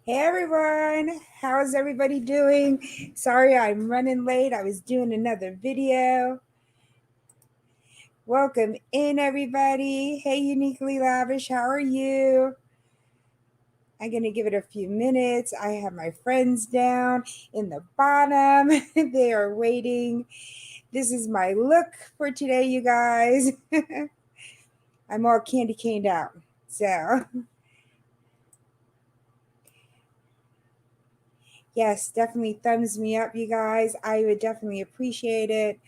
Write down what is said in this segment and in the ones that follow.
Hey everyone, how's everybody doing? Sorry I'm running late. I was doing another video. Welcome in everybody. Hey Uniquely Lavish, how are you? I'm going to give it a few minutes. I have my friends down in the bottom. They are waiting. This is my look for today, you guys. I'm all candy caned out. So, yes, definitely thumbs me up, you guys. I would definitely appreciate it.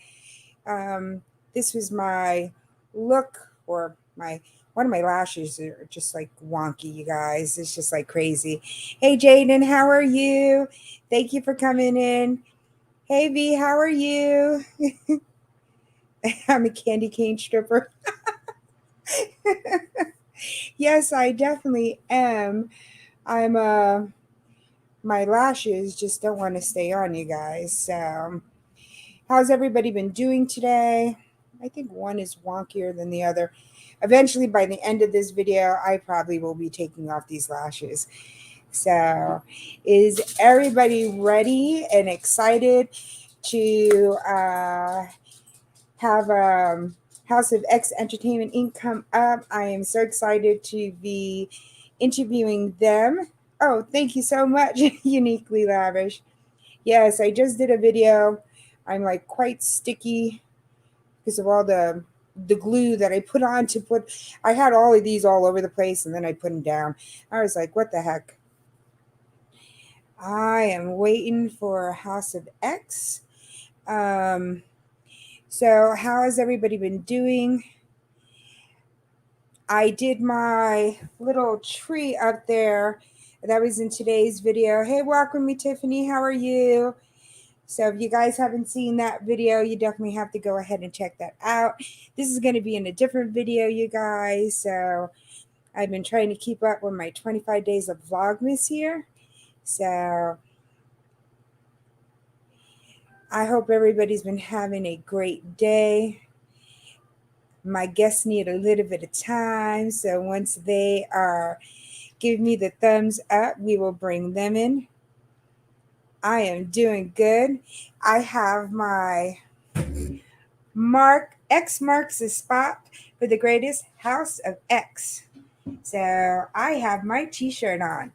Um, this was my look, or my one of my lashes are just like wonky, you guys. It's just like crazy. Hey Jaden, how are you? Thank you for coming in. Hey V, how are you? I'm a candy cane stripper. Yes, I definitely am. I'm my lashes just don't want to stay on, you guys. So how's everybody been doing today? I think one is wonkier than the other. Eventually, by the end of this video, I probably will be taking off these lashes. So, is everybody ready and excited to have House of X Entertainment Inc. come up? I am so excited to be interviewing them. Oh, thank you so much, Uniquely Lavish. Yes, I just did a video. I'm like quite sticky because of all the glue that I put on to put. I had all of these all over the place, and then I put them down. I was like, what the heck? I am waiting for House of X. Um, so how has everybody been doing? I did my little tree up there. That was in today's video. Hey, welcome me, Tiffany. How are you? So if you guys haven't seen that video, you definitely have to go ahead and check that out. This is going to be in a different video, you guys. So I've been trying to keep up with my 25 days of Vlogmas here. So I hope everybody's been having a great day. My guests need a little bit of time. So once they are giving me the thumbs up, we will bring them in. I am doing good. I have my X marks the spot for the greatest House of X. So I have my t-shirt on.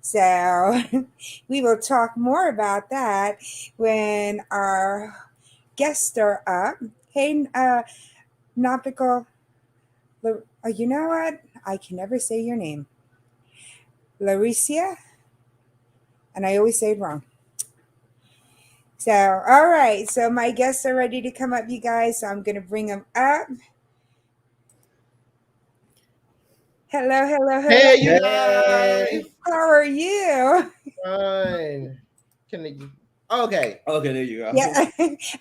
So we will talk more about that when our guests are up. Hey, Nautical, you know what? I can never say your name. Laricia? And I always say it wrong. So, all right. So my guests are ready to come up, you guys. So I'm going to bring them up. Hello, hello, hello. Hey, you Hey. guys! How are you? Fine. Can I? Okay. Okay, there you go. Yeah,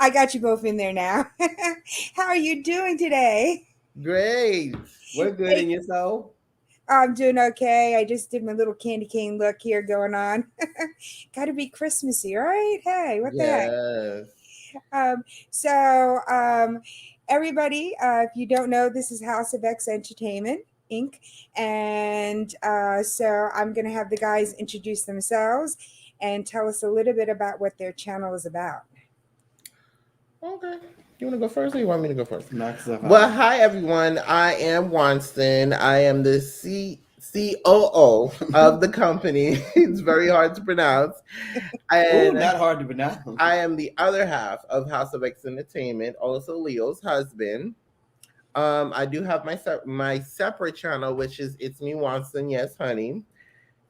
I got you both in there now. How are you doing today? Great. We're good in Hey, yourself. I'm doing okay. I just did my little candy cane look here going on. Got to be Christmassy, right? Hey, what the heck? Yes. Um, so, everybody, if you don't know, this is House of X Entertainment Inc. And so I'm going to have the guys introduce themselves and tell us a little bit about what their channel is about. Okay. You want to go first, or you want me to go first? Knock stuff Well, out. hi everyone. I am Wanston. I am the COO of the company. It's very hard to pronounce, Ooh, and not hard to pronounce. I am the other half of House of X Entertainment, also Leo's husband. I do have my separate channel, which is It's Me Wanston, Yes Honey,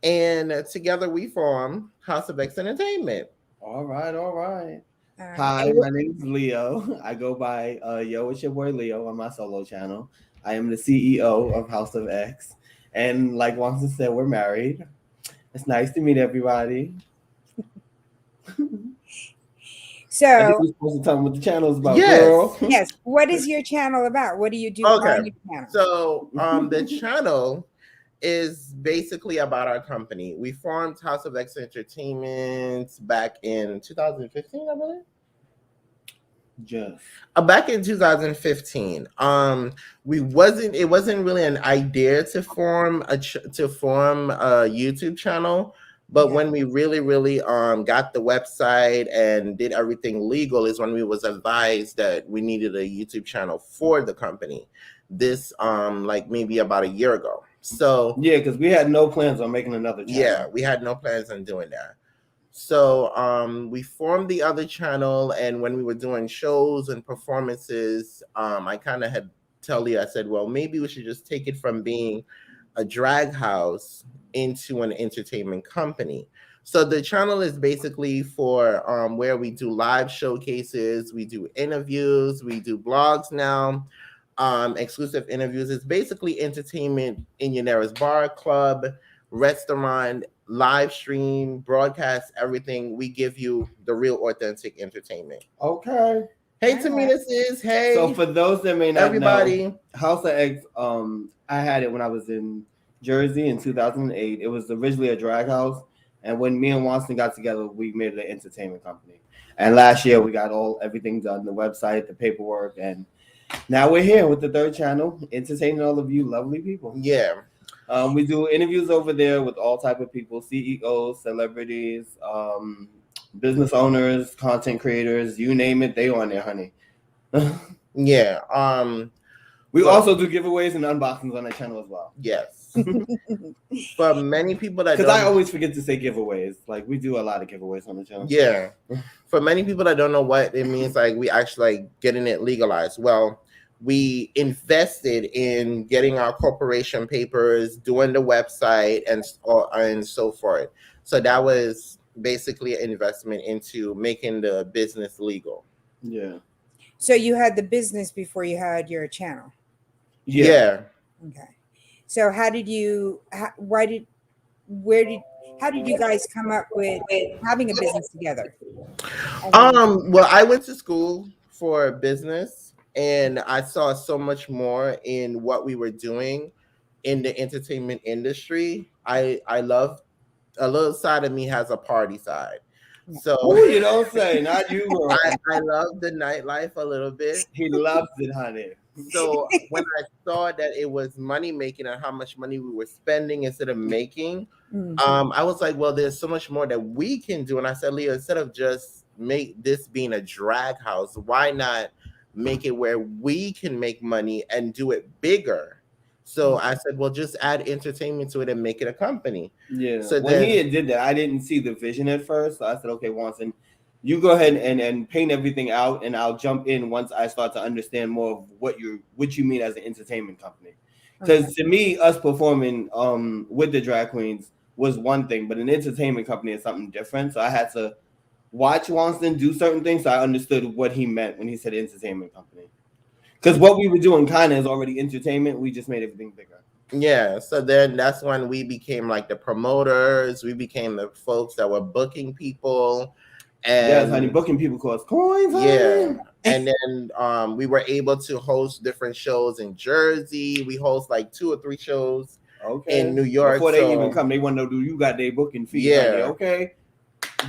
and together we form House of X Entertainment. All right, all right. All right. Hi, my name is Leo. I go by Yo, it's your boy Leo on my solo channel. I am the CEO of House of X. And like Watson said, we're married. It's nice to meet everybody. I think So, we're supposed to tell them what the channel is about, girl. Yes. yes, what is your channel about? What do you do Okay. on your channel? So the channel is basically about our company. We formed House of X Entertainment back in 2015, I believe. Just. Back in 2015, it wasn't really an idea to form a YouTube channel, But Yeah. when we really got the website and did everything legal is when we was advised that we needed a YouTube channel for the company. This like maybe about a year ago. So Yeah, because we had no plans on making another channel. yeah, we had no plans on doing that. So we formed the other channel, and when we were doing shows and performances, I kind of had tell Leah, I said, well, maybe we should just take it from being a drag house into an entertainment company. So the channel is basically for where we do live showcases, we do interviews, we do blogs now, exclusive interviews. It's basically entertainment in Yanera's bar, club, restaurant, live stream, broadcast, everything. We give you the real authentic entertainment. Okay. Hey, All right. Tamina sis. Hey, So for those that may not everybody. know, House of X, I had it when I was in Jersey in 2008. It was originally a drag house, and when me and Watson got together, we made it an entertainment company. And last year we got everything done, the website, the paperwork, and now we're here with the third channel, entertaining all of you lovely people. Yeah. We do interviews over there with all type of people, CEOs, celebrities, business owners, content creators, you name it, they on there, honey. Yeah. We So- also do giveaways and unboxings on that channel as well. Yes. For many people that Because I don't, always forget to say giveaways. Like we do a lot of giveaways on the channel. yeah. For many people that don't know what it means, like we actually like getting it legalized. Well, we invested in getting our corporation papers, doing the website, and so forth. So that was basically an investment into making the business legal. Yeah. So you had the business before you had your channel. Yeah. Okay. So how did you? Why did? Where did? How did you guys come up with having a business together? Well, I went to school for business and I saw so much more in what we were doing in the entertainment industry. I love a little side of me has a party side. So Ooh, you don't say, not you, bro. I love the nightlife a little bit. He loves it, honey. So when I saw that it was money making and how much money we were spending instead of making, Mm. I was like, well, there's so much more that we can do. And I said, Leah, instead of just make this being a drag house, why not make it where we can make money and do it bigger? So I said, well, just add entertainment to it and make it a company. Yeah. So when then- he had did that, I didn't see the vision at first. So I said, okay, Watson, you go ahead and paint everything out, and I'll jump in once I start to understand more of what you mean as an entertainment company. Because to me, us performing with the drag queens was one thing, but an entertainment company is something different. So I had to watch Watson do certain things so I understood what he meant when he said entertainment company. Because what we were doing kind of is already entertainment. We just made everything bigger. Yeah. So then that's when we became like the promoters. We became the folks that were booking people. And Yes, honey, booking people cost coins. yeah. Honey. And then we were able to host different shows in Jersey. We host like 2 or 3 shows in New York. Before they even come, they want to know, do you got their booking fee? Yeah. Honey? Okay.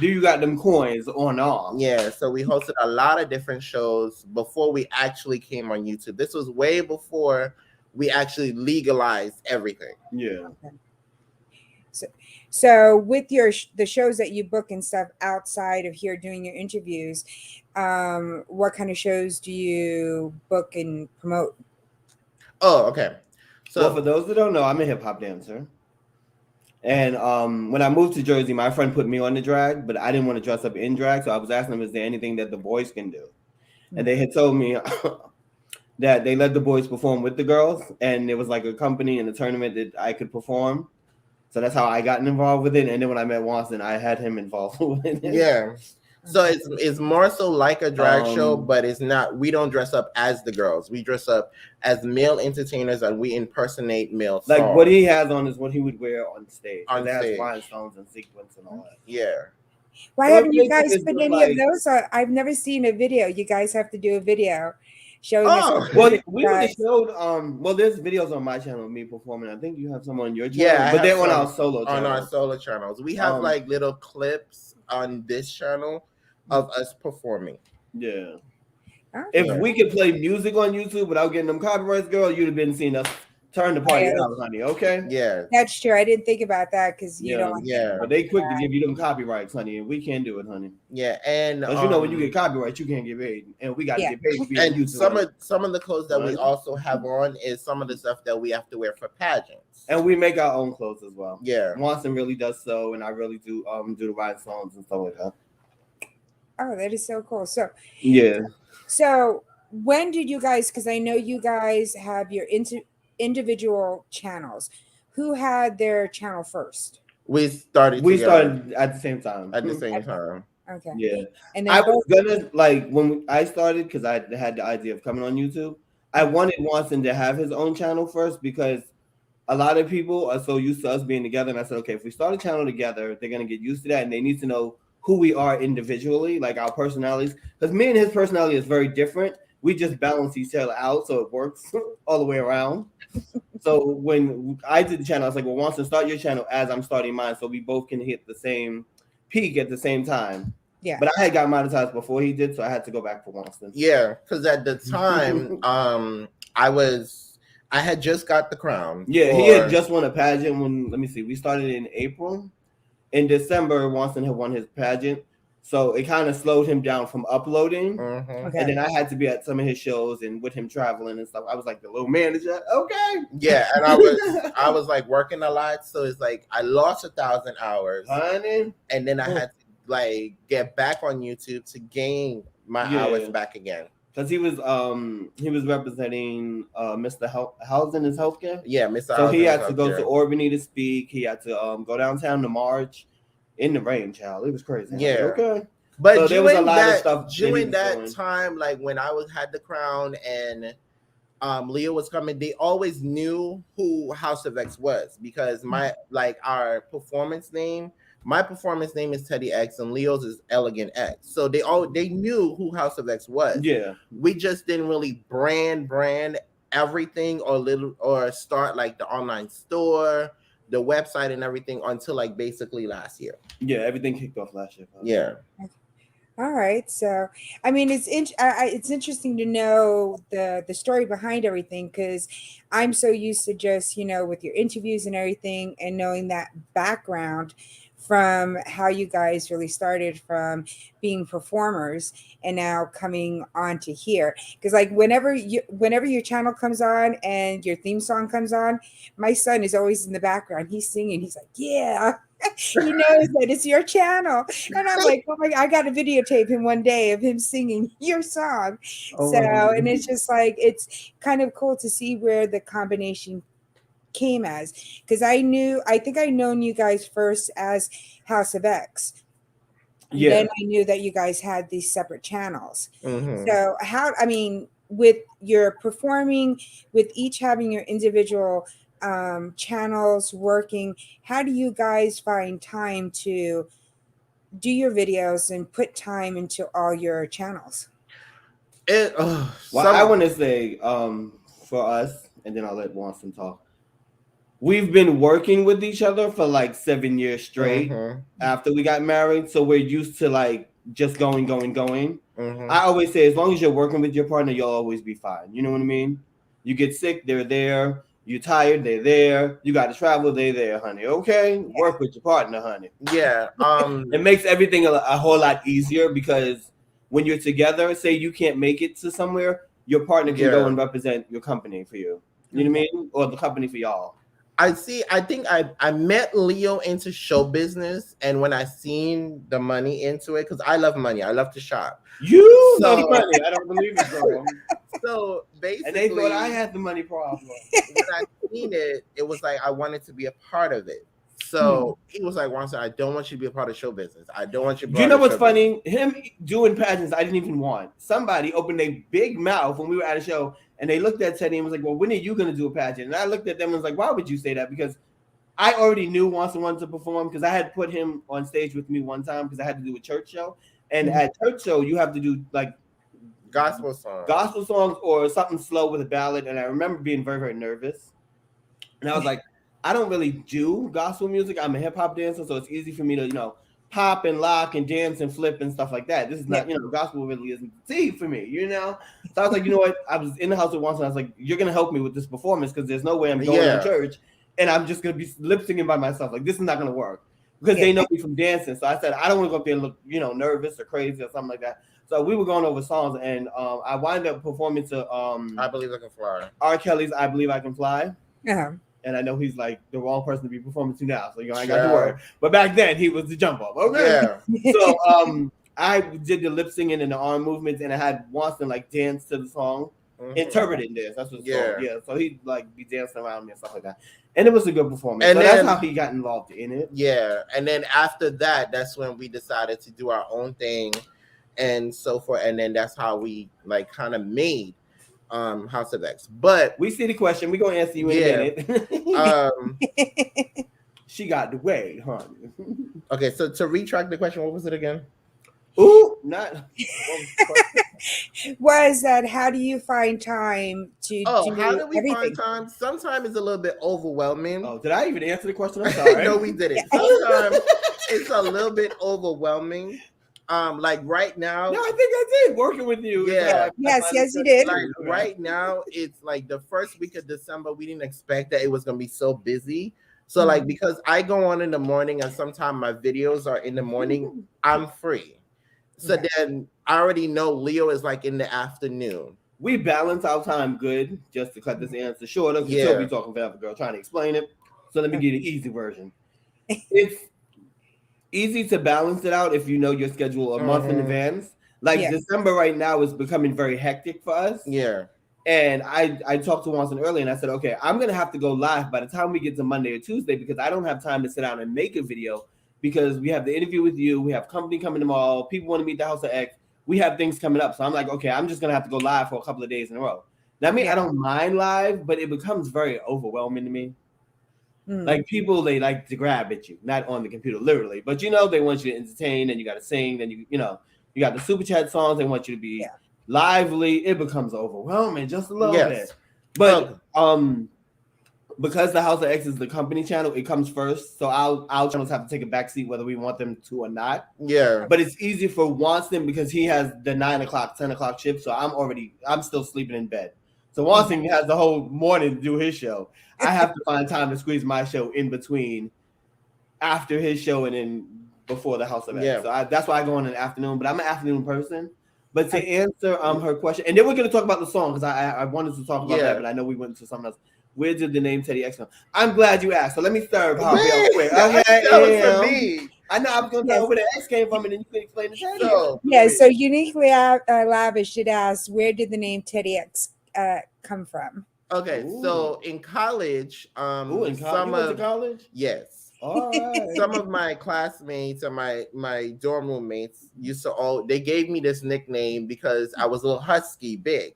Do you got them coins on off? Yeah, so we hosted a lot of different shows before we actually came on YouTube. This was way before we actually legalized everything. Yeah. So with the shows that you book and stuff outside of here doing your interviews, what kind of shows do you book and promote? Oh, okay. So well, for those that don't know, I'm a hip hop dancer. And when I moved to Jersey, my friend put me on the drag, but I didn't want to dress up in drag. So I was asking them, is there anything that the boys can do? And they had told me that they let the boys perform with the girls. And it was like a company and a tournament that I could perform. So that's how I got involved with it. And then when I met Watson, I had him involved with it. yeah. So it's more so like a drag show, but it's not. We don't dress up as the girls. We dress up as male entertainers, and we impersonate male Like stars. what he has on is what he would wear on stage. On It has stage. rhinestones and sequins and all that. Yeah. Why Well, haven't you basically guys it's put just any like- of those? I've never seen a video. You guys have to do a video showing Oh, us. Well, we would have guys. showed well, there's videos on my channel of me performing. I think you have some on your channel. Yeah, I but they're have on some our solo channel. on our solo channels. We have like little clips on this channel of us performing. Yeah. Okay. If we could play music on YouTube without getting them copyrights, girl, you'd have been seeing us turn the party out, honey. Okay. Yeah. That's true. I didn't think about that because you Yeah. don't want Yeah. But they quick to give you them copyrights, honey, and we can't do it, honey. Yeah. And Because you know when you get copyrights, you can't get paid, and we got to Yeah. get paid to be on and YouTube. some of the clothes that we Right. also have on is some of the stuff that we have to wear for pageants. And we make our own clothes as well. Yeah. Watson really does so, and I really do the rhinestones and stuff like that. Oh, that is so cool. So Yeah. So when did you guys? Because I know you guys have your individual channels. Who had their channel first? We started We together started at the same time. at the same time. Okay. Yeah. And I then was gonna like when I started because I had the idea of coming on YouTube. I wanted Watson to have his own channel first because a lot of people are so used to us being together. And I said, okay, if we start a channel together, they're gonna get used to that, and they need to know who we are individually, like our personalities. Because me and his personality is very different. We just balance each other out, so it works all the way around. So when I did the channel, I was like, well, Watson, start your channel as I'm starting mine, so we both can hit the same peak at the same time. Yeah. But I had got monetized before he did, so I had to go back for Watson. Yeah, because at the time, I had just got the crown. Yeah, he had just won a pageant when, let me see, we started in April. In December, Watson had won his pageant. So it kind of slowed him down from uploading. Mhm. Okay. And then I had to be at some of his shows and with him traveling and stuff. I was like the little manager. Okay. Yeah, and I was like working a lot, so it's like I lost 1,000 hours, Honey. and then I had to like get back on YouTube to gain my hours back again. Because he was representing Mr. Housing is Healthcare. Yeah, Mr. So he Housing had to is go Healthcare. to Albany to speak. He had to go downtown to march in the rain, child. It was crazy. Yeah. Okay. But So there was a during lot of that, stuff that he during was that doing. time, like when I had the crown and Leo was coming, they always knew who House of X was because our performance name. My performance name is Teddy X and Leo's is Elegant X. So they knew who House of X was. Yeah. We just didn't really brand everything or start like the online store, the website and everything until like basically last year. Yeah, everything kicked off last year. Yeah. All right. So, I mean, it's interesting to know the story behind everything because I'm so used to just with your interviews and everything and knowing that background from how you guys really started from being performers and now coming on to here. Because like whenever your channel comes on and your theme song comes on, my son is always in the background. He's singing. He's like, yeah. He knows that it's your channel. And I'm like, oh my God, I got to videotape him one day of him singing your song. Oh, so, and it's just like, it's kind of cool to see where the combination came as, because I think I known you guys first as House of X. Yeah. Then I knew that you guys had these separate channels. Mhm. So with your performing, with each having your individual channels working, how do you guys find time to do your videos and put time into all your channels? Well, I want to say for us, and then I'll let Watson talk. We've been working with each other for like 7 years straight after we got married. So we're used to like just going. I always say, as long as you're working with your partner, you'll always be fine. You know what I mean? You get sick, they're there. You're tired, they're there. You got to travel, they're there, honey. Okay? Yeah. Work with your partner, honey. Yeah. It makes everything a whole lot easier because when you're together, say you can't make it to somewhere, your partner can go and represent your company for you. You know what I mean? Or the company for y'all. I think I met Leo into show business, and when I seen the money into it, because I love money, I love to shop. You love money. I don't believe it, girl. So basically, and they thought I had the money problem. When I seen it, it was like I wanted to be a part of it. So he was like, "Watson, I don't want you to be a part of show business. I don't want you." You know what's funny? Him doing pageants, I didn't even want. Somebody opened a big mouth when we were at a show. And they looked at Teddy and was like, well, when are you going to do a pageant? And I looked at them and was like, why would you say that? Because I already knew Watson wanted to perform because I had put him on stage with me one time because I had to do a church show. And at church show, you have to do like gospel songs or something slow with a ballad. And I remember being very, very nervous. And I was like, I don't really do gospel music. I'm a hip hop dancer, so it's easy for me to, hop and lock and dance and flip and stuff like that. This is not, Yeah. gospel really isn't the for me, So I was like, you know what? I was in the house with once and I was like, you're gonna help me with this performance because there's no way I'm going to church and I'm just gonna be lip syncing by myself. Like this is not gonna work because they know me from dancing. So I said, I don't want to go up there and look, nervous or crazy or something like that. So we were going over songs and I wound up performing to I Believe I Can Fly. R. Kelly's I Believe I Can Fly. Uh-huh. And I know he's like the wrong person to be performing to now, so I ain't got to worry. But back then he was the jump up. Okay. Yeah. So I did the lip singing and the arm movements, and I had Watson like dance to the song, interpreting this. That's what it's called. Yeah. So he'd like be dancing around me and stuff like that, and it was a good performance. And so that's how he got involved in it. Yeah, and then after that, that's when we decided to do our own thing, and so forth. And then that's how we like kind of made House of X. But we see the question. We're gonna answer you in a minute. She got the way, honey. Okay, so to retract the question, what was it again? Ooh, not was that how do you find time to do how do we everything? find time? Sometimes it's a little bit overwhelming. Oh, did I even answer the question? I'm sorry. No, we didn't. Sometimes it's a little bit overwhelming. Like right now. No, I think I did working with you. Yeah. Yes, you did. Like right now, it's like the first week of December. We didn't expect that it was gonna be so busy. So like because I go on in the morning and sometimes my videos are in the morning, I'm free. So then I already know Leo is like in the afternoon. We balance our time good, just to cut this answer short. Because you'll be talking forever, girl, trying to explain it. So let me give you the easy version. It's easy to balance it out if you know your schedule a month in advance. Like December right now is becoming very hectic for us. Yeah. And I talked to Watson earlier and I said, okay, I'm going to have to go live by the time we get to Monday or Tuesday because I don't have time to sit down and make a video because we have the interview with you. We have company coming tomorrow. People want to meet the House of X. We have things coming up. So I'm like, okay, I'm just going to have to go live for a couple of days in a row. Now, I mean, I don't mind live, but it becomes very overwhelming to me. Like people, they like to grab at you, not on the computer, literally. But, they want you to entertain and you got to sing. Then, you got the super chat songs. They want you to be lively. It becomes overwhelming just a little bit. But because the House of X is the company channel, it comes first. So our channels have to take a backseat whether we want them to or not. Yeah. But it's easy for Watson because he has the 9 o'clock, 10 o'clock shift. So I'm still sleeping in bed. So Watson has the whole morning to do his show. I have to find time to squeeze my show in between after his show and then before the House of X. So that's why I go in the afternoon. But I'm an afternoon person. But to answer her question, and then we're going to talk about the song because I wanted to talk about that, but I know we went to something else. Where did the name Teddy X come? I'm glad you asked. So let me serve Harvey real quick. Okay, that was for me. I know I was going to tell where the X came from, and then you can explain the Teddy. So Uniquely Lavish did ask, where did the name Teddy X come from? Okay, so in college, you went to college? Yes. All right. Some of my classmates and my dorm roommates they gave me this nickname because I was a little husky big.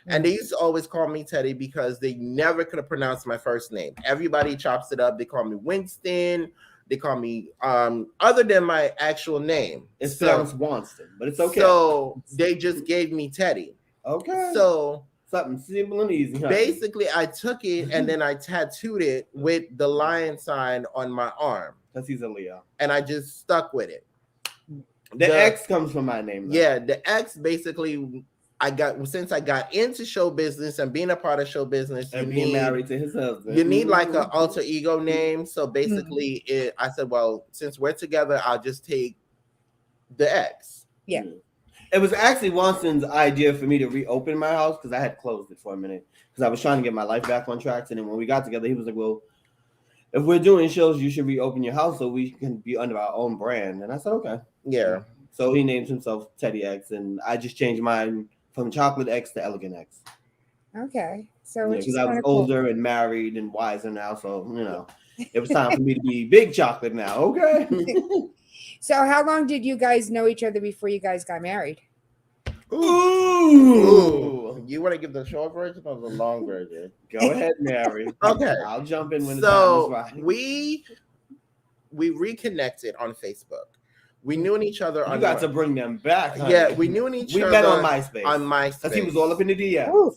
And they used to always call me Teddy because they never could have pronounced my first name. Everybody chops it up. They call me Winston. They call me other than my actual name. It's pronounced Winston, but it's okay. So they just gave me Teddy. Okay. So something simple and easy. Huh? Basically, I took it and then I tattooed it with the lion sign on my arm. Because he's a Leo. And I just stuck with it. The X comes from my name. Though. Yeah, the X basically since I got into show business and being a part of show business and being married to his husband. You need like an alter ego name. So basically I said, well, since we're together, I'll just take the X. Yeah. It was actually Watson's idea for me to reopen my house because I had closed it for a minute because I was trying to get my life back on track. And then when we got together, he was like, well, if we're doing shows, you should reopen your house so we can be under our own brand. And I said, okay. Yeah. So he named himself Teddy X, and I just changed mine from Chocolate X to Elegant X. Okay. So because I was older and married and wiser now. So, it was time for me to be Big Chocolate now. Okay. So how long did you guys know each other before you guys got married? Ooh. You want to give the short version or the long version? Go ahead, Mary. Okay. I'll jump in when the time is right. We reconnected on Facebook. We knew each other. You got to bring them back. Honey. Yeah, we knew each other. We met on MySpace. On MySpace. Because he was all up in the DM.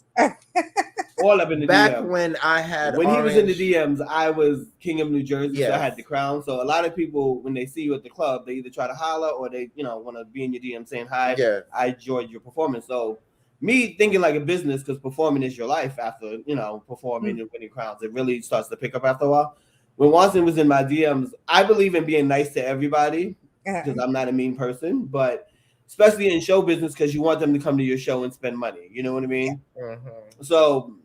all up in the Back DMs. when I had When he was in the orange- DMs, I was king of New Jersey, so I Yes. had the crown. So a lot of people, when they see you at the club, they either try to holler or they, want to be in your DM saying hi. Yes. I enjoyed your performance. So me thinking like a business, because performing is your life after, performing and winning crowns. It really starts to pick up after a while. When Watson was in my DMs, I believe in being nice to everybody because I'm not a mean person, but especially in show business because you want them to come to your show and spend money. You know what I mean? Mhm. So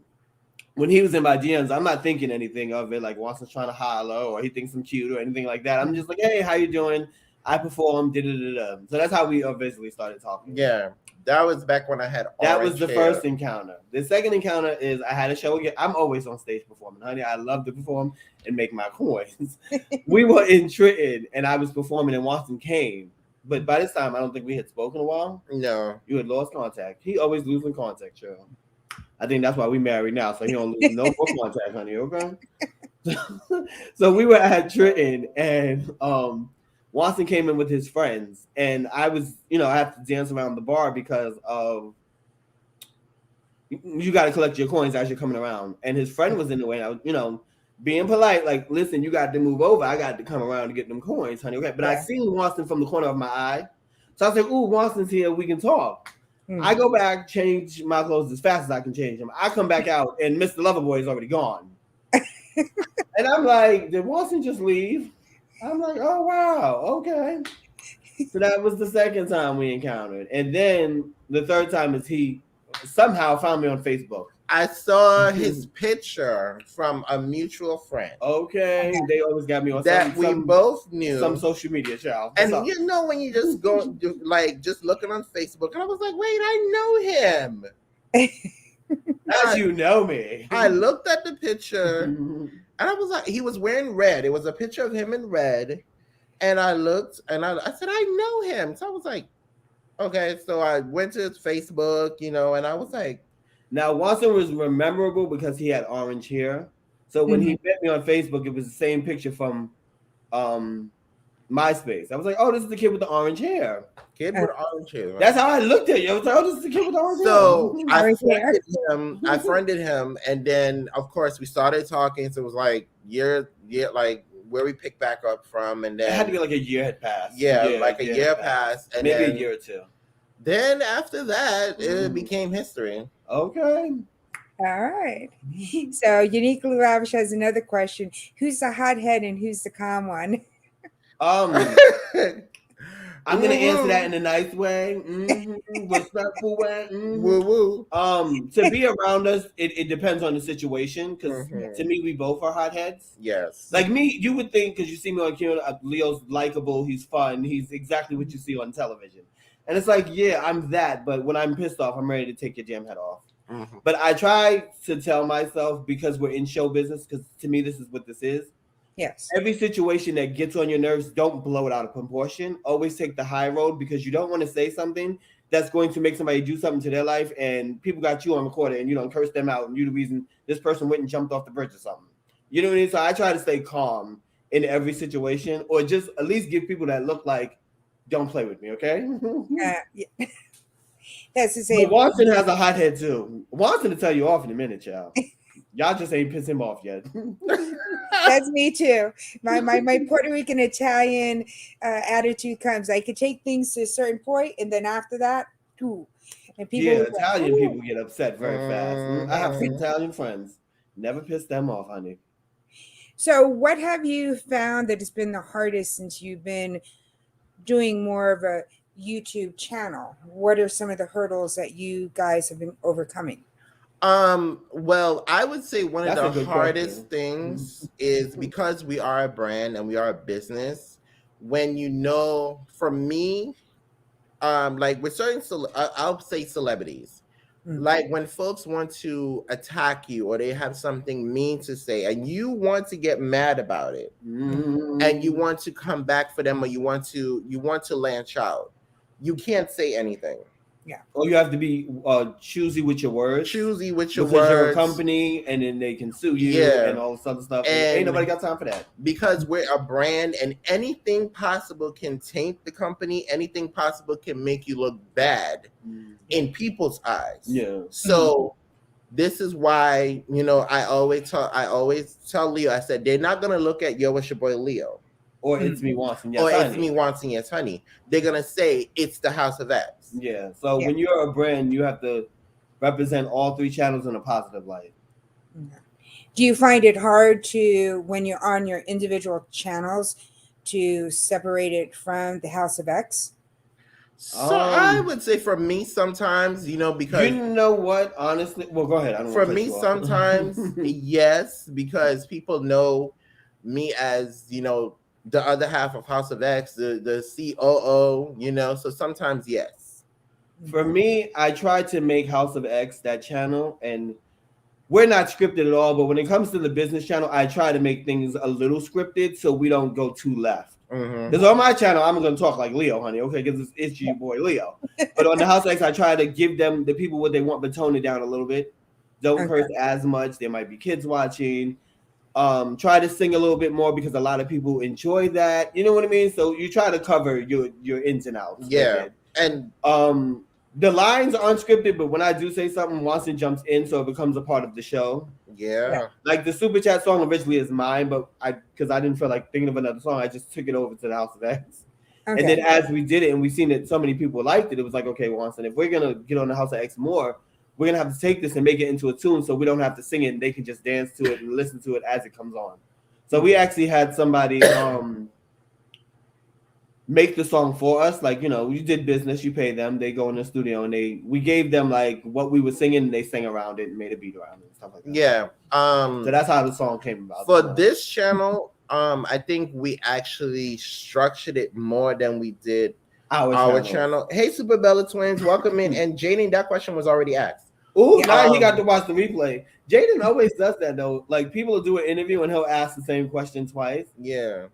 when he was in my DMs, I'm not thinking anything of it like Watson's trying to holler or he thinks I'm cute or anything like that. I'm just like, hey, how you doing? I perform. So that's how we eventually started talking. Yeah, that was back when I had orange That was the hair. first encounter. The second encounter is I had a show again. I'm always on stage performing, honey. I love to perform and make my coins. We were in Trenton and I was performing and Watson came. But by this time, I don't think we had spoken a while. No. You had lost contact. He always losing contact, Cheryl. I think that's why we married now, so he don't lose no more contact, honey. Okay. So we were at Trenton, and Watson came in with his friends, and I was, I have to dance around the bar because of you got to collect your coins as you're coming around, and his friend was in the way. I was, being polite, like, listen, you got to move over. I got to come around to get them coins, honey. Okay, but I seen Watson from the corner of my eye, so I was like, "Ooh, Watson's here. We can talk." I go back, change my clothes as fast as I can change them. I come back out, and Mr. Loverboy is already gone. And I'm like, did Watson just leave? I'm like, oh, wow, okay. So that was the second time we encountered. And then the third time is he somehow found me on Facebook. I saw his picture from a mutual friend. Okay, they always got me on that we both knew. Some social media, child. And when you just go, like, just looking on Facebook, and I was like, wait, I know him. As you know me. I looked at the picture, and I was like, he was wearing red. It was a picture of him in red. And I looked, and I said, I know him. So I was like, okay. So I went to his Facebook, and I was like, now, Watson was memorable because he had orange hair. So when he met me on Facebook, it was the same picture from MySpace. I was like, oh, this is the kid with the orange hair. Kid with orange hair. Right? That's how I looked at you. I was like, oh, this is the kid with the orange hair. So I friended him. And then, of course, we started talking. So it was like, like where we picked back up from. And then it had to be like a year had passed. Yeah, like a year passed. And maybe then, a year or two. Then after that, it became history. Okay. All right. So Uniquely Lavish has another question. Who's the hothead and who's the calm one? I'm gonna answer that in a nice way, respectful way. Woo woo. To be around us, it depends on the situation. Because to me, we both are hotheads. Yes. Like me, you would think because you see me on camera, Leo's likable, he's fun, he's exactly what you see on television. And it's like, yeah, I'm that. But when I'm pissed off, I'm ready to take your damn head off. But I try to tell myself, because we're in show business, because to me, this is what this is. Yes. Every situation that gets on your nerves, don't blow it out of proportion. Always take the high road, because you don't want to say something that's going to make somebody do something to their life, and people got you on recorder and you don't curse them out, and you're the reason this person went and jumped off the bridge or something. You know what I mean? So I try to stay calm in every situation, or just at least give people that look like, don't play with me, okay? Yeah. That's the same. But Watson has a hot head too. Watson will tell you off in a minute, child. Y'all just ain't pissed him off yet. That's me too. My Puerto Rican Italian attitude comes. I could take things to a certain point, and then after that, too. And people, Italian people get upset very fast. I have some Italian friends. Never piss them off, honey. So, what have you found that has been the hardest since you've been doing more of a YouTube channel? What are some of the hurdles that you guys have been overcoming? Well, I would say one of the hardest things is because we are a brand and we are a business. When for me, like with certain, I'll say celebrities, like when folks want to attack you or they have something mean to say and you want to get mad about it and you want to come back for them, or you want to launch out, you can't say anything. Yeah. Or you have to be choosy with your words. Choosy with your because words. You're a company, and then they can sue you and all this other stuff. And ain't nobody got time for that. Because we're a brand, and anything possible can taint the company. Anything possible can make you look bad in people's eyes. Yeah. So this is why, I always tell Leo, I said they're not gonna look at yo, it's your boy Leo, Or it's me wanting yes, or it's honey. me wanting yes, honey. They're gonna say it's the House of X. Yeah. So Yeah. when you're a brand, you have to represent all three channels in a positive light. Do you find it hard to, when you're on your individual channels, to separate it from the House of X? So I would say for me sometimes, because You know what? Honestly, well, go ahead. I don't for want to cut me you off. sometimes yes, because people know me as, the other half of House of X, the COO, so sometimes yes. For me, I try to make House of X that channel, and we're not scripted at all. But when it comes to the business channel, I try to make things a little scripted so we don't go too left. Because on my channel, I'm going to talk like Leo, honey, okay? Because it's your boy Leo. But on the House of X, I try to give them, the people, what they want, but tone it down a little bit. Don't curse as much. There might be kids watching. Try to sing a little bit more because a lot of people enjoy that. You know what I mean? So you try to cover your ins and outs. Yeah. And the lines aren't scripted, but when I do say something, Watson jumps in, so it becomes a part of the show. Yeah. Like the Super Chat song originally is mine, but because I didn't feel like thinking of another song, I just took it over to the House of X. Okay. And then as we did it and we seen that so many people liked it, it was like, okay, Watson, if we're gonna get on the House of X more, we're gonna have to take this and make it into a tune so we don't have to sing it and they can just dance to it and listen to it as it comes on. So we actually had somebody make the song for us. Like, you did business, you pay them, they go in the studio and we gave them like what we were singing and they sang around it and made a beat around it and stuff like that. Yeah. So that's how the song came about. For this channel, I think we actually structured it more than we did our channel. Hey, Super Bella Twins, welcome in. And Jaden, that question was already asked. Oh, now he got to watch the replay. Jaden always does that though. Like people will do an interview and he'll ask the same question twice. Yeah.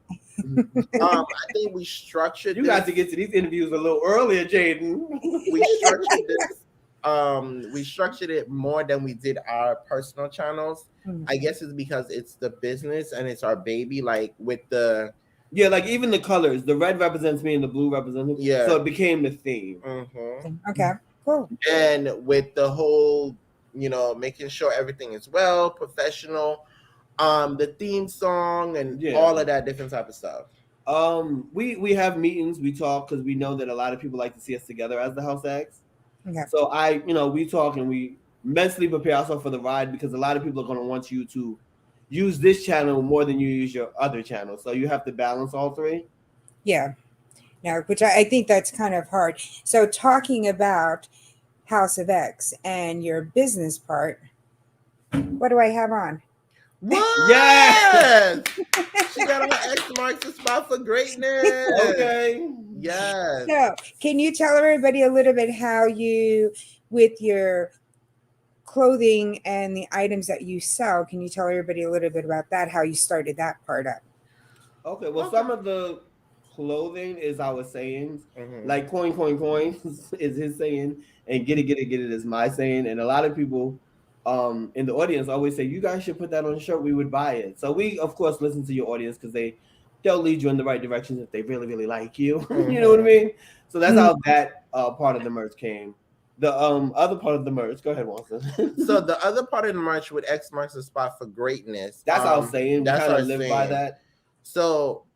I think we structured. You got to get to these interviews a little earlier, Jaden. We structured this. We structured it more than we did our personal channels. I guess it's because it's the business and it's our baby. Like with the like even the colors, the red represents me and the blue represents me. Yeah. So it became the theme. Okay. Cool. And with the whole, making sure everything is well, professional, the theme song and all of that different type of stuff. We have meetings, we talk because we know that a lot of people like to see us together as the House X. Okay. So we talk and we mentally prepare ourselves for the ride because a lot of people are going to want you to use this channel more than you use your other channel. So you have to balance all three. Yeah. No, which I think that's kind of hard. So talking about House of X and your business part, what do I have on? What? Yes! She got on X marks the spot for greatness. Okay. Yes. So can you tell everybody a little bit how you, with your clothing and the items that you sell, can you tell everybody a little bit about that, how you started that part up? Okay, well, some of the clothing is our sayings. Like coin is his saying, and get it is my saying. And a lot of people in the audience always say, you guys should put that on a shirt, we would buy it. So we of course listen to your audience because they'll lead you in the right directions if they really, really like you. You know what I mean? So that's how that part of the merch came. The other part of the merch, go ahead, Watson. So the other part of the merch with X marks the spot for greatness. That's our saying. That's we our live saying. By that. So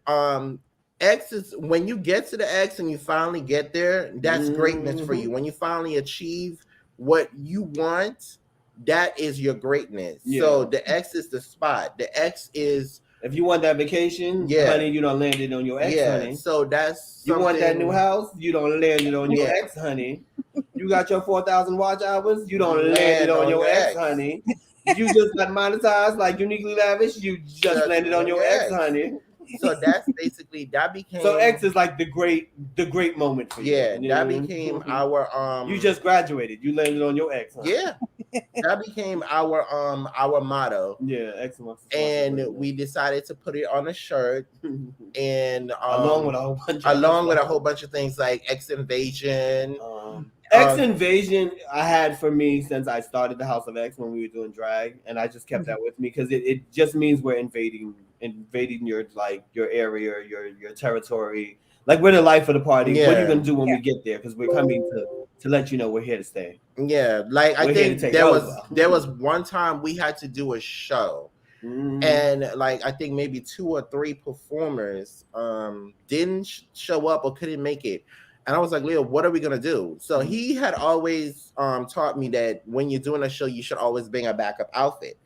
X is when you get to the X and you finally get there, that's greatness for you. When you finally achieve what you want, that is your greatness. Yeah. So the X is the spot. The X is if you want that vacation, honey, you don't land it on your ex, honey. So that's you want that new house, you don't land it on your ex, honey. You got your 4,000 watch hours, you don't land it on your ex, honey. You just got monetized like Uniquely Lavish, you just landed on your ex, honey. So that's basically that became. So X is like the great moment for you. Yeah, that became our You just graduated. You landed on your ex. Honey. Yeah, that became our motto. Yeah, X. And we decided to put it on a shirt, and along with a whole bunch of things like X Invasion. X Invasion I had for me since I started the House of X when we were doing drag, and I just kept that with me because it just means we're invading your your area, your territory. Like we're the life of the party. Yeah. What are you gonna do when we get there? Because we're coming to to let you know we're here to stay. Yeah, like I We're here to think take there was over. there was one time we had to do a show, and like I think maybe 2 or 3 performers didn't show up or couldn't make it, and I was like, Leo, what are we gonna do? So he had always taught me that when you're doing a show, you should always bring a backup outfit.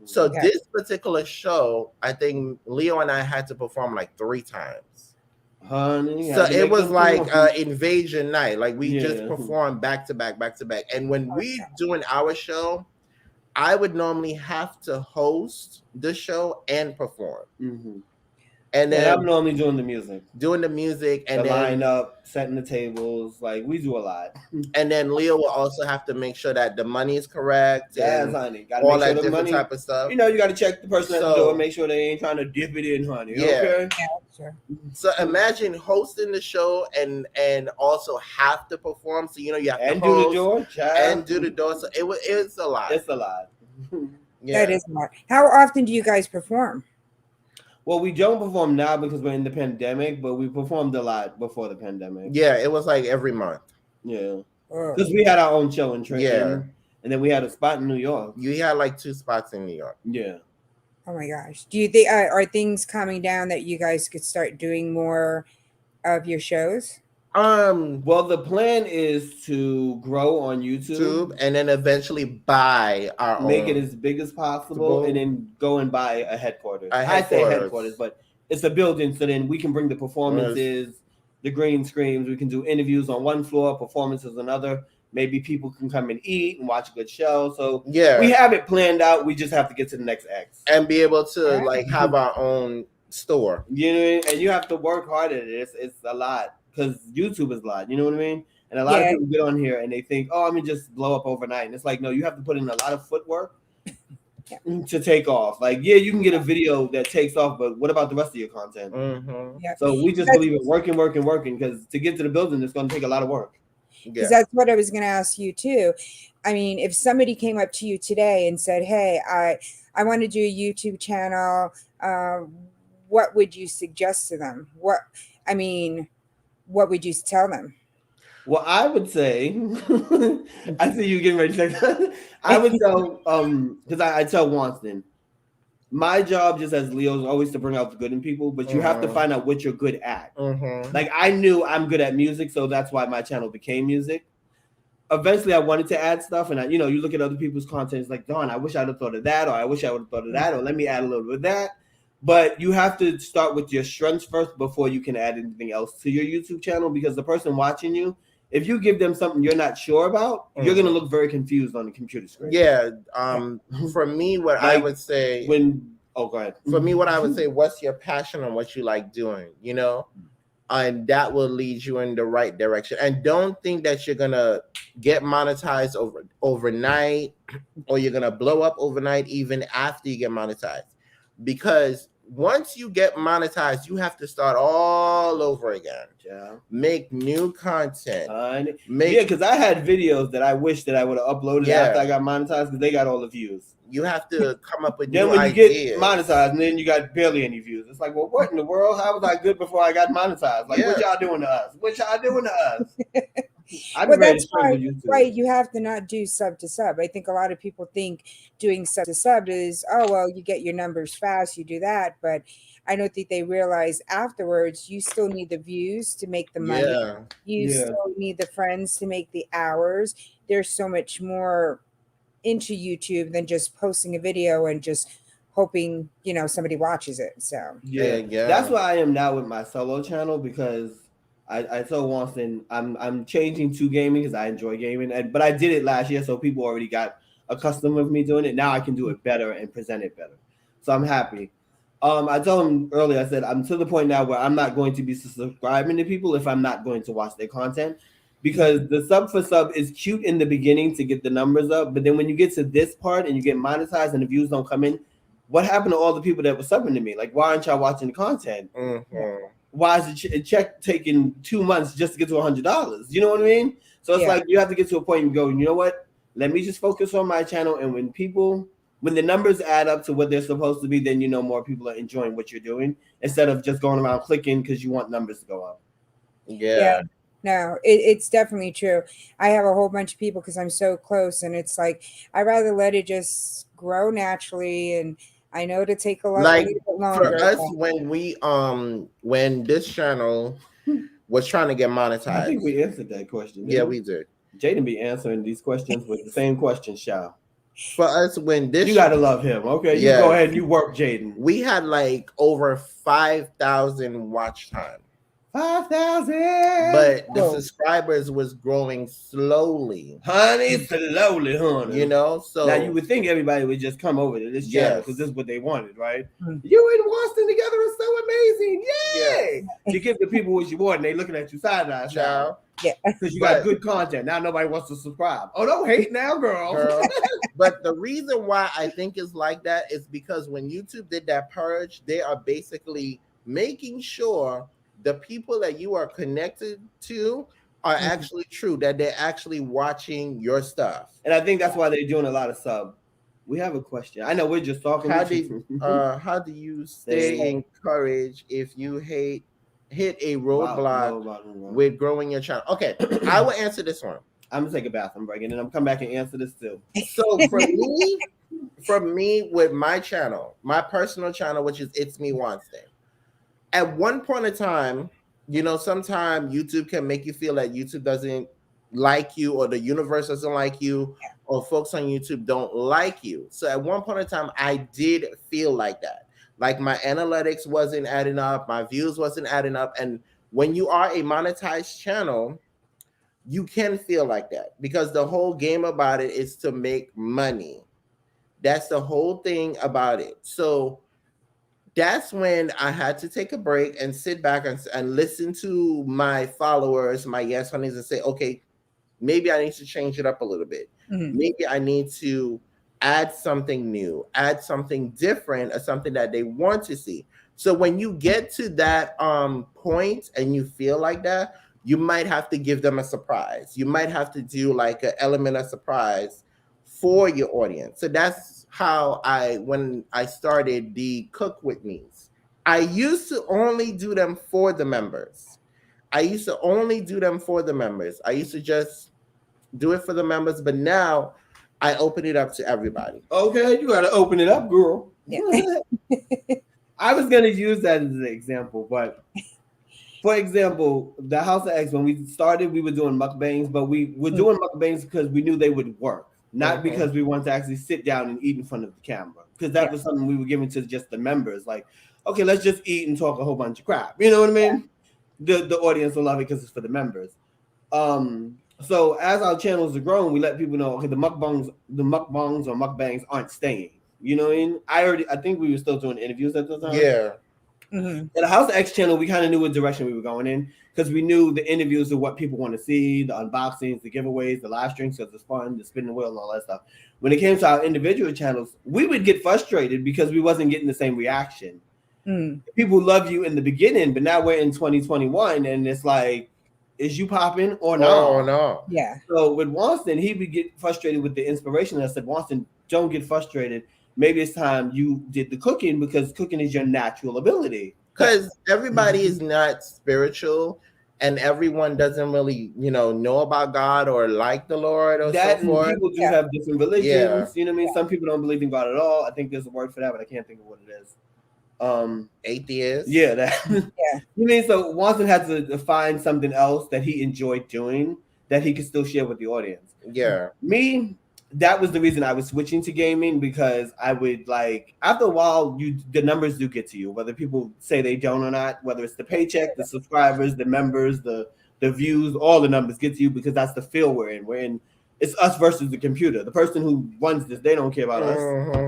So Yeah. this particular show, I think Leo and I had to perform like 3 times. Honey, So had to it make was them like perform. invasion night. Like we just Yeah. performed back to back, back to back. And when Oh, we doing our show, I would normally have to host the show and perform. Mm-hmm. And And I'm then normally doing the music, doing the music, the lineup, setting the tables. Like we do a lot. and then Leo will also have to make sure that the money is correct Yes, and honey. Got to all make sure that the different money. type of stuff. You know, you got to check the person at the So- door, make sure they ain't trying to dip it in, honey. Yeah. Okay. yeah, sure. So imagine hosting the show and also have to perform. So you know you have And to do the host door, child. and do the door. So it's a lot. It's a lot. That is a lot. How often do you guys perform? Well, we don't perform now because we're in the pandemic, but we performed a lot before the pandemic. Yeah, it was like every month. Yeah. Oh, Because we had our own show in Trenton. Yeah. And then we had a spot in New York. You had like 2 spots in New York. Yeah. oh my gosh. Do you think are things coming down that you guys could start doing more of your shows? Well, the plan is to grow on YouTube, and then eventually buy our make own. it as big as possible, and then go and buy a headquarters. A I say headquarters. headquarters, but it's a building, so then we can bring the performances, the green screens. We can do interviews on one floor, performances on another. Maybe people can come and eat and watch a good show. So Yeah, we have it planned out. We just have to get to the next X. and be able to Yeah. like have our own store. You know what I mean? And you have to work hard at it. It's a lot because YouTube is a lot. You know what I mean? And a lot Yeah. of people get on here and they think, oh, I'm gonna just blow up overnight. And it's like, no, you have to put in a lot of footwork to take off. Like, yeah, you can get a video that takes off, but what about the rest of your content? Mm-hmm. Yeah. So we just That's- believe in working because to get to the building, it's going to take a lot of work. Because that's what I was going to ask you too. I mean, if somebody came up to you today and said, "Hey, I want to do a YouTube channel," what would you suggest to them? What would you tell them? Well, I would say, I see you getting ready to say that. I would tell, because I tell Wanston, my job just as Leo is always to bring out the good in people, but you have to find out what you're good at. Mm-hmm. Like I knew I'm good at music, so that's why my channel became music. Eventually, I wanted to add stuff, and you look at other people's content. It's like, darn, I wish I'd have thought of that, or I wish I would have thought of that, or let me add a little bit of that. But you have to start with your strengths first before you can add anything else to your YouTube channel, because the person watching you, if you give them something you're not sure about, you're gonna look very confused on the computer screen. Yeah. For me, what I Like, would say go ahead. for me, what I would say, what's your passion and what you like doing, and that will lead you in the right direction. And don't think that you're gonna get monetized overnight, or you're gonna blow up overnight even after you get monetized, because once you get monetized, you have to start all over again. Yeah. Make new content. Yeah, because I had videos that I wish that I would have uploaded Yeah. after I got monetized, because they got all the views. You have to come up with Then new when you ideas. get monetized, and then you got barely any views. It's like, well, what in the world? How was I good before I got monetized? Like, what Yeah. y'all doing to us? What y'all doing to us? I'm Well, ready that's to strangle why, YouTube. right? You have to not do sub to sub. I think a lot of people think doing sub to sub is, oh, well, you get your numbers fast, you do that. But I don't think they realize afterwards you still need the views to make the money. Yeah. You Yeah. still need the friends to make the hours. There's so much more into YouTube than just posting a video and just hoping, somebody watches it. So Yeah. Yeah. That's why I am now with my solo channel, because I told Wanston I'm changing to gaming because I enjoy gaming, but I did it last year, so people already got accustomed with me doing it. Now I can do it better and present it better, so I'm happy. I told him earlier, I said I'm to the point now where I'm not going to be subscribing to people if I'm not going to watch their content, because the sub for sub is cute in the beginning to get the numbers up, but then when you get to this part and you get monetized and the views don't come in, what happened to all the people that were subbing to me? Like, why aren't y'all watching the content? Mm-hmm. Why is the check taking 2 months just to get to $100? You know what I mean? So it's Yeah. like you have to get to a point and go, you know what? Let me just focus on my channel. And when the numbers add up to what they're supposed to be, then more people are enjoying what you're doing, instead of just going around clicking because you want numbers to go up. Yeah. No, it's definitely true. I have a whole bunch of people because I'm so close, and it's like I rather let it just grow naturally. And I know to take a Like little bit for longer. us, when this channel was trying to get I think monetized, we answered that question. yeah, Didn't we? we did. Jaden be answering these questions with the same question, Shao. For us, when You this, gotta love him. Okay, you go yes, ahead and you work, Jaden. we had like over 5,000 watch time, 5,000. but the Whoa. subscribers was growing slowly. Honey, slowly, honey. You know, Now you so would think everybody would just come over to this channel because yes, this is what they wanted, right? Mm. You and Watson together is so amazing. yes, Yay! You give the people what you want and they looking at you sideways now child. Yeah. because you got But good content. Now nobody wants to subscribe. Oh, don't hate now, girl. girl, but the reason why I think it's like that is because when YouTube did that purge, they are basically making sure the people that you are connected to are Mhm. actually true, that they're actually watching your stuff. And I think that's why they're doing a lot of sub. We have a question. I know we're just talking How with did you. how do you Stay- stay encouraged if you hit a Wow, roadblock no, with growing your channel? Okay, I will answer this one. I'm gonna take a bathroom break and then I'm come back and answer this too. So for me with my channel, my personal channel, which is It's Me Wednesday, at one point in time, you know, sometimes YouTube can make you feel that YouTube doesn't like you or the universe doesn't like you or folks on YouTube don't like you. So at one point in time, I did feel like that. Like my analytics wasn't adding up, my views wasn't adding up. And when you are a monetized channel, you can feel like that because the whole game about it is to make money. That's the whole thing about it. So that's when I had to take a break and sit back and listen to my followers, my yes honeys, and say, okay, maybe I need to change it up a little bit. Mhm. Maybe I need to add something new, add something different, or something that they want to see. So when you get to that point and you feel like that, you might have to give them a surprise. You might have to do like an element of surprise for your audience. So that's how when I started the Cook With Me's, I used to only do them for the members. I used to only do them for the members. I used to just do it for the members, but now I open it up to everybody. Okay, you gotta open it up, girl. Yeah. I was gonna use that as an example, but for example, the House of X, when we started, we were doing mukbangs, but we were doing mukbangs because we knew they would work, not because we wanted to actually sit down and eat in front of the camera. Because that was something we were giving to just the members. Like, okay, let's just eat and talk a whole bunch of crap. You know what I mean? The audience will love it because it's for the members. So as our channels are growing, we let people know, okay, the mukbangs or mukbangs aren't staying. You know what I mean? I think we were still doing interviews at the time. Yeah. Mhm. At the House of X channel, we kind of knew what direction we were going in because we knew the interviews are what people want to see, the unboxings, the giveaways, the live streams because it's fun, the spinning wheel, and all that stuff. When it came to our individual channels, we would get frustrated because we wasn't getting the same reaction. Mm. People love you in the beginning, but now we're in 2021, and it's like, is you popping or not? Oh no. Yeah. So with Wanston, he would get frustrated with the inspiration. And I said, Wanston, don't get frustrated. Maybe it's time you did the cooking because cooking is your natural ability. Because everybody is not spiritual and everyone doesn't really, know about God or like the Lord or That so forth. people do have different religions. Yeah. You know what I mean? Some people don't believe in God at all. I think there's a word for that, but I can't think of what it is. Atheist. Yeah, that. Yeah. You mean so Watson had to find something else that he enjoyed doing that he could still share with the audience. Yeah. Me, that was the reason I was switching to gaming because I would like after a while the numbers do get to you, whether people say they don't or not, whether it's the paycheck, the subscribers, the members, the views, all the numbers get to you because that's the field we're in. We're in it's us versus the computer. The person who runs this, they don't care about us.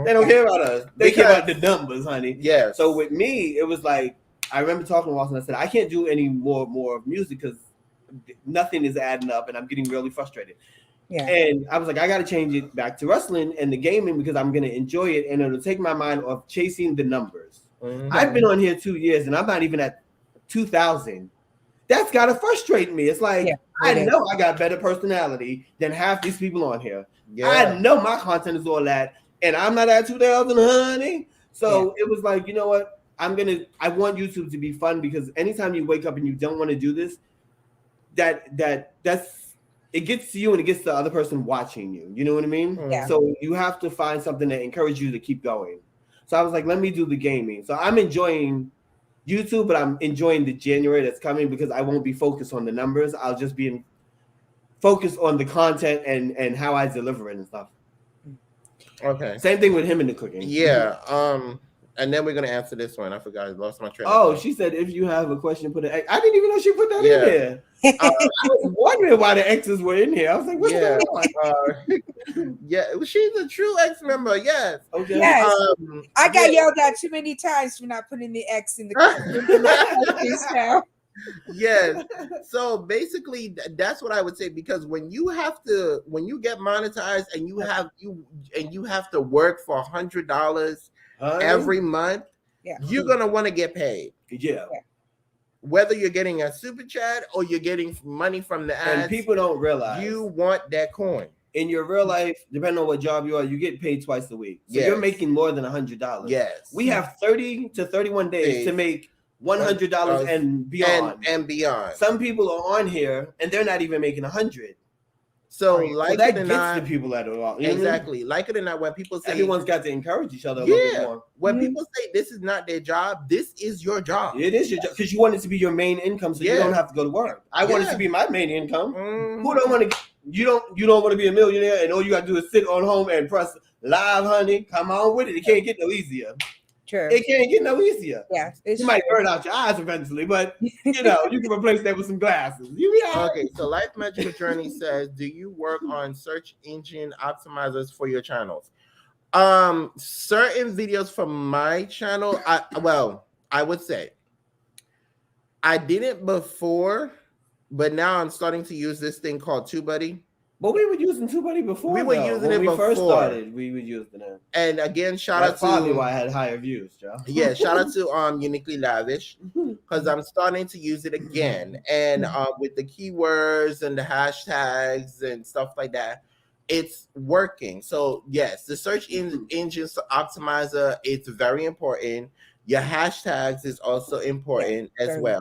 They don't care about us. They care about the numbers, honey. Yeah. So with me, it was like I remember talking to Watson. I said I can't do any more music because nothing is adding up, and I'm getting really frustrated. Yeah. And I was like, I got to change it back to wrestling and the gaming because I'm going to enjoy it, and it'll take my mind off chasing the numbers. I've been on here 2 years, and I'm not even at 2,000. That's got to frustrate me. It's like I know I got better personality than half these people on here. Yeah. I know my content is all that, and I'm not at 2,000, honey. So it was like, you know what? I want YouTube to be fun because anytime you wake up and you don't want to do this, that's it gets to you and it gets the other person watching you. You know what I mean? Yeah. So you have to find something that encourages you to keep going. So I was like, let me do the gaming. So I'm enjoying YouTube, but I'm enjoying the January that's coming because I won't be focused on the numbers. I'll just be focused on the content and how I deliver it and stuff. Okay. Same thing with him in the cooking. Yeah. And then we're gonna answer this one. I forgot. I lost my train of Oh, thought. she said if you have a question, put an X. I didn't even know she put that Yeah. in there. I was wondering why the X's were in here. I was like, what's Yeah. going on? Yeah. She's a true ex member. Yes. Okay. Yes. I got yeah. yelled at too many times for not putting the X in the questions now. Yes. So basically, that's what I would say, because when you get monetized and you have to work for $100 every month, you're gonna want to get paid. Yeah. Whether you're getting a super chat or you're getting money from the ads, And people don't realize you want that coin. In your real life, depending on what job you are, you get paid twice a week. So you're making more than $100. Yes. We have 30 to 31 days to make $100 and beyond. And beyond. Some people are on here and they're not even making 100. So that it or gets not, the people that are on. Exactly. Like it or not, when people say everyone's got to encourage each other a little bit more. When people say this is not their job, this is your job. It is your job because you want it to be your main income, so you don't have to go to work. I want it to be my main income. Who don't want to? You don't want to be a millionaire, and all you got to do is sit on home and press live, honey. Come on with it. It can't get no easier. True. It can't get no easier. Yeah, you might burn out your eyes eventually, but you can replace that with some glasses. You be all right. Okay, so Life Magical Journey says, do you work on search engine optimizers for your channels? Certain videos from my channel, I would say I didn't before, but now I'm starting to use this thing called TubeBuddy. But we were using TubeBuddy before. We were using it when we before. First started. We were using it. And again, shout That's out to probably why I had higher views, Joe. Yeah, shout out to Uniquely Lavish, because I'm starting to use it again, and with the keywords and the hashtags and stuff like that, it's working. So yes, the search engine optimizer, it's very important. Your hashtags is also important as well.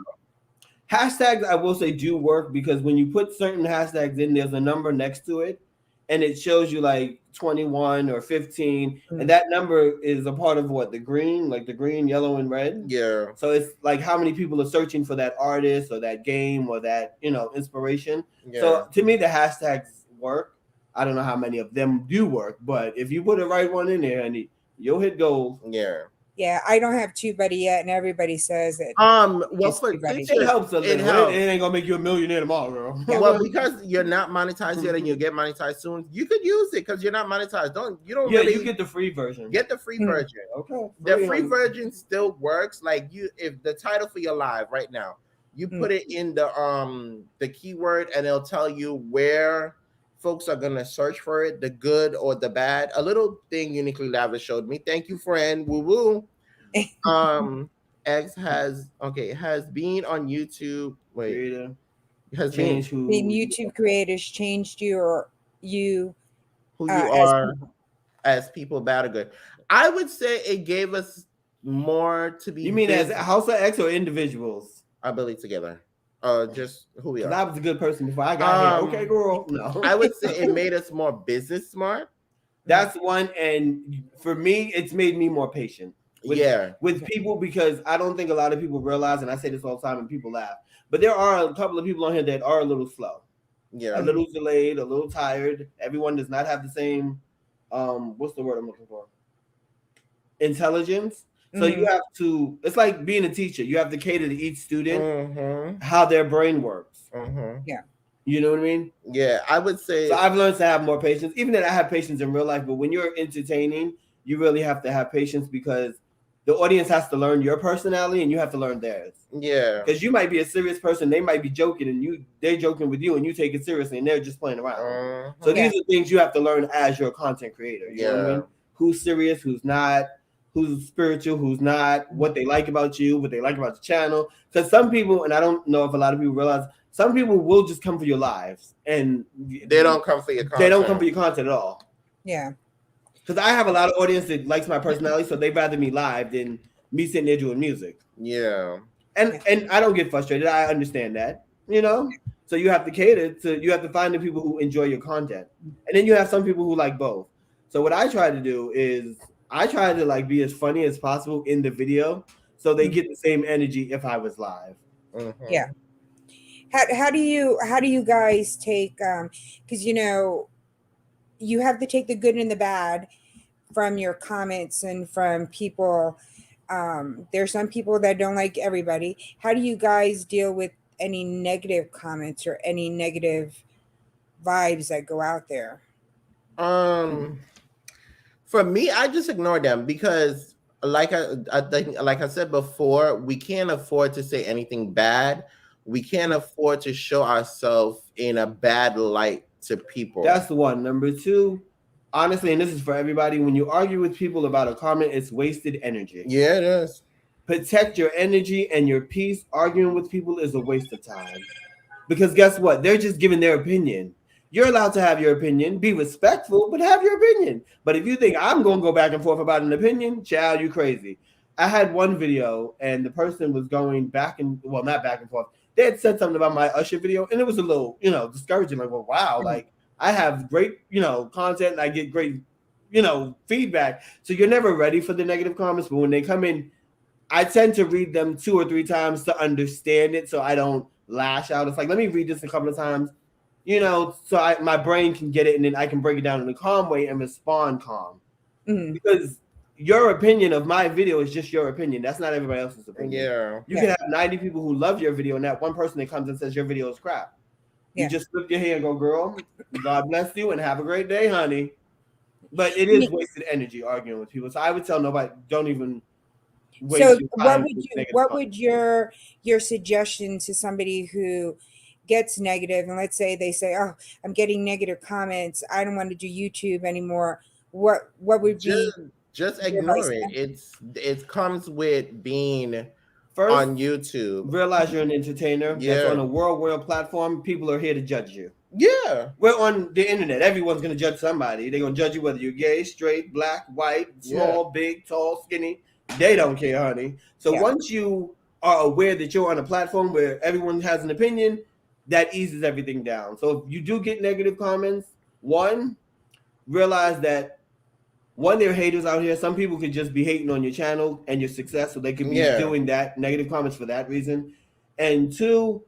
Hashtags, I will say, do work because when you put certain hashtags in, there's a number next to it, and it shows you like 21 or 15, and that number is a part of what? The green, like the green, yellow, and red. Yeah. So it's like how many people are searching for that artist or that game or that inspiration. Yeah. So to me, the hashtags work. I don't know how many of them do work, but if you put the right one in there, and you'll hit gold. Yeah. Yeah, I don't have TubeBuddy yet, and everybody says it. Well, it helps a little. It ain't gonna make you a millionaire tomorrow, girl. Yeah, well, because you're not monetized yet, and you'll get monetized soon. You could use it because you're not monetized. You get the free version. Get the free version. Okay. The free version still works. Like if the title for your live right now, you put it in the keyword, and it'll tell you where folks are gonna search for it, the good or the bad. A little thing Uniquely Lavish showed me. Thank you, friend. Woo woo. X has been on YouTube. Wait, has been YouTube creators changed you or you who you are as people, bad or good? I would say it gave us more to be. You mean as House of X or individuals? I believe together. Just who we are. I was a good person before I got here. Okay, girl. No. I would say it made us more business smart. That's one, and for me, it's made me more patient. With people, because I don't think a lot of people realize, and I say this all the time, and people laugh. But there are a couple of people on here that are a little slow, a little delayed, a little tired. Everyone does not have the same. What's the word I'm looking for? Intelligence. So you have to, it's like being a teacher. You have to cater to each student, how their brain works. Yeah. You know what I mean? Yeah, I would say. So I've learned to have more patience, even that I have patience in real life. But when you're entertaining, you really have to have patience because the audience has to learn your personality and you have to learn theirs. Yeah. Because you might be a serious person. They might be joking and they're joking with you and you take it seriously and they're just playing around. So these are things you have to learn as your content creator. You know what I mean? Who's serious, who's not. Who's spiritual, who's not, what they like about you, what they like about the channel. Because some people, and I don't know if a lot of people realize, some people will just come for your lives and they don't come for your content. They don't come for your content at all. Yeah. Because I have a lot of audience that likes my personality, so they'd rather me live than me sitting there doing music. Yeah. And I don't get frustrated. I understand that, So you have to cater to, you have to find the people who enjoy your content. And then you have some people who like both. So what I try to do is I try to like be as funny as possible in the video so they get the same energy if I was live. Yeah. Mm-hmm. How do you guys take because you have to take the good and the bad from your comments and from people. There's some people that don't like everybody. How do you guys deal with any negative comments or any negative vibes that go out there? Um, for me, I just ignore them because, I think, like I said before, we can't afford to say anything bad. We can't afford to show ourselves in a bad light to people. That's the one. Number two, honestly, and this is for everybody, when you argue with people about a comment, it's wasted energy. Yeah, it is. Protect your energy and your peace. Arguing with people is a waste of time. Because guess what? They're just giving their opinion. You're allowed to have your opinion, be respectful, but have your opinion. But if you think I'm going to go back and forth about an opinion, child, you crazy. I had one video and the person was going back and, well, not back and forth. They had said something about my Usher video and it was a little, discouraging. Like, well, wow, like I have great, content and I get great, feedback. So you're never ready for the negative comments, but when they come in, I tend to read them 2 or 3 times to understand it so I don't lash out. It's like, let me read this a couple of times, so my brain can get it and then I can break it down in a calm way and respond calm. Mm-hmm. Because your opinion of my video is just your opinion. That's not everybody else's opinion. Yeah. You can have 90 people who love your video and that one person that comes and says your video is crap. Yeah. You just flip your hand and go, girl, God bless you and have a great day, honey. But it is wasted energy arguing with people. So I would tell nobody, don't even waste So your time with negative what comments. would your suggestion to somebody who gets negative, and let's say they say, oh, I'm getting negative comments, I don't want to do YouTube anymore, what would be Just your advice? ignore it. It comes with being First, on YouTube. realize you're an entertainer that's Yeah. on a world platform. People are here to judge you. Yeah. We're on the internet. Everyone's going to judge somebody. They're going to judge you whether you're gay, straight, black, white, small, big, tall, skinny. They don't care, honey. So once you are aware that you're on a platform where everyone has an opinion, that eases everything down. So if you do get negative comments, one, realize that there are haters out here. Some people could just be hating on your channel and your success, so they could be doing that, negative comments for that reason. And two,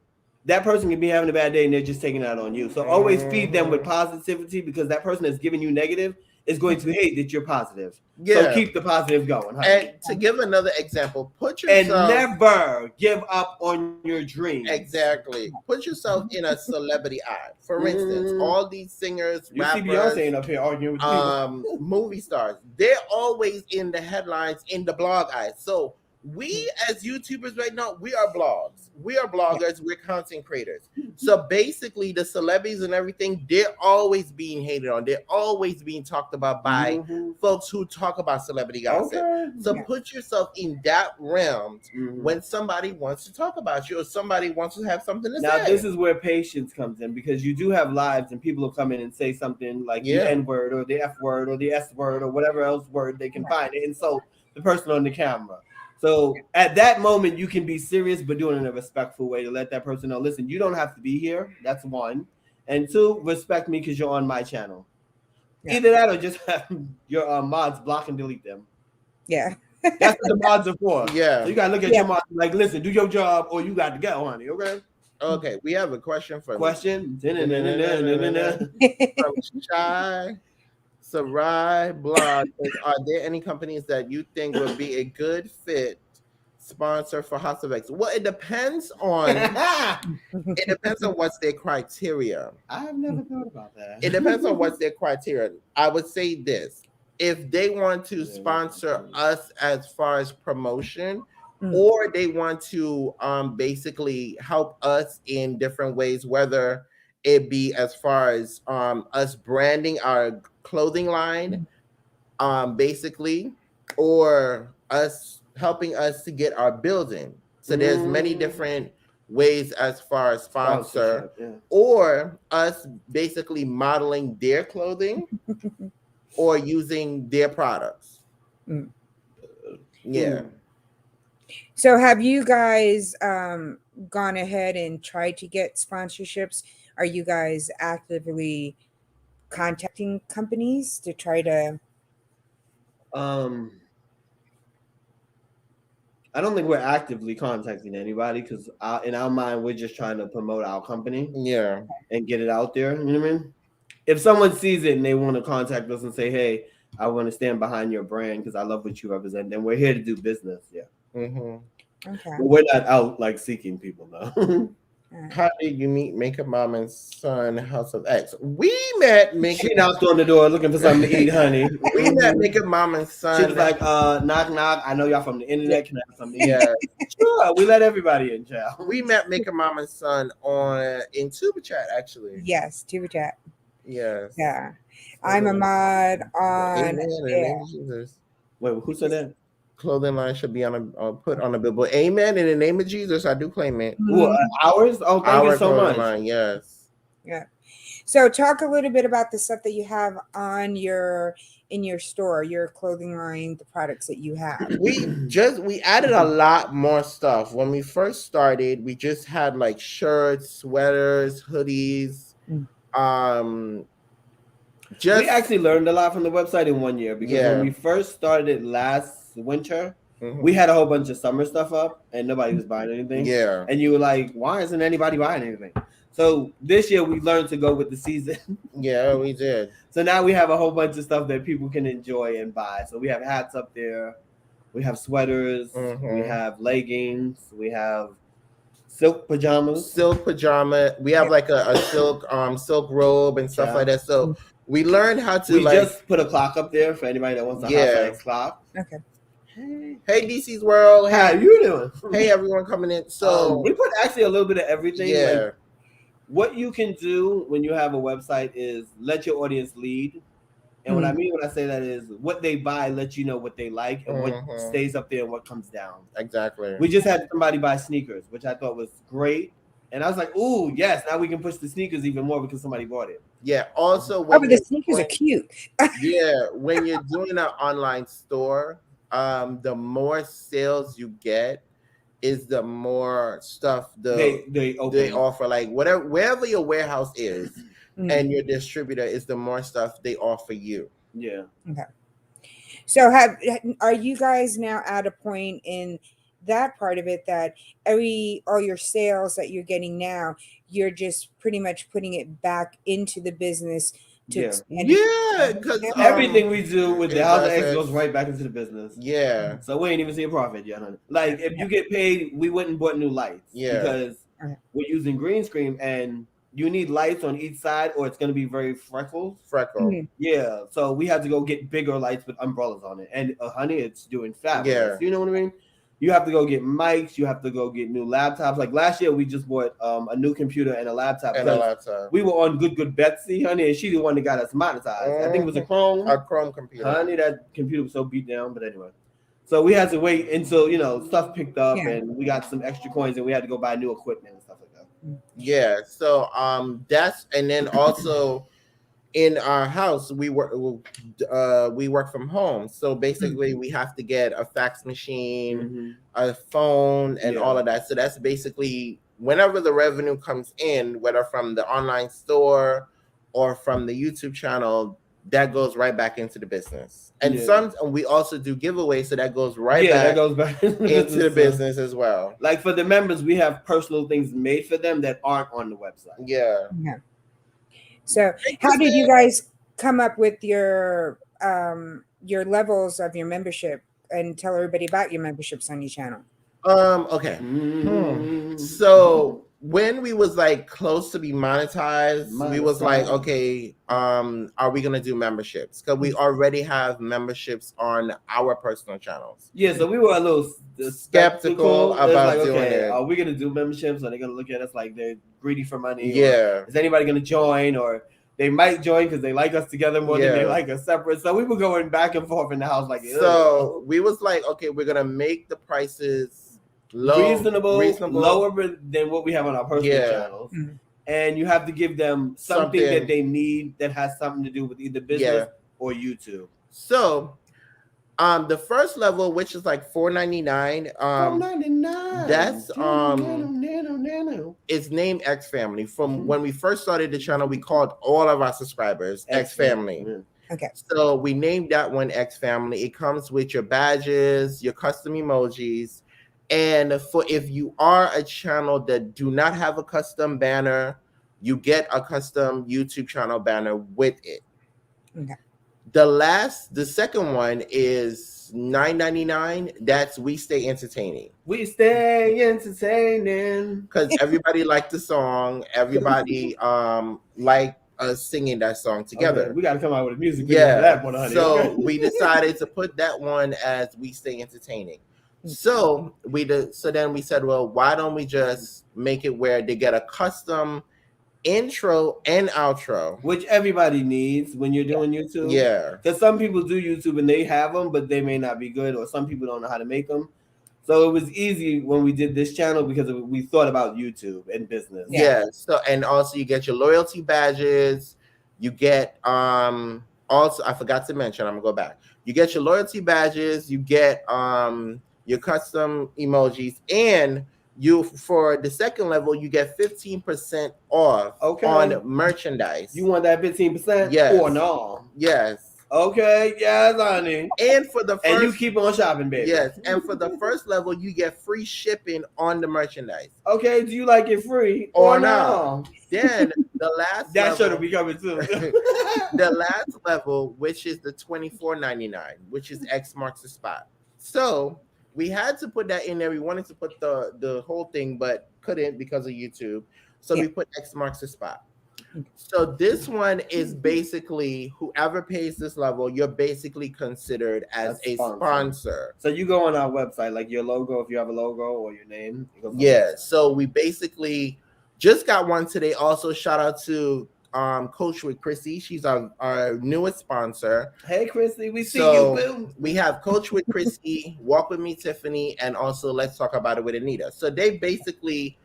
that person can be having a bad day and they're just taking it out on you. So always feed them with positivity, because that person that's giving you negative is going to hate that you're positive. So keep the positive going, honey. And to give another example, put And yourself never give up on your dreams. exactly. Put yourself in a celebrity eye. For instance, all these singers, You see rappers, Beyonce up here arguing with people. movie stars, they're always in the headlines in the blog eyes. So we as YouTubers right now, we are blogs. We are bloggers. We're content creators. So basically, the celebrities and everything, they're always being hated on. They're always being talked about by folks who talk about celebrity gossip. Okay. So put yourself in that realm when somebody wants to talk about you or somebody wants to have something to say. Now, this is where patience comes in, because you do have lives and people will come in and say something like the N word or the F word or the S word or whatever else word they can find and insult the person on the camera. So at that moment, you can be serious, but doing it in a respectful way to let that person know, listen, you don't have to be here. That's one. And two, respect me because you're on my channel. Yeah. Either that or just have your mods block and delete them. Yeah. That's what the mods are for. Yeah. So you got to look at your mods like, listen, do your job or you got to go, honey. Okay? Okay. We have a question from from Shy Sarai Blog. Are there any companies that you think would be a good fit sponsor for House of X? Well, it depends on what's their criteria. I've never thought about that. It depends on what's their criteria. I would say this: if they want to sponsor us as far as promotion, or they want to basically help us in different ways, whether it be as far as us branding our clothing line, basically, or us helping us to get our building. So there's many different ways as far as sponsor, or us basically modeling their clothing or using their products. Yeah. So have you guys gone ahead and tried to get sponsorships? Are you guys actively contacting companies to try to? Um, I don't think we're actively contacting anybody because in our mind we're just trying to promote our company Yeah. and get it out there. You know what I mean? If someone sees it and they want to contact us and say, "Hey, I want to stand behind your brand because I love what you represent," then we're here to do business. Yeah, Mm-hmm. Okay. but we're not out like seeking people though. All right. How did you meet Makeup Mom and Son House of X? We met Makeup. She knocked on the door looking for something to eat, honey. We met Mhm. Makeup Mom and She was Son. like, knock, knock. I know y'all from the internet. Can I have something to eat? Yeah, Sure, we let everybody in, child. we met Makeup Mom and Son on in Tuba Chat actually. Yes, to chat. Yes. Yeah. I'm a mod on. Amen. In the Yeah. name of Jesus. Wait, who said that? Clothing line should be on a put on a billboard. Amen. In the name of Jesus, I do claim it. Ooh, Mhm. ours? Oh, thank you Our so clothing much. line, yes. Yeah. So talk a little bit about the stuff that you have on your in your store, your clothing line, the products that you have. We added a lot more stuff. When we first started, we just had like shirts, sweaters, hoodies, Mm. um We just actually learned a lot from the website in 1 year because when yeah. we first started last winter, we Mhm. had a whole bunch of summer stuff up and nobody was buying anything. Yeah. And you were like, why isn't anybody buying anything? So this year we learned to go with the season. Yeah, we did. So now we have a whole bunch of stuff that people can enjoy and buy. So we have hats up there, we have sweaters, we Mhm. have leggings, we have silk pajamas. Silk pajama. We have like a silk robe and stuff like Yeah. that. So we learned how to We like just put a clock up there for anybody that wants a House of yeah. X clock. Okay. Hey DC's World. How Hey, you doing? hey everyone coming in. So we put actually a little bit of everything. yeah. Like what you can do when you have a website is let your audience lead. And what I mean when I say that is what they buy lets you know what they like and what Mhm. stays up there and what comes down. Exactly. We just had somebody buy sneakers, which I thought was great. And I was like, ooh, yes, now we can push the sneakers even more because somebody bought it. Yeah. Also, Oh, when but the you're sneakers are doing, cute. yeah, when you're doing an online store, the more sales you get, is the more stuff They open they up. offer. Like whatever wherever your warehouse is, Mm. and your distributor is, the more stuff they offer you. Yeah. Okay. So are you guys now at a point in that part of it that all your sales that you're getting now, you're just pretty much putting it back into the business to Yeah. expand Yeah, it? because Everything we do with the it House of does X it. goes right back into the business. Yeah. So we ain't even see a profit yet, honey. Like if you get paid, we wouldn't bought new lights Yeah. because Okay. we're using green screen and you need lights on each side or it's gonna be very freckles. Freckle. Mhm. Yeah, so we had to go get bigger lights with umbrellas on it, and honey, it's doing fabulous. Yeah. You know what I mean? You have to go get mics. You have to go get new laptops. Like last year, we just bought a new computer and a laptop And a because laptop. we were on Good Betsy, honey, and she the one that got us monetized. I think it was a Chrome. A Chrome computer. Honey, that computer was so beat down, but anyway. So we had to wait until stuff picked up Yeah. and we got some extra coins and we had to go buy new equipment and stuff like that. Yeah. So that's, and then also in our house we work from home. So basically we have to get a fax machine, Mm-hmm. a phone, and Yeah. all of that. So that's basically whenever the revenue comes in, whether from the online store or from the YouTube channel, that goes right back into the business. And Yeah. and we also do giveaways, so that goes right Yeah, that back goes back into the business as well. Like for the members, we have personal things made for them that aren't on the website. Yeah. Yeah. So how did you guys come up with your levels of your membership, and tell everybody about your memberships on your channel? Okay. So when we was like close to be monetized, we was like, okay, are we gonna do memberships? Because we already have memberships on our personal channels. Yeah, so we were a little skeptical It's about like, doing okay, it. are we gonna do memberships? Are they gonna look at us like they're greedy for money? Yeah. Or is anybody gonna join? Or they might join because they like us together more than they like us separate. So we were going back and forth in the house like, so we was like, okay, we're gonna make the prices reasonable, reasonable, lower than what we have on our personal channels. Mhm. And you have to give them something that they need that has something to do with either business or YouTube. So The first level, which is like $4.99, $4.99. that's Nano. it's named X Family. From when we first started the channel, we called all of our subscribers X Family. Okay. So we named that one X Family. It comes with your badges, your custom emojis, and for if you are a channel that do not have a custom banner, you get a custom YouTube channel banner with it. Okay. The second one is $9.99. That's We Stay Entertaining. We stay entertaining. Because everybody liked the song. Everybody liked us singing that song together. Okay, we got to come out with a music video for that one, honey. So we decided to put that one as We Stay Entertaining. So then we said, well, why don't we just make it where they get a custom intro and outro, which everybody needs when you're doing YouTube. Yeah, because some people do YouTube and they have them, but they may not be good, or some people don't know how to make them. So it was easy when we did this channel because we thought about YouTube and business. Yeah. So, and also you get your loyalty badges. You get also, I forgot to mention, I'm gonna go back. You get your loyalty badges. You get your custom emojis, and you, for the second level, you get 15% off on merchandise. You want that 15%? Yes. Or no? Yes. Okay, yes, honey. And for the first, and you keep on shopping, baby. Yes, and for the first level, you get free shipping on the merchandise. Okay, do you like it free or no? Then the last that should be coming too. The last level, which is the $24.99, which is X marks the spot. So we had to put that in there. We wanted to put the whole thing, but couldn't because of YouTube. So we put X marks the spot. So this one is basically whoever pays this level, you're basically considered as a sponsor. So you go on our website, like your logo, if you have a logo or your name. Yeah. So we basically just got one today. Also, shout out to Coach with Chrissy. She's our newest sponsor. Hey, Chrissy, we see you, boo. We have Coach with Chrissy, Walk with Me, Tiffany, and also Let's Talk About It with Anita. So they basically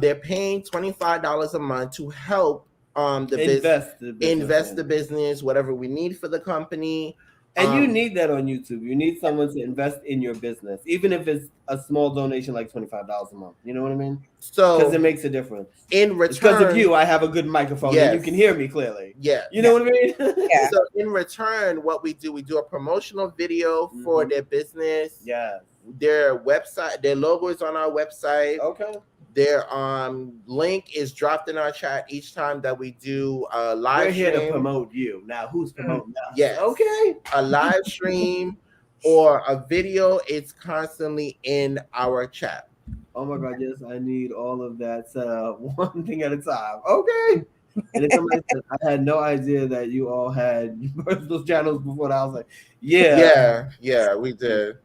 they're paying $25 a month to help invest the business, whatever we need for the company. And you need that on YouTube. You need someone to invest in your business, even if it's a small donation like $25 a month. You know what I mean? So because it makes a difference. In return, because of you, I have a good microphone and you can hear me clearly. Yeah, you know what I mean? Yeah. So in return, what we do a promotional video for their business. Yeah, their website, their logo is on our website. Okay. Their link is dropped in our chat each time that we do a live We're here stream. to promote you. Now, who's promoting us? Yes. Okay. A live stream or a video, it's constantly in our chat. Oh my God, yes, I need all of that set up one thing at a time. Okay. And then somebody said, I had no idea that you all had personal channels before that. I was like, yeah, we did.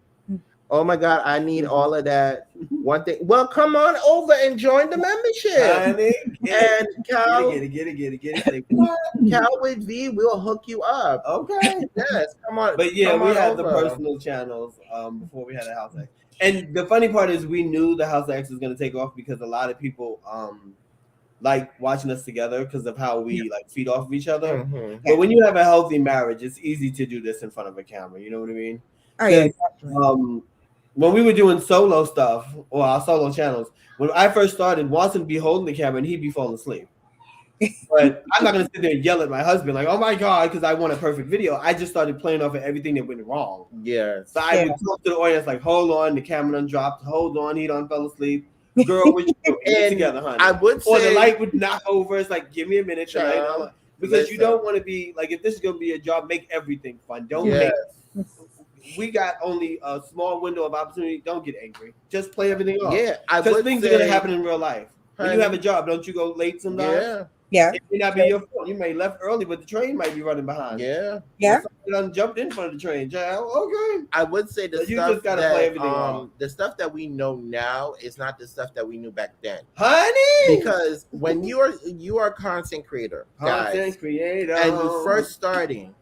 Oh my God, I need all of that. One thing. Well, come on over and join the membership. Honey, and Cal, get it. Cal with V will hook you up. Okay. Yes, come on. But yeah, we had over. the personal channels before we had a House X. And the funny part is we knew the House X was going to take off because a lot of people like watching us together because of how we like feed off of each other. Mm-hmm. But when you have a healthy marriage, it's easy to do this in front of a camera. You know what I mean? Oh, yeah, definitely. When we were doing solo stuff or our solo channels, when I first started, Watson would be holding the camera and he'd be falling asleep. But I'm not gonna sit there and yell at my husband like, "Oh my God," because I want a perfect video. I just started playing off of everything that went wrong. Yeah. So I would talk to the audience like, "Hold on, the camera done dropped. Hold on, he done fell asleep. Girl, what you doing? Get together, honey." I would say, or the light would knock over. It's like, give me a minute, child. Because listen. You don't want to be like, if this is gonna be a job, make everything fun. Don't make. We got only a small window of opportunity. Don't get angry. Just play everything off. Yeah, because things are gonna happen in real life. When you have a job, don't you go late sometimes? Yeah. It may not be your fault. You may left early, but the train might be running behind. Yeah. You done jumped in front of the train, child. Okay. I would say the So you stuff just gotta that play everything off. the stuff that we know now is not the stuff that we knew back then. Honey! Because when you are a content creator, guys, and you're first starting,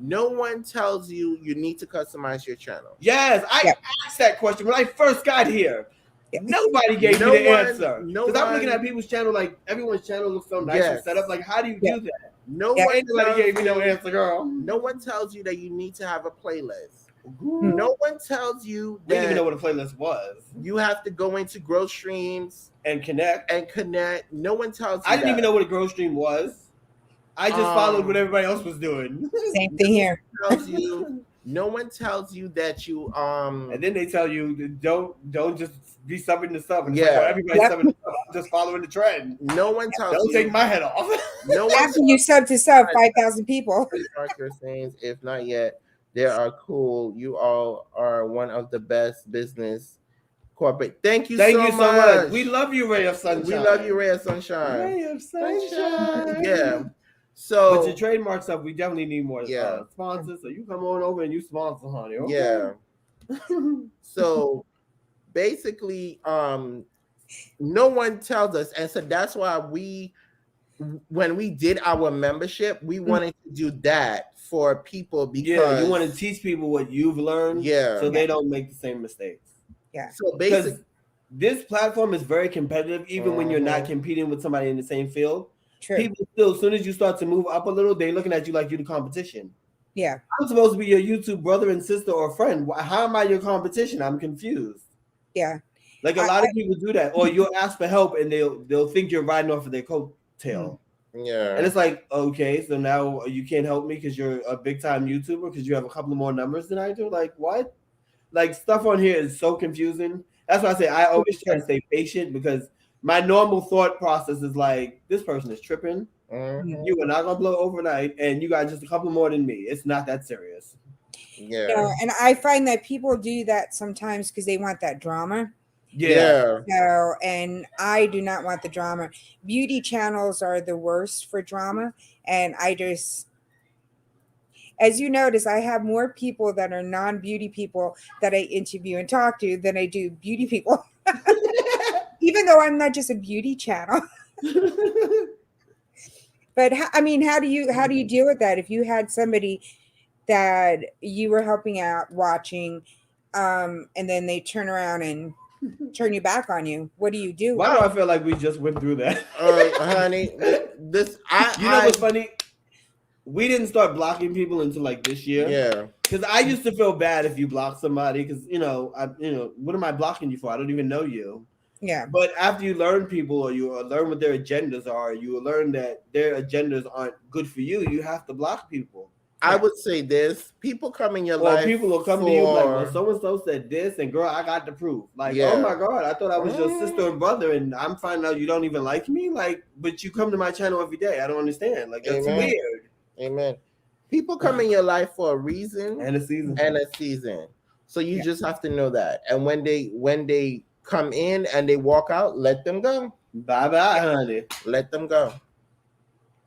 no one tells you need to customize your channel. Yes, I asked that question when I first got here. Nobody gave me the answer. Because I'm looking at people's channel, like everyone's channel looks so nice and set up. Like, how do you do that? Nobody gave me no answer, girl. No one tells you that you need to have a playlist. No one tells you We didn't even know that what a playlist was. you have to go into Grow Streams And connect. and connect. No one tells you I didn't that. even know what a Grow Stream was. I just followed what everybody else was doing. Same thing here. No one tells you that you And then they tell you don't just be subbing to sub. And it's Yeah. like, well, everybody's Yep. subbing to sub. I'm just following the trend. no one tells Don't you take my head off. no one After you sub to sub 5,000 people. trademark your sayings. If not yet, they are cool. You all are one of the best business corporate. Thank you so much. We love you, Ray of Sunshine. We love you, Ray of Sunshine. Ray of Sunshine. Yeah. So But your trademark stuff, we definitely need more Yeah. sponsors. So you come on over and you sponsor, honey. Okay? yeah. So basically, no one tells us, and so that's why when we did our membership, we wanted to do that for people because Yeah, you want to teach people what you've learned, Yeah. so they don't make the same mistakes. So Because basically, this platform is very competitive, even when you're not competing with somebody in the same field. True. People still, as soon as you start to move up a little, they're looking at you like you're the competition. Yeah. I'm supposed to be your YouTube brother and sister or friend. How am I your competition? I'm confused. Yeah. Like a lot of people do that, or you'll ask for help and they'll think you're riding off of their coattail. yeah. And it's like, okay, so now you can't help me because you're a big time YouTuber because you have a couple more numbers than I do. Like what? Like stuff on here is so confusing. That's why I say I always try to stay patient because my normal thought process is like, this person is tripping. Mhm. You are not gonna blow overnight, and you got just a couple more than me. It's not that serious. Yeah. No, and I find that people do that sometimes because they want that drama. Yeah. So, and I do not want the drama. Beauty channels are the worst for drama. And I just, as you notice, I have more people that are non-beauty people that I interview and talk to than I do beauty people. Even though I'm not just a beauty channel. But I mean, how do you deal with that? If you had somebody that you were helping out watching, and then they turn around and turn you back on you, what do you do? Why do I feel like we just went through that? Honey, you know what's funny? We didn't start blocking people until like this year. Yeah. Because I used to feel bad if you block somebody because what am I blocking you for? I don't even know you. Yeah. But after you learn people or you learn what their agendas are, you will learn that their agendas aren't good for you. You have to block people. I would say this: people come in your life. People will come to you like, well, so and so said this, and girl, I got the proof. Like, oh my god, I thought I was your sister and brother, and I'm finding out you don't even like me. Like, but you come to my channel every day. I don't understand. Like, that's weird. Amen. People come in your life for a reason and a season. So you just have to know that. And when they come in and they walk out, let them go. Bye, honey. Let them go.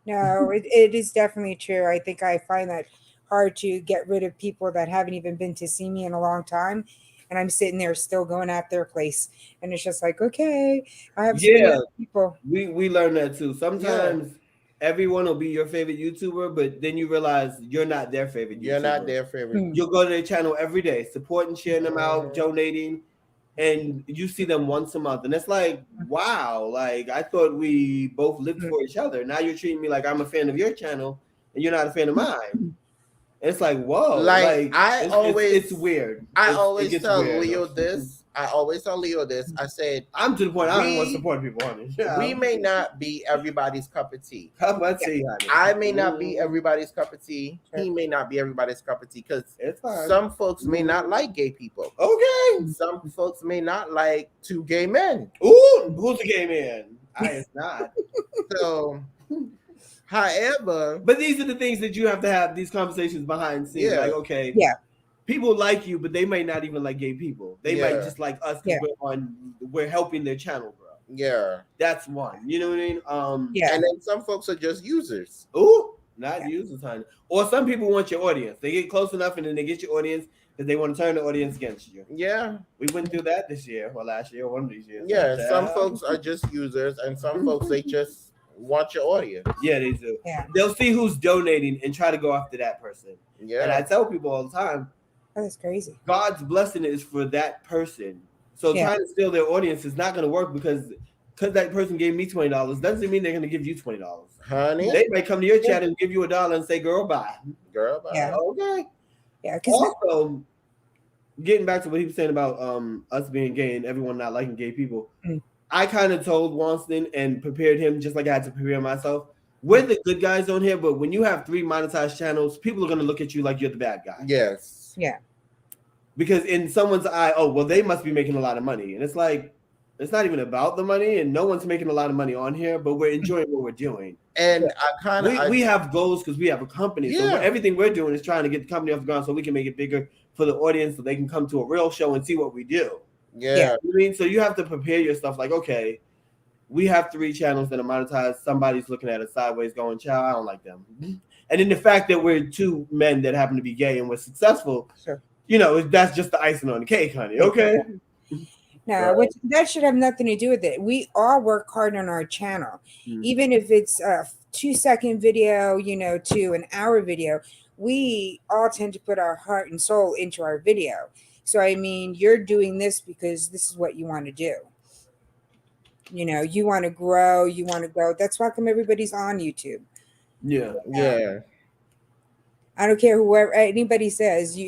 No, it is definitely true. I think I find that hard to get rid of people that haven't even been to see me in a long time. And I'm sitting there still going at their place. And it's just like, okay, I have so many people. We learned that too. Sometimes everyone will be your favorite YouTuber, but then you realize you're not their favorite YouTuber. You're not their favorite. You'll go to their channel every day, supporting, sharing them out, donating. And you see them once a month, and it's like, wow, like I thought we both lived for each other. Now you're treating me like I'm a fan of your channel, and you're not a fan of mine. And it's like, whoa, it's weird. I always tell Leo this. I said, I'm to the point I don't want to support people on it. Yeah. We may not be everybody's cup of tea. Honey. I may not be everybody's cup of tea. He may not be everybody's cup of tea because some folks may not like gay people. Okay. Some folks may not like two gay men. Ooh, who's a gay man? It's not. So, however, but these are the things that you have to have these conversations behind the scenes. Yeah. Like, okay, people like you, but they may not even like gay people. They might just like us because we're helping their channel grow. Yeah, that's one. You know what I mean? And then some folks are just users. Ooh, not users, honey. Or some people want your audience. They get close enough and then they get your audience because they want to turn the audience against you. Yeah, we went through that this year or last year, one of these years. Yeah, some folks are just users, and some folks they just want your audience. Yeah, they do. Yeah, they'll see who's donating and try to go after that person. Yeah, and I tell people all the time. That's crazy. God's blessing is for that person. So trying to steal their audience is not going to work because that person gave me $20 doesn't mean they're going to give you $20. Honey, they may come to your chat and give you $1 and say, "Girl, bye." Girl, bye. Yeah. Okay. Yeah. Also, getting back to what he was saying about us being gay and everyone not liking gay people, Mm. I kind of told Wanston and prepared him just like I had to prepare myself. We're the good guys on here, but when you have 3 monetized channels, people are gonna look at you like you're the bad guy. Yes. Yeah. Because in someone's eye, oh well, they must be making a lot of money, and it's like it's not even about the money, and no one's making a lot of money on here, but we're enjoying what we're doing. And I kind of We have goals because we have a company, so Yeah. everything we're doing is trying to get the company off the ground so we can make it bigger for the audience, so they can come to a real show and see what we do. yeah. Yeah. I mean, so you have to prepare your stuff. Like, okay, we have 3 channels that are monetized. Somebody's looking at us sideways, going, "Child, I don't like them." And then the fact that we're 2 men that happen to be gay and we're successful, Sure. you know, that's just the icing on the cake, honey. Okay. No, which that should have nothing to do with it. We all work hard on our channel, Mhm. even if it's a 2-second video, to an hour video. We all tend to put our heart and soul into our video. So I mean, you're doing this because this is what you want to do. You want to grow, you want to go. That's why come everybody's on YouTube. Yeah. Yeah. I don't care whoever anybody says.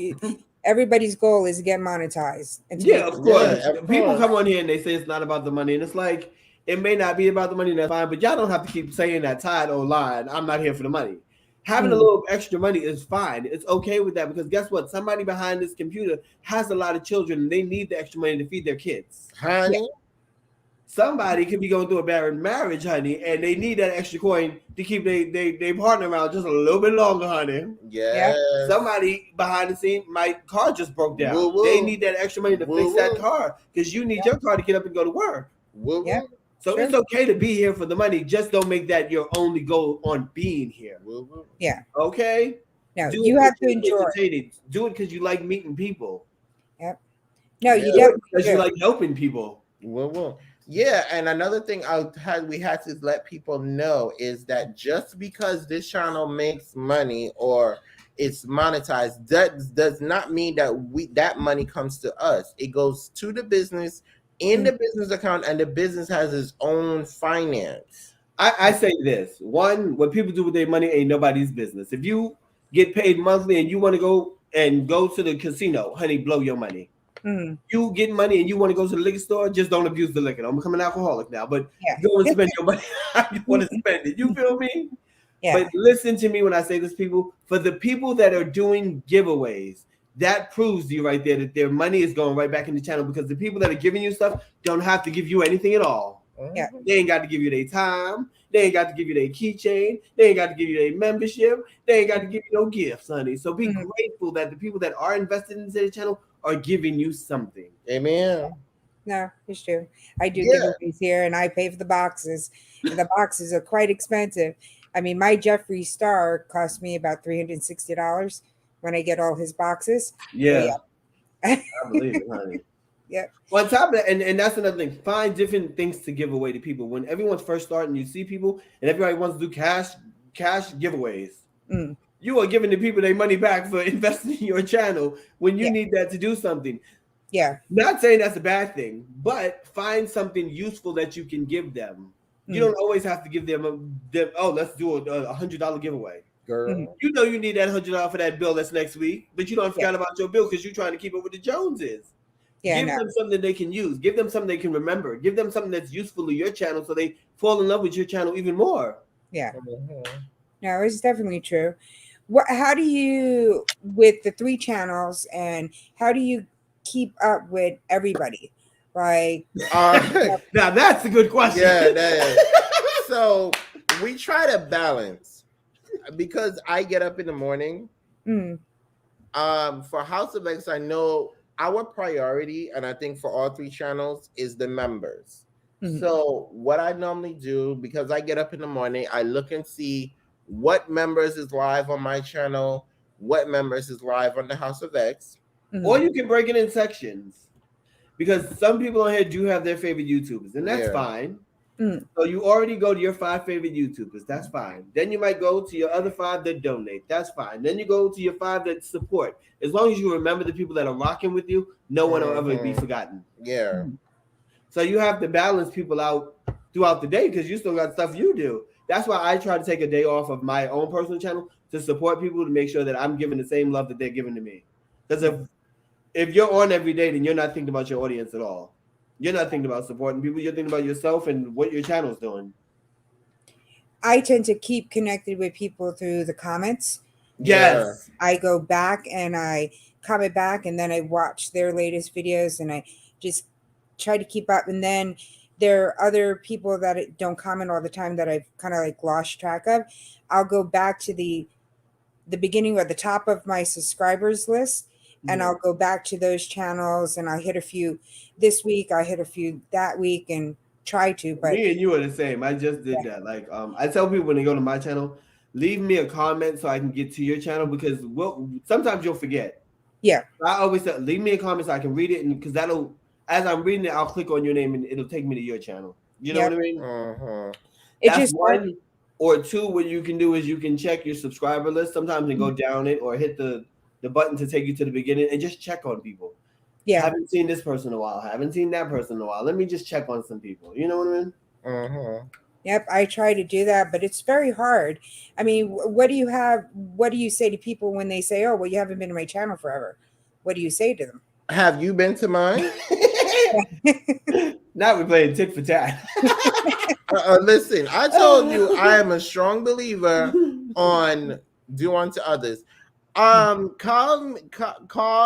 Everybody's goal is to get monetized. And to Yeah, make of course. Yeah, of People course. come on here and they say it's not about the money, and it's like it may not be about the money, and that's fine. But y'all don't have to keep saying that tired old line. I'm not here for the money. Having a little extra money is fine. It's okay with that because guess what? Somebody behind this computer has a lot of children, and they need the extra money to feed their kids. Honey. Somebody could be going through a bad marriage, honey, and they need that extra coin to keep their partner around just a little bit longer, honey. Yes. Somebody behind the scene, my car just broke down. Woo, woo. They need that extra money to Woo, fix that woo. car because you need your car to get up and go to work. Woo, Yeah. woo. So Sure. it's okay to be here for the money. Just don't make that your only goal on being here. Woo, woo. Yeah. Okay? No, Do you it have to 'cause you're enjoy it. entertaining. Do it because you like meeting people. No, you Yeah. Do it definitely because you do. like helping people. Woo, woo. Yeah, and another thing we had to let people know is that just because this channel makes money or it's monetized, that does not mean that that money comes to us. It goes to the business in the business account, and the business has its own finance. I say this. One, what people do with their money ain't nobody's business. If you get paid monthly and you want to go to the casino, honey, blow your money. Mm. You get money and you want to go to the liquor store, just don't abuse the liquor. I'm becoming an alcoholic now, but Yeah. go and spend your money how you want to spend it. You feel me? Yeah. But listen to me when I say this, people. For the people that are doing giveaways, that proves to you right there that their money is going right back in the channel because the people that are giving you stuff don't have to give you anything at all. Yeah. They ain't got to give you their time. They ain't got to give you their keychain. They ain't got to give you their membership. They ain't got to give you no gifts, honey. So be grateful that the people that are invested into the channel are giving you something. Amen. No, it's true. I do Yeah. giveaways here, and I pay for the boxes. And the boxes are quite expensive. I mean, my Jeffree Star cost me about $360 when I get all his boxes. Yeah. Yeah. I believe it, honey. Yeah. On top of that, and that's another thing. Find different things to give away to people. When everyone's first starting, you see people, and everybody wants to do cash giveaways. Mm. You are giving the people their money back for investing in your channel when you Yeah. need that to do something. Yeah. Not saying that's a bad thing, but find something useful that you can give them. You don't always have to give them let's do a $100 giveaway. Girl. You know you need that $100 for that bill that's next week, but you don't forget about your bill because you're trying to keep up with the Joneses. Yeah. Give them something they can use. Give them something they can remember. Give them something that's useful to your channel so they fall in love with your channel even more. Yeah. Mhm. No, it's definitely true. How do you, with the 3 channels, and how do you keep up with everybody? Like, Now that's a good question. Yeah, that is. So we try to balance because I get up in the morning. mm, For House of X, I know our priority, and I think for all 3 channels, is the members. Mhm. So what I normally do, because I get up in the morning, I look and see what members is live on my channel, what members is live on the House of X. Or you can break it in sections. Because some people on here do have their favorite YouTubers, and that's Yeah. fine. Mm. So you already go to your 5 favorite YouTubers. That's fine. Then you might go to your other 5 that donate. That's fine. Then you go to your 5 that support. As long as you remember the people that are rocking with you, no one will ever be forgotten. Yeah. So you have to balance people out throughout the day because you still got stuff you do. That's why I try to take a day off of my own personal channel to support people to make sure that I'm giving the same love that they're giving to me. Because if if you're on every day, then you're not thinking about your audience at all. You're not thinking about supporting people. You're thinking about yourself and what your channel's doing. I tend to keep connected with people through the comments. Yeah. Yes. I go back and I comment back, and then I watch their latest videos, and I just try to keep up. And then there are other people that don't comment all the time that I've kind of like lost track of. I'll go back to the beginning or the top of my subscribers list, and Yeah. I'll go back to those channels, and I hit a few this week, I hit a few that week, and try to. But Me and you are the same. I just did yeah, that. Like, I tell people when they go to my channel, leave me a comment so I can get to your channel because sometimes you'll forget. yeah, I always say, leave me a comment so I can read it, and because that'll, as I'm reading it, I'll click on your name and it'll take me to your channel. You know yeah. what I mean? Mm-hmm. It That's just works. one. Or two, what you can do is you can check your subscriber list sometimes and go down it or hit the button to take you to the beginning and just check on people. Yeah. Haven't seen this person in a while. Haven't seen that person in a while. Let me just check on some people. You know what I mean? Mm-hmm. Yep, I try to do that, but it's very hard. I mean, what do you have? What do you say to people when they say, "Oh, well, you haven't been to my channel forever"? What do you say to them? Have you been to mine? Now we're playing tit for tat. Listen, I told you I am a strong believer on do unto others. Call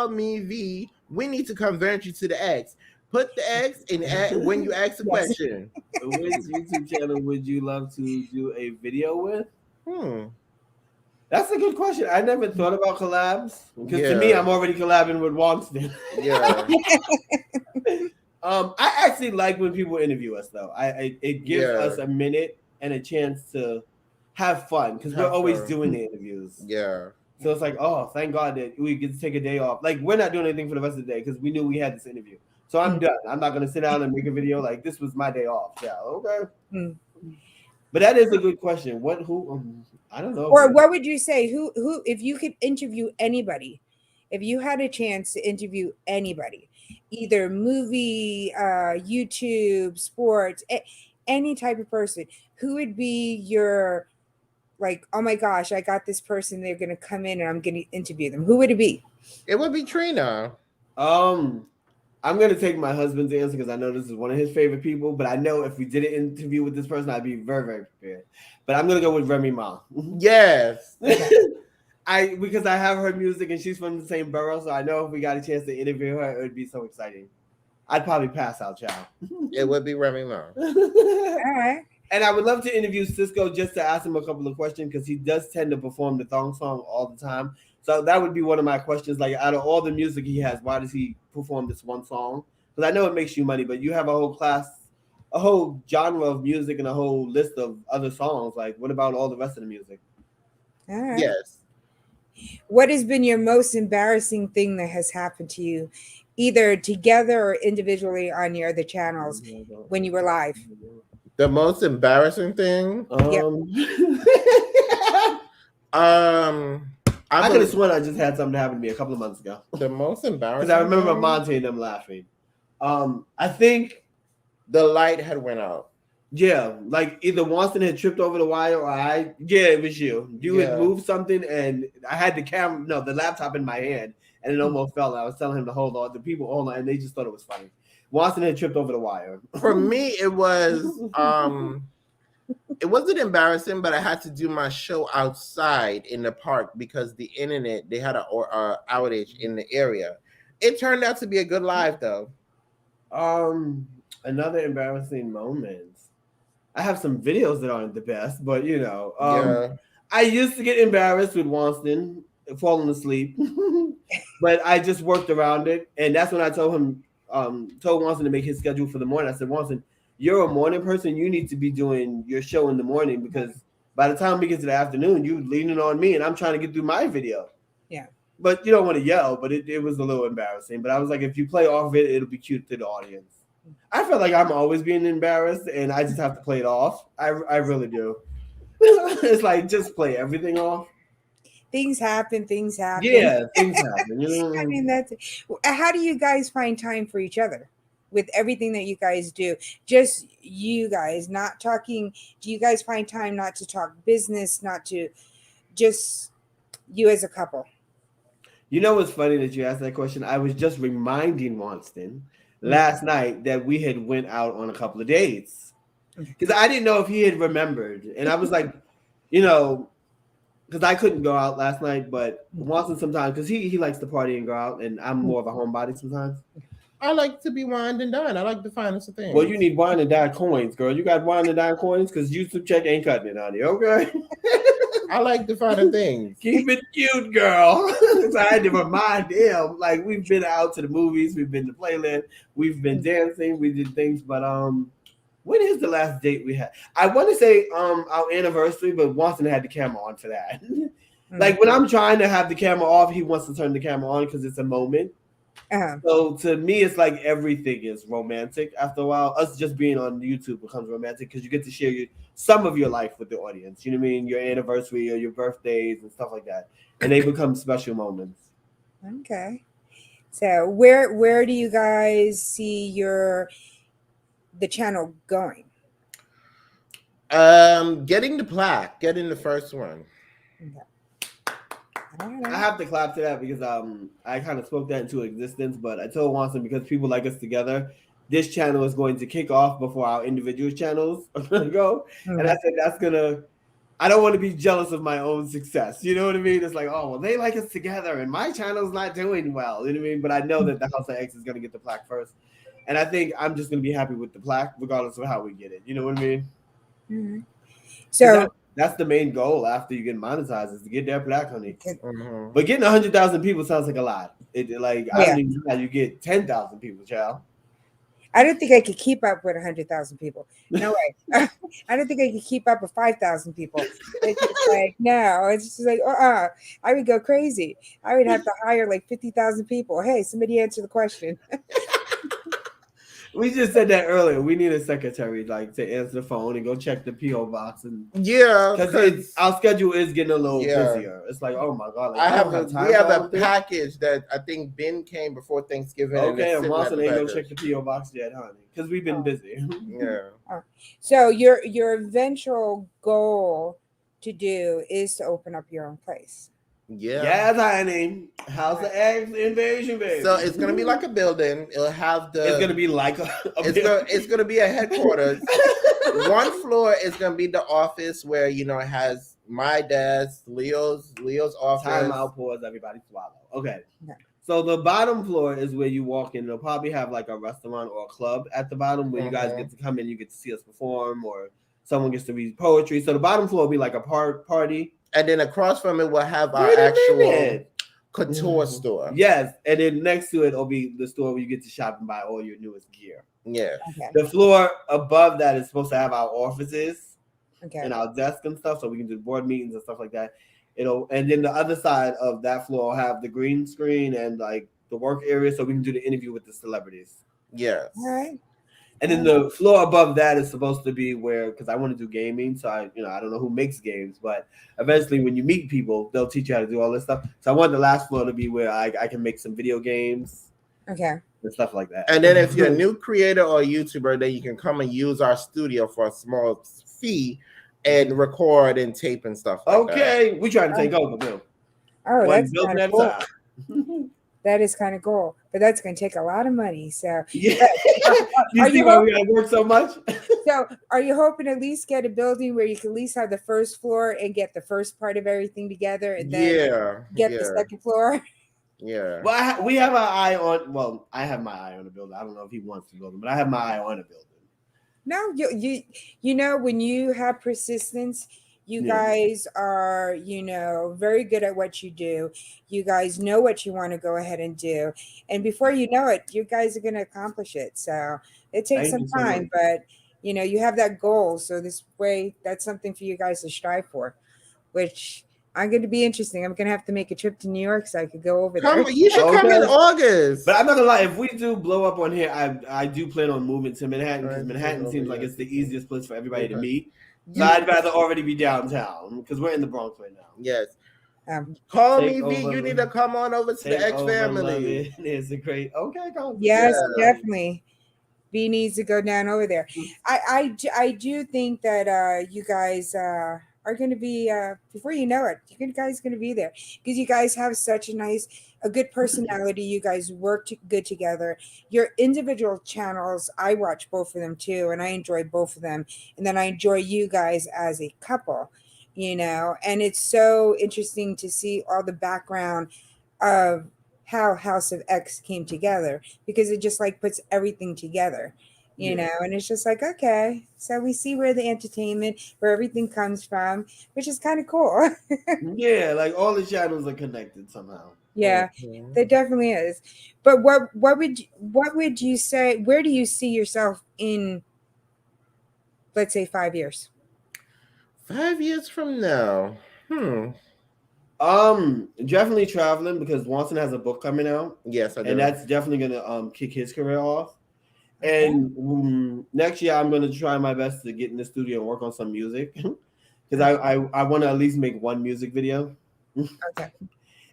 me V. We need to convert you to the X. Put the X in when you ask a Yes. question. Which YouTube channel would you love to do a video with? Hmm. That's a good question. I never thought about collabs because to me, Yeah. I'm already collabing with Wanston. Yeah. I actually like when people interview us though. It gives Yeah. us a minute and a chance to have fun because we're Have always fun. doing the interviews. Yeah. So it's like, oh, thank God that we get to take a day off. Like we're not doing anything for the rest of the day because we knew we had this interview. So I'm done. I'm not gonna sit down and make a video like this was my day off. Yeah, okay. Mm. But that is a good question. I don't know. Or what would you say? Who? If you could interview anybody, if you had a chance to interview anybody, either movie, YouTube, sports, any type of person, who would be your like? Oh my gosh, I got this person. They're gonna come in, and I'm gonna interview them. Who would it be? It would be Trina. I'm gonna take my husband's answer because I know this is one of his favorite people. But I know if we did an interview with this person, I'd be very, very prepared. But I'm gonna go with Remy Ma. Yes. Because I have her music and she's from the same borough, so I know if we got a chance to interview her, it would be so exciting. I'd probably pass out, child. It would be Remy Ma. All right. And I would love to interview Cisco just to ask him a couple of questions because he does tend to perform the thong song all the time. So that would be one of my questions. Like, out of all the music he has, why does he perform this one song? Because I know it makes you money, but you have a whole genre of music and a whole list of other songs. Like, what about all the rest of the music? All right. Yes. What has been your most embarrassing thing that has happened to you, either together or individually on your other channels when you were live? The most embarrassing thing. I could have sworn I just had something happen to me a couple of months ago. The most embarrassing. Because I remember thing? Monte and them laughing. I think the light had went out. Yeah, like either Watson had tripped over the wire or it was you. You had moved something and I had the laptop in my hand and it almost fell. I was telling him to hold on. The people hold on and they just thought it was funny. Watson had tripped over the wire. For me, it was it wasn't embarrassing, but I had to do my show outside in the park because the internet, they had a outage in the area. It turned out to be a good live though. Another embarrassing moment. I have some videos that aren't the best, but I used to get embarrassed with Wanston falling asleep, but I just worked around it, and that's when I told Wanston to make his schedule for the morning. I said, Wanston, you're a morning person. You need to be doing your show in the morning because by the time we get to the afternoon, you're leaning on me, and I'm trying to get through my video. Yeah. But you don't want to yell, but it was a little embarrassing. But I was like, if you play off it, it'll be cute to the audience. I feel like I'm always being embarrassed, and I just have to play it off. I really do. It's like just play everything off. Things happen. Yeah, things happen. I mean, that's how do you guys find time for each other with everything that you guys do? Just you guys, not talking. Do you guys find time not to talk business, not to just you as a couple? You know what's funny that you asked that question? I was just reminding Wonston last night that we had went out on a couple of dates because I didn't know if he had remembered, and I was like, you know, because I couldn't go out last night, but Wonston sometimes because he likes to party and go out, and I'm more of a homebody sometimes. I like to be wined and dined. I like the finest of things. Well, you need wine and dine coins, girl. You got wine and dine coins because YouTube check ain't cutting it on you, okay? I like the finer things. Keep it cute, girl. So I had to remind him, like, we've been out to the movies, we've been to Playland, we've been dancing, we did things, but when is the last date we had? I want to say our anniversary, but Watson had the camera on for that. Like when I'm trying to have the camera off, he wants to turn the camera on because it's a moment. So to me, it's like everything is romantic. After a while, us just being on YouTube becomes romantic because you get to share some of your life with the audience. You know what I mean? Your anniversary or your birthdays and stuff like that, and they become special moments. Okay. So where do you guys see the channel going? Getting the plaque, getting the first one. Okay. I have to clap to that because I kind of spoke that into existence, but I told Watson because people like us together, this channel is going to kick off before our individual channels go. And I said I don't want to be jealous of my own success. You know what I mean? It's like, oh well, they like us together and my channel's not doing well. You know what I mean? But I know that the House of X is gonna get the plaque first. And I think I'm just gonna be happy with the plaque, regardless of how we get it. You know what I mean? Mm-hmm. So that's the main goal after you get monetized is to get that plaque, honey. Mm-hmm. But getting 100,000 people sounds like a lot. I don't even know how you get 10,000 people, child. I don't think I could keep up with 100,000 people. No way. I don't think I could keep up with 5,000 people. It's just like, no, it's just like, I would go crazy. I would have to hire like 50,000 people. Hey, somebody answer the question. We just said that earlier. We need a secretary like to answer the phone and go check the PO box and because our schedule is getting a little busier. It's like, oh my god, like, we have a package that I think Ben came before Thanksgiving. Okay, and Watson ain't go check the PO box yet, honey, because we've been busy. Yeah. So your eventual goal to do is to open up your own place. Yeah. Yes, honey. House of X invasion, baby. So it's gonna be like a building. It'll have It's gonna be like it's gonna be a headquarters. One floor is gonna be the office where it has my desk, Leo's office. Time out, pause, everybody swallow. Okay. So the bottom floor is where you walk in. They'll probably have like a restaurant or a club at the bottom where you guys get to come in. You get to see us perform, or someone gets to read poetry. So the bottom floor will be like a party. And then across from it, we'll have our actual couture store. Yes. And then next to it will be the store where you get to shop and buy all your newest gear. Yeah. Okay. The floor above that is supposed to have our offices and our desk and stuff, so we can do board meetings and stuff like that. And then the other side of that floor will have the green screen and like the work area, so we can do the interview with the celebrities. Yes. All right. And then the floor above that is supposed to be where, because I want to do gaming, so I don't know who makes games, but eventually when you meet people, they'll teach you how to do all this stuff. So I want the last floor to be where I can make some video games, and stuff like that. And then if you're a new creator or YouTuber, then you can come and use our studio for a small fee and record and tape and stuff like that. Okay, we trying to take over, Bill. Oh, that's kind of cool. That is kind of cool, but that's going to take a lot of money. So, you see why we got to work so much? So, are you hoping at least get a building where you can at least have the first floor and get the first part of everything together, and then get the second floor? Yeah. Well, we have our eye on. Well, I have my eye on a building. I don't know if he wants to build it, but I have my eye on a building. No, you know, when you have persistence. You guys are, very good at what you do. You guys know what you want to go ahead and do. And before you know it, you guys are going to accomplish it. So it takes some time, but, you have that goal. So this way, that's something for you guys to strive for, which I'm going to be interesting. I'm going to have to make a trip to New York so I could go over there. You should come in August. But I'm not going to lie. If we do blow up on here, I do plan on moving to Manhattan because Manhattan seems like it's the easiest place for everybody to meet. So I'd rather already be downtown because we're in the Bronx right now. Yes. Call me, V. You need to come on over to the X family. It's a great. Okay, go. Yes, definitely. V needs to go down over there. I do think that you guys are are going to be, before you know it, you guys going to be there because you guys have such a good personality. You guys work good together. Your individual channels, I watch both of them too, and I enjoy both of them. And then I enjoy you guys as a couple, and it's so interesting to see all the background of how House of X came together because it just like puts everything together, and it's just like, okay, so we see where the entertainment, where everything comes from, which is kind of cool. Yeah, like all the channels are connected somehow. Yeah, Mhm. there definitely is. But what would you say? Where do you see yourself in, let's say, 5 years? 5 years from now. Definitely traveling because Watson has a book coming out, Yes, I and do. that's definitely gonna kick his career off. Okay. And next year, I'm gonna try my best to get in the studio and work on some music because I want to at least make one music video. Okay.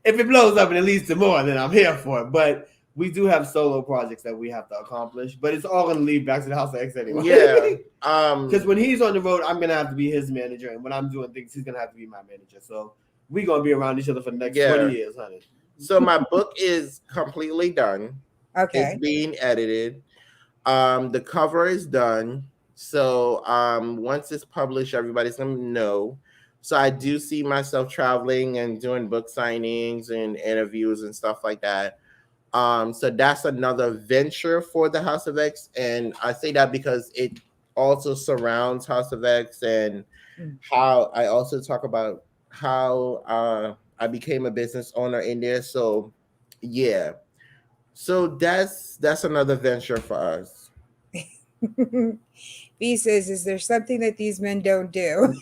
If it blows up and it leads to more, then I'm here for it. But we do have solo projects that we have to accomplish, but it's all gonna lead back to the House of X anyway. Yeah. Because when he's on the road, I'm gonna have to be his manager, and when I'm doing things, he's gonna have to be my manager. So we're gonna be around each other for the next 20 years, honey. So my book is completely done. It's Okay. being edited. The cover is done. So once it's published, everybody's gonna know. So I do see myself traveling and doing book signings and interviews and stuff like that. So that's another venture for the House of X, and I say that because it also surrounds House of X, and Mm. how I also talk about how I became a business owner in there. So yeah, so that's another venture for us. B says, "Is there something that these men don't do?"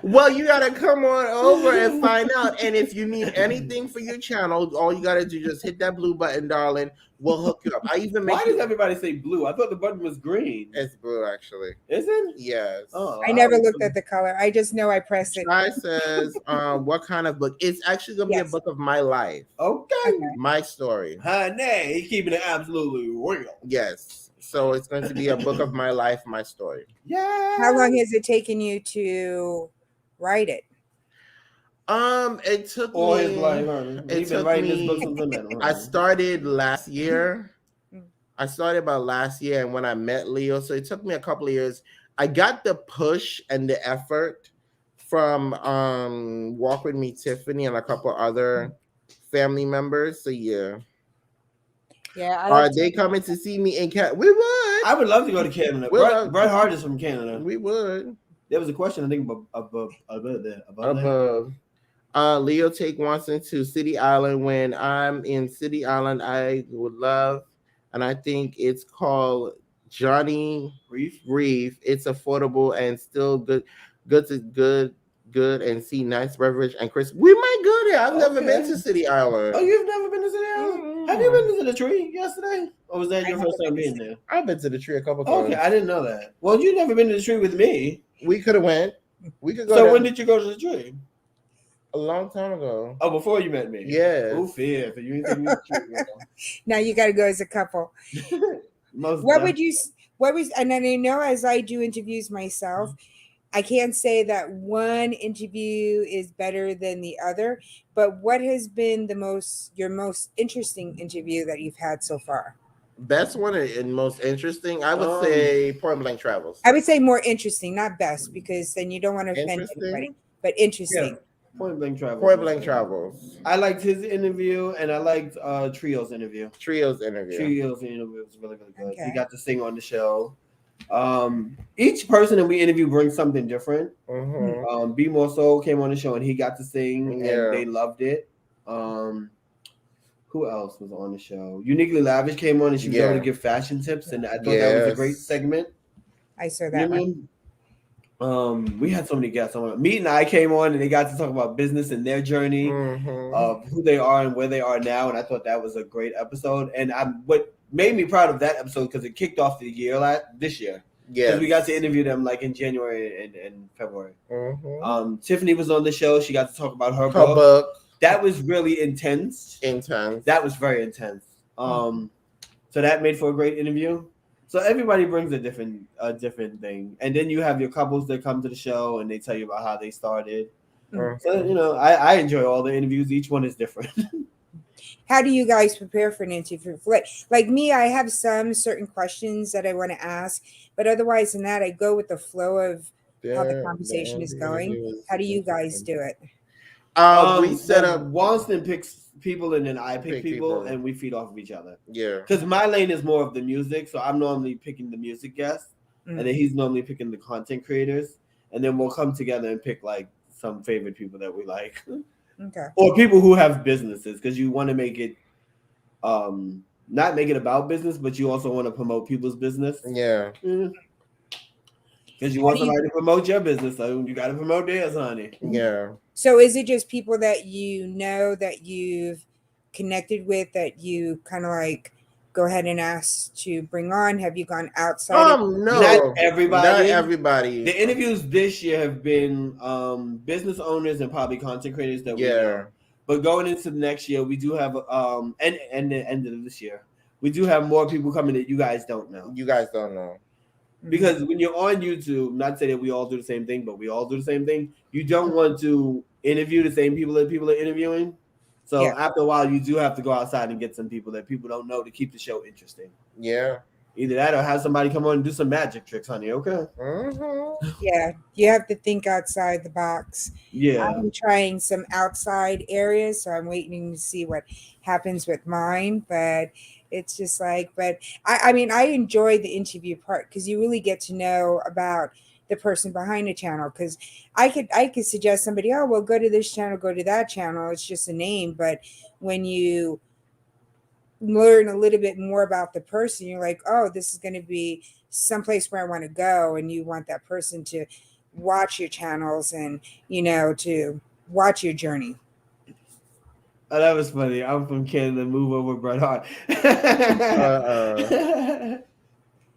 Well, you gotta come on over and find out. And if you need anything for your channel, all you gotta do just hit that blue button, darling. We'll hook you up. I even make Why you. does everybody say blue? I thought the button was green. It's blue, actually. Is it? Yes. Oh, I never looked at the color. I just know I pressed it. Try says, what kind of book? It's actually gonna be a Yes. book of my life, Okay. Okay. my story. Honey, he's keeping it absolutely real. Yes. So it's going to be a book of my life, my story. Yeah. How long has it taken you to write it? It took All me. his life, honey. It He's been took writing this me. book since I met him. I started last year. Mm. I started about last year, and when I met Leo, so it took me a couple of years. I got the push and the effort from Walk With Me Tiffany and a couple other family members. So yeah. Yeah. Are they coming to see me in Canada? We would. I would love to go to Canada. Bret Hart is from Canada. We would. There was a question, I think, above that. Leo Take Watson to City Island. When I'm in City Island, I would love, and I think it's called Johnny Reef. It's affordable and still good, and see nice beverage and crisp. We might go there. I've never been to City Island. Oh, you've never been to City Island? Mm-mm. Have you been to the tree yesterday? Or was that your I first haven't time been to being there? I've been to the tree a couple times. Okay, I didn't know that. Well, you've never been to the tree with me. We could have went. We could go. So there when did you go to the tree? a long time ago. Oh, before you met me. Yes. Oh, fear. You ain't taking me to the tree, girl. Now you got to go as a couple. Most What def- would you? What was? And then I know as I do interviews myself, I can't say that one interview is better than the other. But what has been your most interesting interview that you've had so far? Best one and most interesting, I would say Point Blank Travels. I would say more interesting, not best, because then you don't want to offend anybody. But interesting. Yeah, Point Blank Travels. Point Blank Travels. I liked his interview, and I liked Trio's interview. Trio's interview was really, really good. Okay. He got to sing on the show. Each person that we interview brings something different. Mm-hmm. Be More Soul came on the show and he got to sing and they loved it. Who else was on the show? Uniquely Lavish came on and she was able to give fashion tips, and I thought that was a great segment. I saw You that know what I one. mean? We had so many guests on. Meet and I came on and they got to talk about business and their journey of who they are and where they are now, and I thought that was a great episode. And what made me proud of that episode because it kicked off the year this year. Yeah, we got to interview them like in January and February. Tiffany was on the show. She got to talk about her book. That was really intense. Intense. That was very intense. So that made for a great interview. So everybody brings a different thing, and then you have your couples that come to the show and they tell you about how they started. So I enjoy all the interviews. Each one is different. How do you guys prepare for an interview? Like me, I have some certain questions that I want to ask, but otherwise than that, I go with the flow of how the conversation is The going. interview is How do you guys interesting. do it? We set Well, up Walston picks people, and then I pick pick people, people. and we feed off of each other. Yeah. Because my lane is more of the music, so I'm normally picking the music guests, and then he's normally picking the content creators, and then we'll come together and pick like some favorite people that we like, Okay. or people who have businesses, because you want to make it, not make it about business, but you also want to promote people's business. Yeah. Because you How want do you, somebody to promote your business, so you got to promote theirs, honey. Yeah. so is it just people that you know that you've connected with that you kind of like go ahead and ask to bring on? Have you gone outside of Not No. everybody. Not everybody. The interviews this year have been business owners and probably content creators that we Yeah. know. But going into the next year, we do have and the end of this year, we do have more people coming that you guys don't know. You guys don't know. Because when you're on YouTube, not saying that we all do the same thing, but we all do the same thing. You don't want to interview the same people that people are interviewing. So Yeah. after a while, you do have to go outside and get some people that people don't know to keep the show interesting. Yeah. Either that or have somebody come on and do some magic tricks, honey. Okay. Yeah, you have to think outside the box. Yeah. I'm trying some outside areas, so I'm waiting to see what happens with mine. But it's just like, but I mean, I enjoy the interview part because you really get to know about the person behind the channel. Because I could suggest somebody, oh, well, go to this channel, go to that channel. It's just a name, but when you learn a little bit more about the person, you're like, oh, this is going to be someplace where I want to go, and you want that person to watch your channels and to watch your journey. Oh, that was funny. I'm from Canada. Move over, Bret Hart.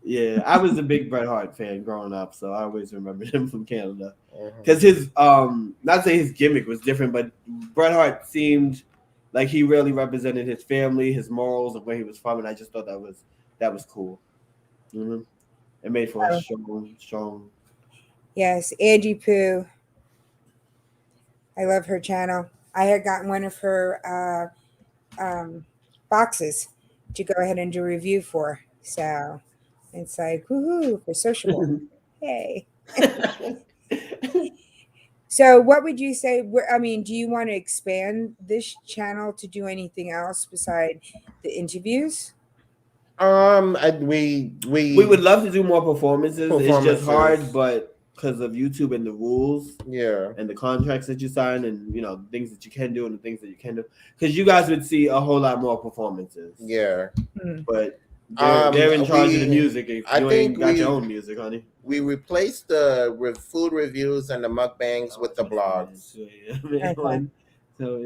Yeah, I was a big Bret Hart fan growing up, so I always remembered him from Canada. Because his not saying his gimmick was different, but Bret Hart seemed like he really represented his family, his morals, and where he was from, and I just thought that was cool. It made for a strong. Yes, Angie Pooh. I love her channel. I had gotten one of her boxes to go ahead and do a review for. So it's like, woohoo, for sociable. Hey. So what would you say? I mean, do you want to expand this channel to do anything else beside the interviews? We would love to do more performances. It's just hard, but because of YouTube and the rules, and the contracts that you sign, and the things that you can do and the things that you can do, because you guys would see a whole lot more performances. But they're in charge of the music. If you ain't got your own music, honey. We replaced the food reviews and the mukbangs with the blogs. So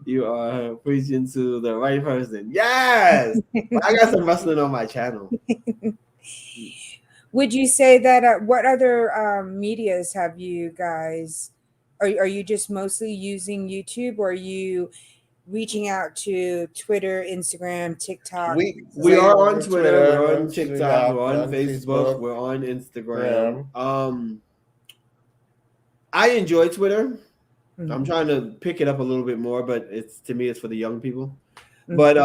you are preaching to the right person. Yes, I got some wrestling on my channel. Would you say that what other medias have you guys? Are you just mostly using YouTube, or are you reaching out to Twitter, Instagram, TikTok? We are on Twitter, we're on TikTok, we're on Facebook, we're on Instagram. I enjoy Twitter. I'm trying to pick it up a little bit more, but to me it's for the young people. But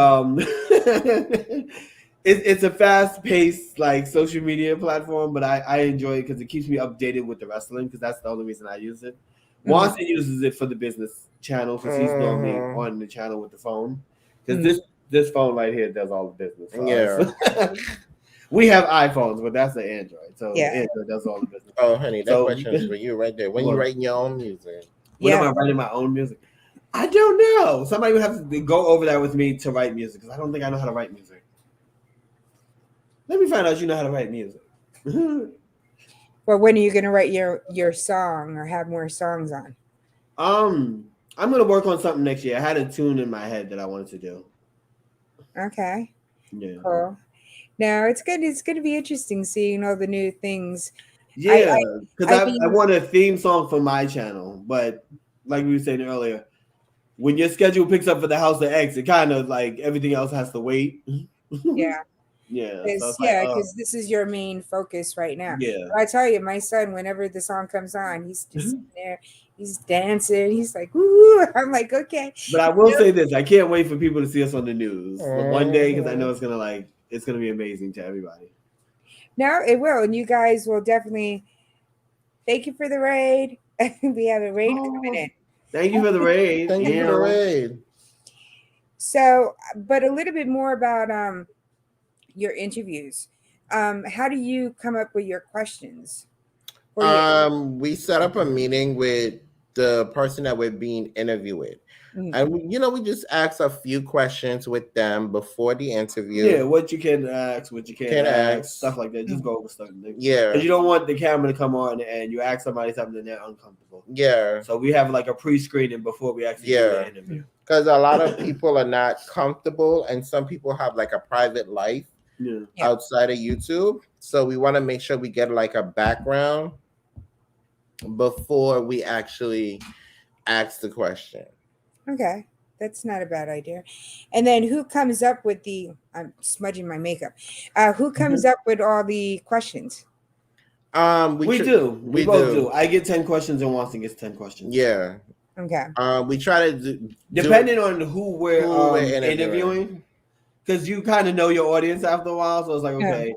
it's a fast-paced like social media platform, but I enjoy it because it keeps me updated with the wrestling, because that's the only reason I use it. Watson uses it for the business channel because he's normally on the channel with the phone. Because this phone right here does all the business. We have iPhones, but that's an Android. So Android does all the business. Oh, honey, that question is for you right there. When you writing your own music? When am I writing my own music? I don't know. Somebody would have to go over that with me to write music, because I don't think I know how to write music. Let me find out you know how to write music. Well, when are you going to write your song or have more songs on? I'm going to work on something next year. I had a tune in my head that I wanted to do. Okay. Yeah. Cool. Now it's good. It's going to be interesting seeing all the new things. Yeah, because I want a theme song for my channel, but like we were saying earlier, when your schedule picks up for the House of X, it kind of like everything else has to wait. Yeah. Yeah. So Because it's like, this is your main focus right now. yeah. But I tell you, my son, whenever the song comes on, he's just sitting there, he's dancing, he's like, "Woo!" I'm like, okay. But I will say this: I can't wait for people to see us on the news the one day, because I know Mhm. it's gonna be amazing to everybody. No, it will, and you guys will definitely thank you for the raid. We have a raid coming Oh, in. thank you for the raid. Thank you for the raid. So, but a little bit more about your interviews. How do you come up with your questions for your? We set up a meeting with the person that we're being interviewed. Mm, And we just ask a few questions with them before the Yeah, interview. what you can ask, what you can't Can ask, ask. stuff like that. Just go over stuff. Because Yeah. you don't want the camera to come on and you ask somebody something and they're uncomfortable. Yeah. So we have like a pre-screening before we actually do the interview. Because a lot of people are not comfortable, and some people have like a private life Yeah. outside of YouTube. So we want to make sure we get like a background before we actually ask the question. okay, that's not a bad idea. And then who comes up with the? I'm smudging my makeup. Who comes up with all the questions? We do. We both do. do. I get 10 questions and Watson gets 10 questions. Yeah. Okay. We try to do Depending on who we're interviewing. interviewing, because you kind of know your audience after a while. So it's like, okay.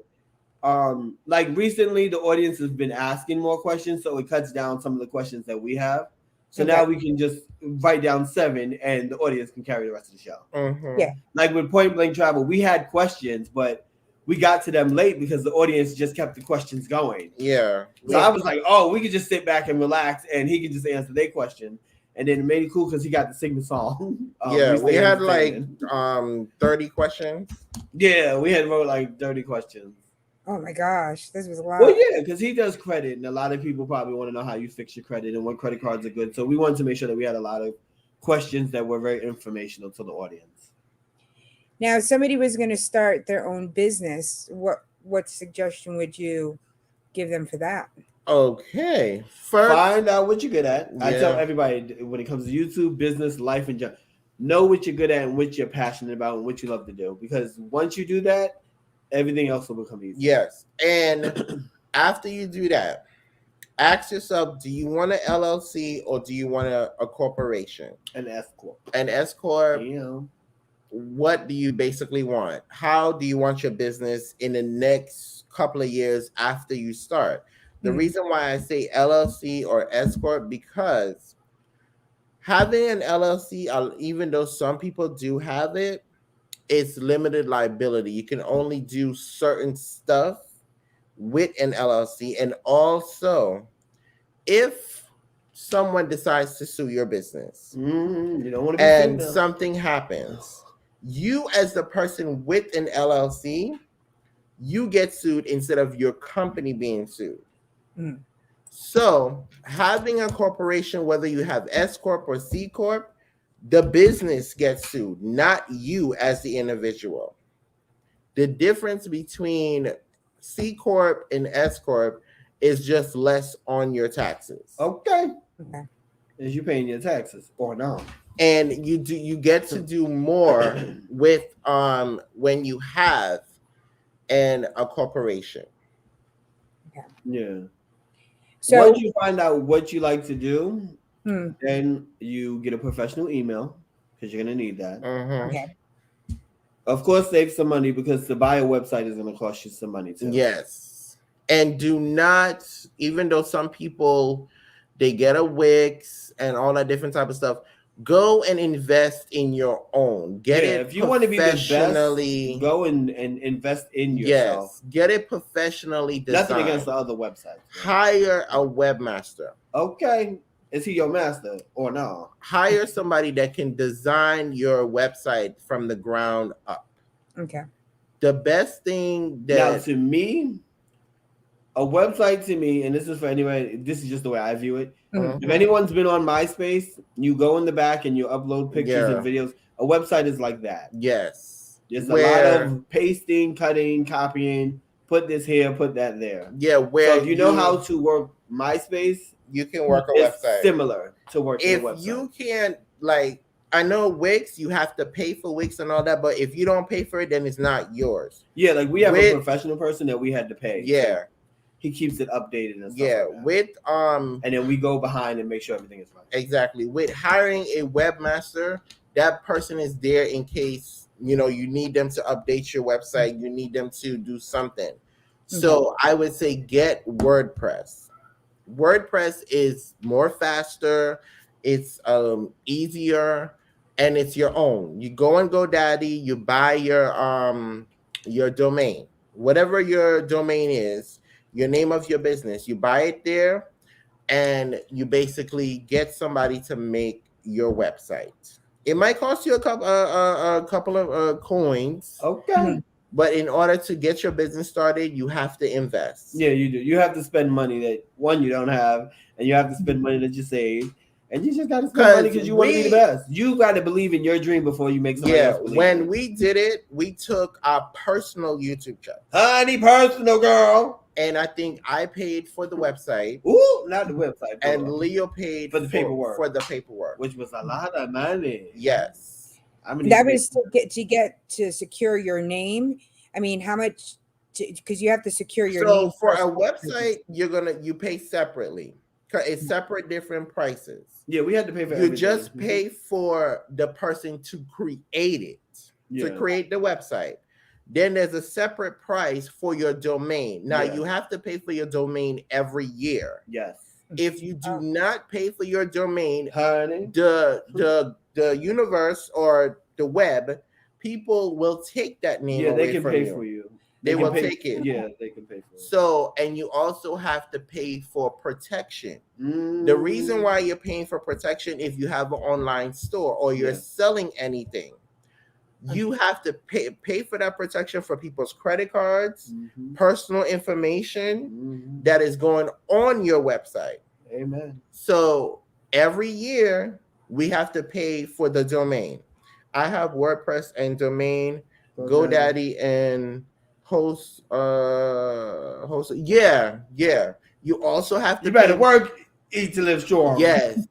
Like recently the audience has been asking more questions, so it cuts down some of the questions that we have. So now we can just write down 7 and the audience can carry the rest of the show. Mm-hmm. Yeah. Like with Point Blank Travel, we had questions, but we got to them late because the audience just kept the questions going. Yeah. So I was like, oh, we could just sit back and relax and he could just answer their question. And then it made it cool because he got to sing the song. Yeah, we had like 30 questions. Yeah, we had wrote like 30 questions. Oh my gosh, this was a lot. Well, yeah, because he does credit, and a lot of people probably want to know how you fix your credit and what credit cards are good. So we wanted to make sure that we had a lot of questions that were very informational to the audience. Now, if somebody was going to start their own business, what suggestion would you give them for that? Okay, first, find out what you're good at. I tell everybody when it comes to YouTube, business, life, and general, know what you're good at and what you're passionate about and what you love to do. Because once you do that, everything else will become easy. Yes. And after you do that, ask yourself, do you want an LLC or do you want a corporation? An S Corp. An S Corp. Yeah. What do you basically want? How do you want your business in the next couple of years after you start? The reason why I say LLC or S Corp, because having an LLC, even though some people do have it, it's limited liability. You can only do certain stuff with an LLC. And also, if someone decides to sue your business, you don't want to be and sued now. something happens, you as the person with an LLC, you get sued instead of your company being sued. So having a corporation, whether you have S Corp or C Corp, the business gets sued, not you as the individual. The difference between C Corp and S Corp is just less on your taxes. Okay. Is you paying your taxes or no? And you get to do more with when you have a corporation. Yeah. So once you find out what you like to do, then you get a professional email because you're gonna need that. Okay. Of course, save some money because to buy a website is gonna cost you some money too. Yes. And do not, even though some people they get a Wix and all that different type of stuff, go and invest in your own. Get it if you want to be the best, go and invest in yourself. Yes, get it professionally designed. Nothing against the other websites. Hire a webmaster. Okay. Is he your master or no? Hire somebody that can design your website from the ground up. Okay. The best thing that now to me, a website to me, and this is for anybody, this is just the way I view it. If anyone's been on MySpace, you go in the back and you upload pictures and videos. A website is like that. Yes. There's a lot of pasting, cutting, copying, put this here, put that there. Yeah, so if you know how to work MySpace, you can work a website. Similar to working if a website. You can't, like, I know Wix, you have to pay for Wix and all that, but if you don't pay for it, then it's not yours. Yeah, like we have a With professional person that we had to pay. yeah, So he keeps it updated and stuff yeah, like that. with And then we go behind and make sure everything is right. exactly, with hiring a webmaster, that person is there in case you need them to update your website, you need them to do something. So I would say get WordPress. WordPress is more faster, it's easier, and it's your own. You go on GoDaddy, you buy your domain, whatever your domain is, your name of your business, you buy it there, and you basically get somebody to make your website. It might cost you a couple of coins. Okay. But in order to get your business started, you have to invest. Yeah, you do. You have to spend money that one you don't have, and you have to spend money that you save, and you just got to spend money because you want to be the best. You got to believe in your dream before you make somebody else believe. When we did it, we took our personal YouTube channel. Honey, personal girl. And I think I paid for the website. Ooh, not the website. And Leo paid for the paperwork. For the paperwork, which was a lot of money. Yes. That was to secure your name. I mean, how much? Because you have to secure your name. So for a website, you pay separately. It's separate, different prices. Yeah, we had to pay for. You just pay for the person to create it, to create the website. Then there's a separate price for your domain. Now you have to pay for your domain every year. Yes. If you do not pay for your domain, honey, the universe or the web, people will take that name away they can from pay you. for you. They will take it. Yeah, they can pay for it. So, and you also have to pay for protection. The reason why you're paying for protection, if you have an online store or you're selling anything, you have to pay for that protection for people's credit cards, personal information that is going on your website. Amen. So every year we have to pay for the domain. I have WordPress and domain, GoDaddy and host. Yeah. You also have to. You better work, eat to live strong. Yes.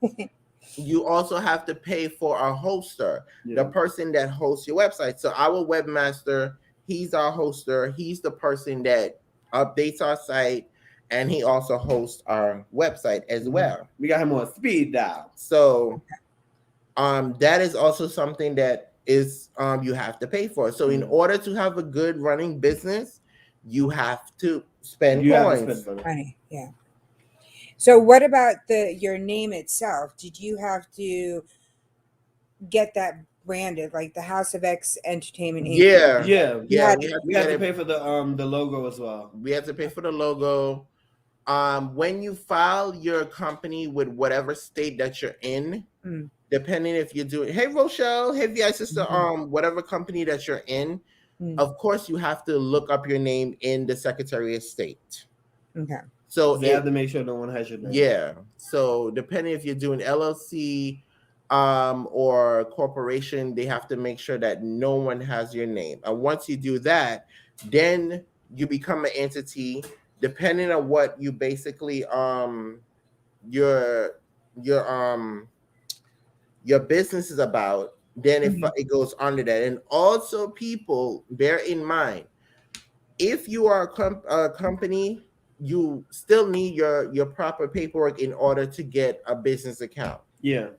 You also have to pay for a hoster, the person that hosts your website. So our webmaster, he's our hoster. He's the person that updates our site, and he also hosts our website as well. We got him on speed dial. So that is also something that is you have to pay for. So in order to have a good running business, you have to spend coins. Money. Yeah. So what about your name itself? Did you have to get that branded, like the House of X Entertainment? Yeah. We had to pay for the logo as well. We had to pay for the logo. When you file your company with whatever state that you're in, depending if you're doing, hey Rochelle, hey VI sister, whatever company that you're in, of course you have to look up your name in the Secretary of State. Okay. So they have to make sure no one has your name. Yeah. So depending if you're doing LLC or corporation, they have to make sure that no one has your name. And once you do that, then you become an entity. Depending on what you basically your business is about, then it goes under that. And also, people, bear in mind, if you are a company, you still need your proper paperwork in order to get a business account. Yeah.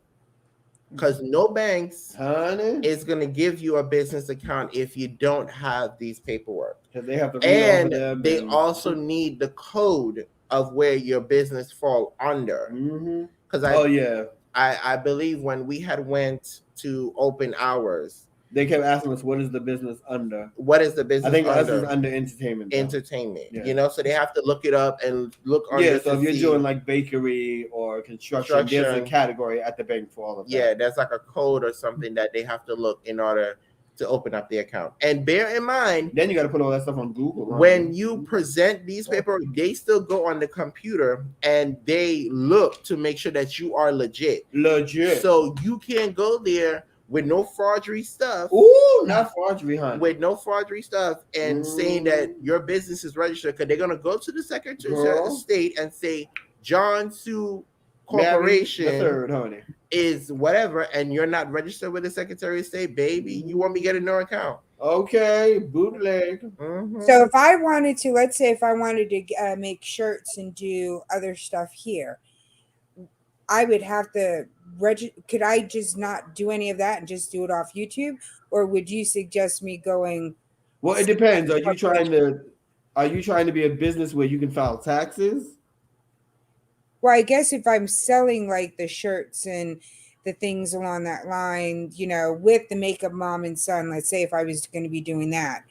Because no banks is going to give you a business account if you don't have these paperwork. They have to read and over them they also need the code of where your business fall under. Because I believe when we had went to open hours, they kept asking us, what is the business under? What is the business under? I think under? us is under entertainment. Though. Entertainment. Yeah. So they have to look it up and look under. Yeah, so if you're doing like bakery or construction, there's a category at the bank for all of that. Yeah, there's like a code or something that they have to look in order to open up the account. And bear in mind, then you got to put all that stuff on Google. When you present these papers, they still go on the computer and they look to make sure that you are legit. So you can't go there with no forgery stuff. Ooh, not forgery, honey. With no forgery stuff and saying that your business is registered, because they're gonna go to the Secretary of State and say John Sue Corporation the third, honey, is whatever, and you're not registered with the Secretary of State, baby, you won't be getting no account. Okay, bootleg. So if I wanted to, let's say if I wanted to make shirts and do other stuff here, I would have to could I just not do any of that and just do it off YouTube, or would you suggest me going? Well, it depends. Are you trying to be a business where you can file taxes? Well, I guess if I'm selling like the shirts and the things along that line, with the makeup mom and son, let's say if I was going to be doing that,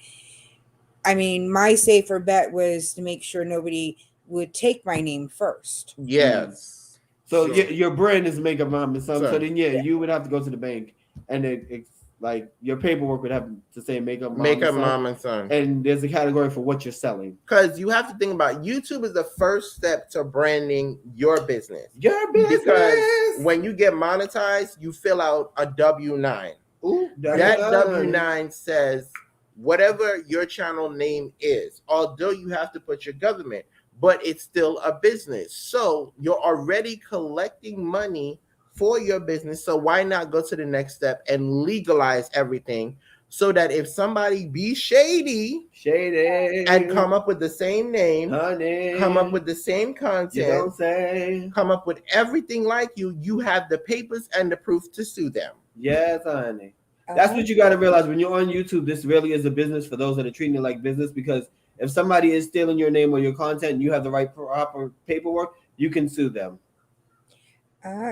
I mean, my safer bet was to make sure nobody would take my name first. Yes. So Sure. your brand is Makeup Mom and Son. So then, Yeah. you would have to go to the bank, and it's like your paperwork would have to say Makeup Mom Makeup and Son. Mom and Son. And there's a category for what you're selling. Because you have to think about YouTube is the first step to branding your business. Your business. Because when you get monetized, you fill out a W-9. Ooh, That W-9 says whatever your channel name is, although you have to put your government, but it's still a business. So you're already collecting money for your business. So why not go to the next step and legalize everything so that if somebody be shady and come up with the same name, honey, come up with the same content, you don't say, come up with everything like you have the papers and the proof to sue them. Yes, honey. That's what you got to realize when you're on YouTube. This really is a business for those that are treating it like business, because if somebody is stealing your name or your content and you have the right proper paperwork, you can sue them.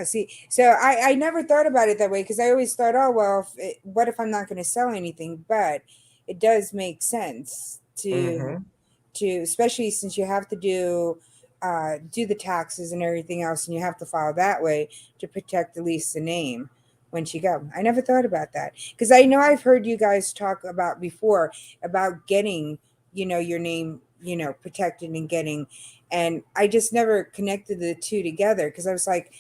See, so I never thought about it that way, because I always thought, oh, well, what if I'm not going to sell anything? But it does make sense to, especially since you have to do the taxes and everything else, and you have to file that way to protect at least the name once you go. I never thought about that, because I know I've heard you guys talk about before about getting, your name, protected and I just never connected the two together, because I was like,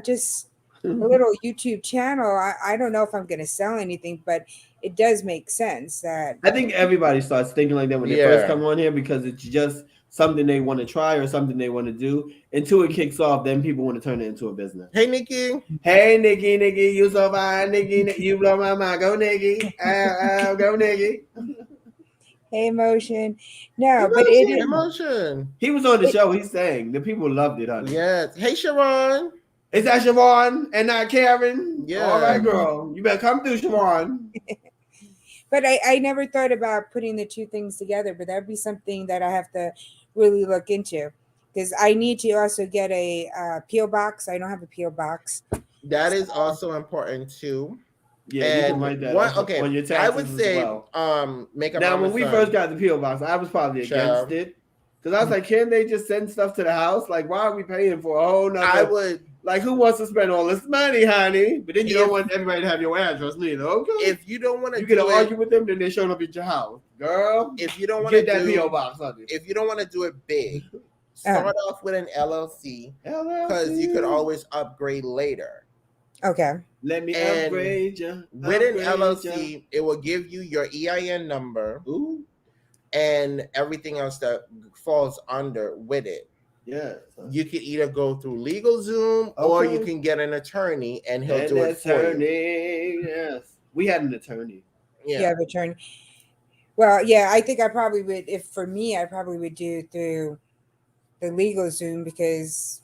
just a little YouTube channel. I don't know if I'm going to sell anything, but it does make sense that I think everybody starts thinking like that when they first come on here, because it's just something they want to try or something they want to do. Until it kicks off, then people want to turn it into a business. Hey, Nikki. Hey, Nikki, you so fine, Nikki, you blow my mind. Go, Nikki. Go, Nikki. Hey, Emotion. No, but it is Emotion. He was on the show. He sang. The people loved it, honey. Yes. Hey, Sharon. Is that Siobhan and not Karen? Yeah. All right, girl. You better come through, Siobhan. But I never thought about putting the two things together, but that'd be something that I have to really look into, because I need to also get a P.O. box. I don't have a P.O. box. That is also important too. Yeah, and you can write that on your taxes. I would say, make up. Now, when we first got the P.O. box, I was probably against it, because I was like, "Can they just send stuff to the house? Like, why are we paying for a whole nother?" I would like, who wants to spend all this money, honey? But then you don't want everybody to have your address, neither. Okay. If you don't want to, you can argue with them, then they're showing up at your house, girl. If you don't want to get that P.O. box, honey. If you don't want to do it big, start off with an LLC, because you could always upgrade later. Okay. Let me upgrade you. With an LLC, it will give you your EIN number. Ooh. And everything else that falls under with it. Yeah. You can either go through LegalZoom or you can get an attorney and he'll do it for you. Yes. We had an attorney. Yeah. You have an attorney. Well, yeah, I think I probably would, if for me, I probably would do through the LegalZoom, because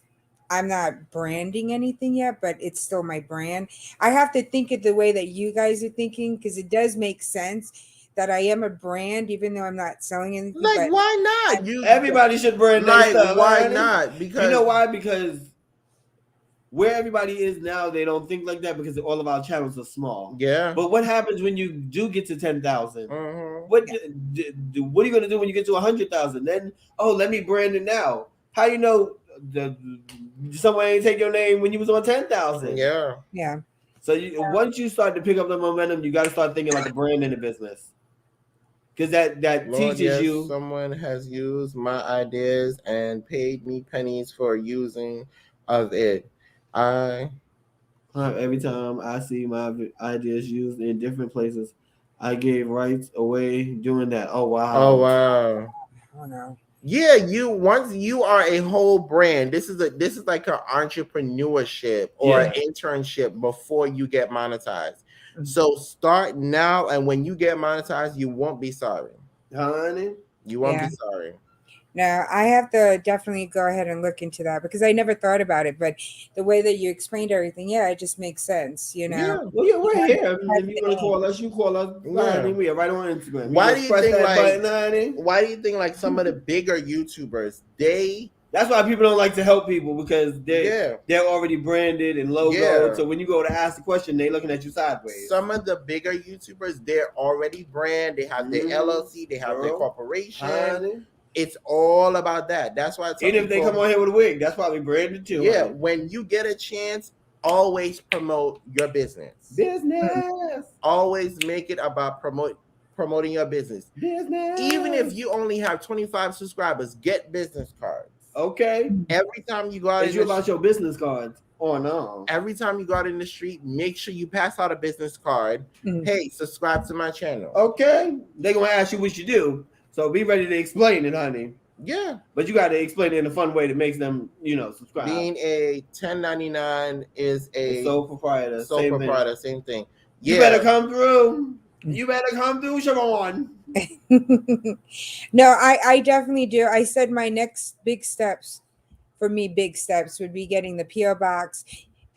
I'm not branding anything yet, but it's still my brand. I have to think it the way that you guys are thinking, because it does make sense that I am a brand, even though I'm not selling anything. Like, why not? Everybody should brand their stuff. Why not? Because you know why? Because where everybody is now, they don't think like that, because all of our channels are small. Yeah. But what happens when you do get to 10,000? What are you going to do when you get to 100,000? Then, let me brand it now. How you know someone ain't take your name when you was on 10,000? Yeah. Yeah. So once you start to pick up the momentum, you got to start thinking like a brand in the business. Because that Lord, teaches you. Someone has used my ideas and paid me pennies for using of it. Every time I see my ideas used in different places, I gave rights away doing that. Oh wow. Oh wow. Oh no. Yeah, once you are a whole brand, this is like an entrepreneurship or an Yeah. internship before you get monetized. Mhm. So start now, and when you get monetized, you won't be sorry. Honey. You won't Yeah. be sorry. No, I have to definitely go ahead and look into that because I never thought about it. But the way that you explained everything, yeah, it just makes sense. You know, Yeah, Well, yeah, you we're want here. to If you want to call us, you call us. yeah. Honey, we are right on Instagram. You Why do just you press think that like button, honey. why do you think like some of the bigger YouTubers they That's why people don't like to help people because yeah they're already branded and logoed. yeah So when you go to ask the question, they looking at you sideways. some of the bigger YouTubers they're already brand, they have their Mm, LLC, they have their girl, corporation. honey. It's all about that. That's why I tell Even if they come people, on here with a wig, that's probably branded too, yeah, honey. when you get a chance, always promote your business. Business, Always make it about promoting your business. business. Even if you only have 25 subscribers, get business cards. Okay, Every time you go out is in you the about your business cards or no? every time you go out in the street, make sure you pass out a business card. Mhm. Hey, subscribe to my channel. Okay, they gonna ask you what you do, so be ready to explain it, honey. Yeah. But you got to explain it in a fun way that makes them, subscribe. Being a 1099 is The a sole proprietor, sole same thing. proprietor, same thing. You Yeah. better come through. You better come through, Siobhan. No, I definitely do. I said my next big steps for me, big steps would be getting the PO box,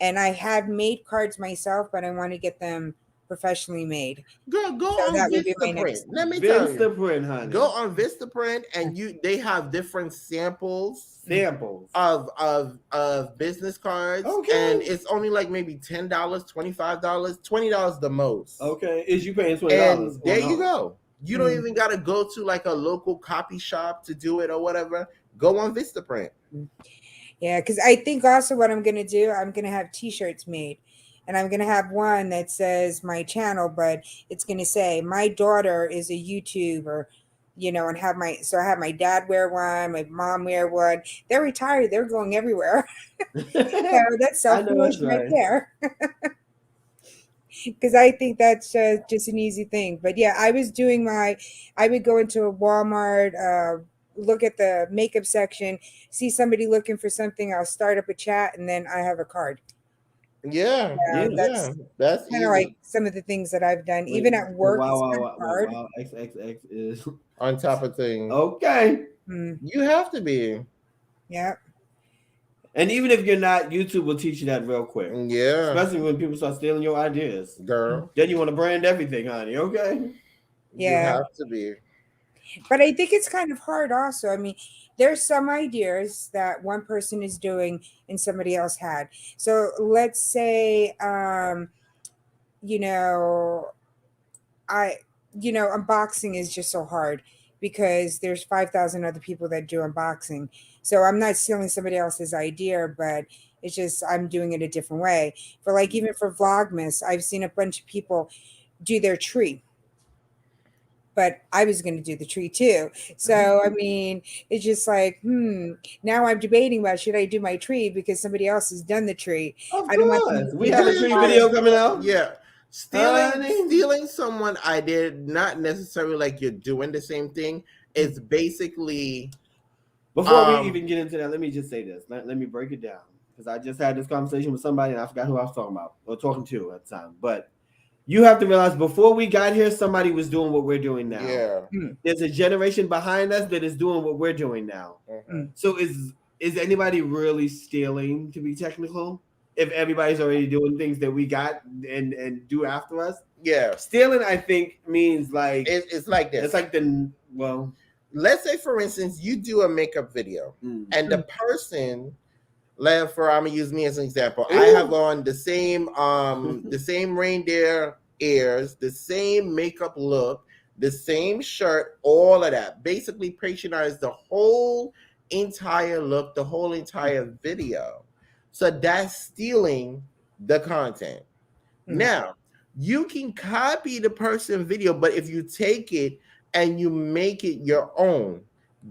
and I have made cards myself, but I want to get them professionally made. Go So on that would be my next Vistaprint. step. Let me tell Vince the you. print, honey. Go on Vistaprint and they have different samples Samples. of business cards. Okay. And it's only like maybe $10, $25, $20 the most. Okay. Is you paying $20? And there no? you go. You don't Mm. even gotta go to like a local copy shop to do it or whatever. Go on Vistaprint. Yeah, because I think also what I'm gonna do, I'm gonna have T-shirts made, and I'm gonna have one that says my channel, but it's gonna say my daughter is a YouTuber, and have my so I have my dad wear one, my mom wear one. They're retired, they're going everywhere, so that's I self know that's promotion right right. there. Because I think that's just an easy thing. But yeah, I would go into a Walmart, look at the makeup section, see somebody looking for something, I'll start up a chat, and then I have a card. Yeah, Yeah. yeah. That's That's kind of easy. like some of the things that I've done. Wait, Even at so work, wow, it's wow, kind of wow, hard. wow. XXX is On top of things. okay. Mm, You have to be. yeah. And even if you're not, YouTube will teach you that real quick. Yeah. Especially when people start stealing your ideas. Girl. Then you want to brand everything, honey. Okay. You Yeah. have to be. But I think it's kind of hard also. I mean, there's some ideas that one person is doing and somebody else had. So let's say, you know, I, unboxing is just so hard because there's 5,000 other people that do unboxing. So I'm not stealing somebody else's idea, but it's just I'm doing it a different way. For like even for Vlogmas, I've seen a bunch of people do their tree, but I was going to do the tree too. So I mean, it's just like, now I'm debating about should I do my tree because somebody else has done the tree. Of I don't want them course. to We think have I'm a tree part video of. coming out. Yeah. Honey. Stealing someone idea, not necessarily like you're doing the same thing. It's basically Before we even get into that, let me just say this. Let me break it down. Because I just had this conversation with somebody and I forgot who I was talking about or talking to at the time. But you have to realize before we got here, somebody was doing what we're doing now. yeah. There's a generation behind us that is doing what we're doing now. Mhm. So is anybody really stealing, to be technical? If everybody's already doing things that we got and do after us? Yeah. Stealing, I think, means like It's like this. it's like Let's say for instance you do a makeup video and the person, I'm gonna use me as an example. I have on the same reindeer ears, the same makeup look, the same shirt, all of that. Basically patronize the whole entire look, the whole entire video. So that's stealing the content. Now, you can copy the person video, but if you take it and you make it your own,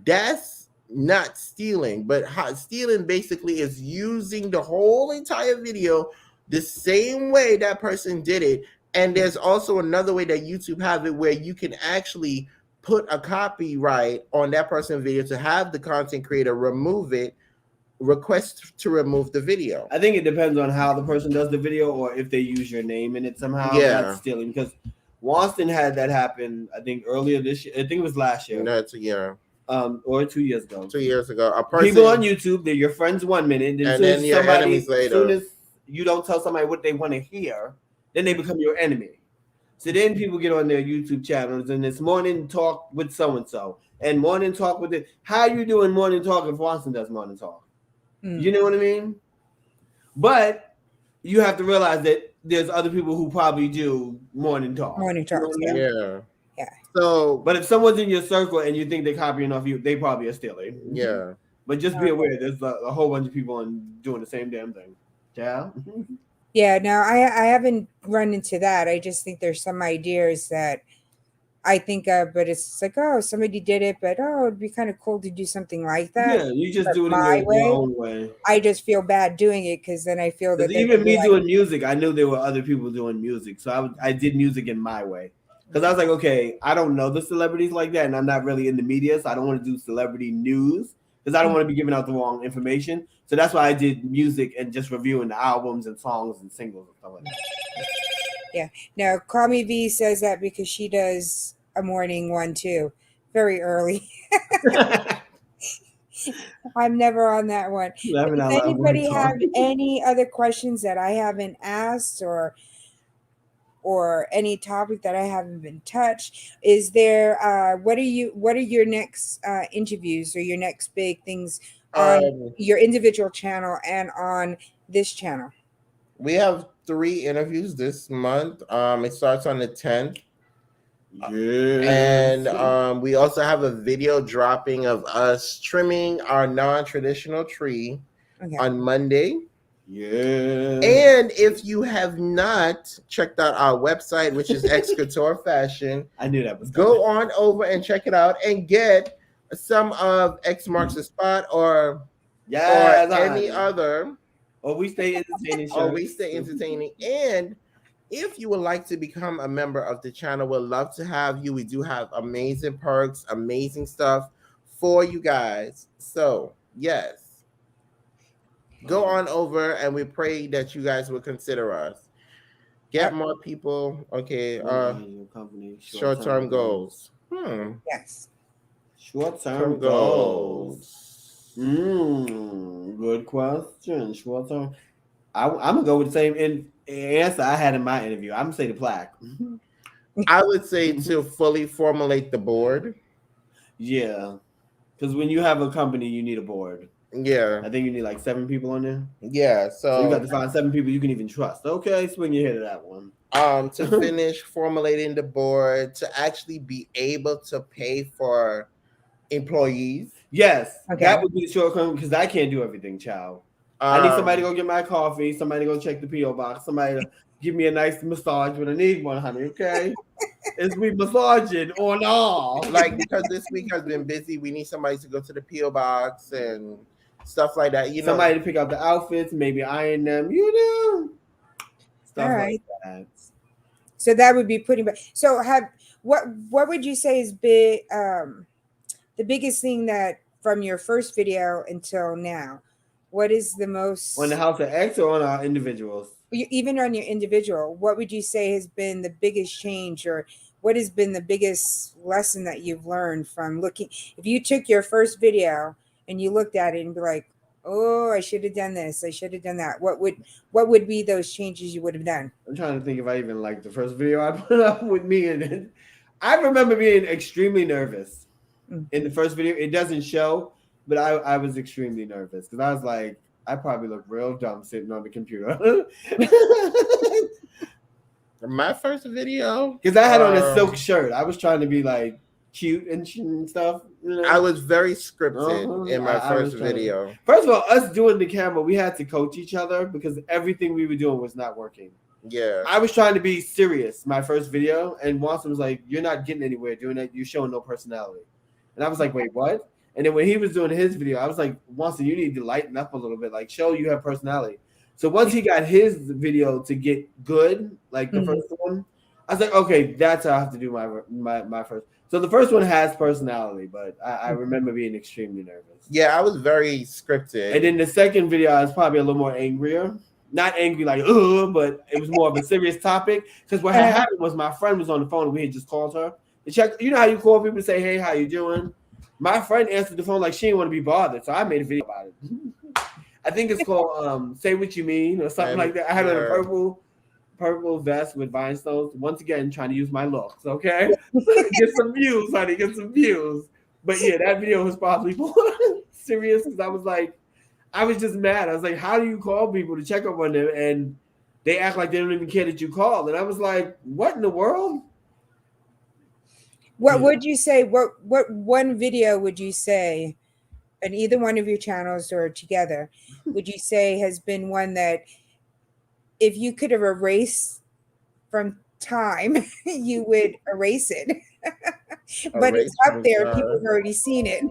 that's not stealing. But stealing basically is using the whole entire video the same way that person did it. And there's also another way that YouTube have it where you can actually put a copyright on that person's video to have the content creator remove it, request to remove the video. I think it depends on how the person does the video or if they use your name in it somehow. Yeah. That's stealing, because Watson had that happen, I think, earlier this year. I think it was last year. No, it's a year. Or 2 years ago. 2 years ago. A person, people on YouTube, they're your friends 1 minute, and then your enemies later. As soon as you don't tell somebody what they want to hear, then they become your enemy. So then people get on their YouTube channels and it's morning talk with so and so, and morning talk with it. How you doing morning talk if Watson does morning talk? You know what I mean? But you have to realize that there's other people who probably do morning talk. Morning talk, You know what I mean? Yeah. Yeah. So, but if someone's in your circle and you think they're copying off you, they probably are stealing. Yeah. But just be aware, there's a whole bunch of people doing the same damn thing. Yeah. Yeah, no, I haven't run into that. I just think there's some ideas that I think of, but it's like, oh, somebody did it, but it'd be kind of cool to do something like that. Yeah, you just but do it my in way, your own way. I just feel bad doing it because then I feel that even me doing music, I knew there were other people doing music, so I did music in my way. Because I was like, okay, I don't know the celebrities like that, and I'm not really in the media, so I don't want to do celebrity news because I don't want to be giving out the wrong information. So that's why I did music and just reviewing the albums and songs and singles and stuff like that. Yeah. Now, Call Me V says that because she does a morning one too, very early. I'm never on that one. Does anybody have any other questions that I haven't asked or any topic that I haven't been touched? Is there what are your next interviews or your next big things on your individual channel and on this channel? We have 3 interviews this month. It starts on the 10th. And we also have a video dropping of us trimming our non-traditional tree on Monday. Yeah. And if you have not checked out our website, which is X Couture Fashion, I knew that was go on over and check it out and get some of X Marks the Spot or any other. Or We Stay Entertaining. Or We Stay Entertaining. And if you would like to become a member of the channel, we'd love to have you. We do have amazing perks, amazing stuff for you guys. So, yes. Go on over and we pray that you guys will consider us. Get more people. Okay. Short-term goals. Yes. Short-term goals. Good question. Short-term. I'm going to go with the same answer I had in my interview. I'm going to say the plaque. I would say to fully formulate the board. Yeah. Because when you have a company, you need a board. Yeah. I think you need like 7 people on there. Yeah. So you got to find 7 people you can even trust. Okay, swing your head to that one. To finish formulating the board, to actually be able to pay for employees. Yes. Okay. That would be the shortcut because I can't do everything, child. I need somebody to go get my coffee, somebody to go check the P.O. box, somebody to give me a nice massage when I need one, honey, okay? It's me massaging on all. Like, because this week has been busy, we need somebody to go to the P.O. box and stuff like that. Somebody to pick out the outfits, maybe iron them, stuff like that. So that would be putting back. So what would you say is the biggest thing that from your first video until now? What is the most on the House of X or on our individuals? Even on your individual, what would you say has been the biggest change, or what has been the biggest lesson that you've learned from looking? If you took your first video and you looked at it and be like, "Oh, I should have done this. I should have done that." What would be those changes you would have done? I'm trying to think if I even liked the first video I put up with me in it. I remember being extremely nervous in the first video. It doesn't show. But I was extremely nervous because I was like, I probably look real dumb sitting on the computer. My first video? Because I had on a silk shirt. I was trying to be like cute and stuff. I was very scripted in my first video. First of all, us doing the camera, we had to coach each other because everything we were doing was not working. Yeah. I was trying to be serious, my first video. And Watson was like, you're not getting anywhere doing that. You're showing no personality. And I was like, wait, what? And then when he was doing his video, I was like, Watson, you need to lighten up a little bit. Like, show you have personality. So once he got his video to get good, like the first one, I was like, okay, that's how I have to do my first. So the first one has personality, but I remember being extremely nervous. Yeah, I was very scripted. And then the second video, I was probably a little more angrier. Not angry like, but it was more of a serious topic. Because what had happened was my friend was on the phone and we had just called her. To check, you know how you call people to say, hey, how you doing? My friend answered the phone like she didn't want to be bothered. So I made a video about it. I think it's called Say What You Mean or something like that. I had on a purple vest with rhinestones. Once again, trying to use my looks, okay? Get some views, honey, get some views. But yeah, that video was probably more serious because I was just mad. I was like, how do you call people to check up on them and they act like they don't even care that you called? And I was like, what in the world? What would you say? What one video would you say, on either one of your channels or together, would you say has been one that if you could have erased from time, you would erase it? But it's up there. People have already seen it.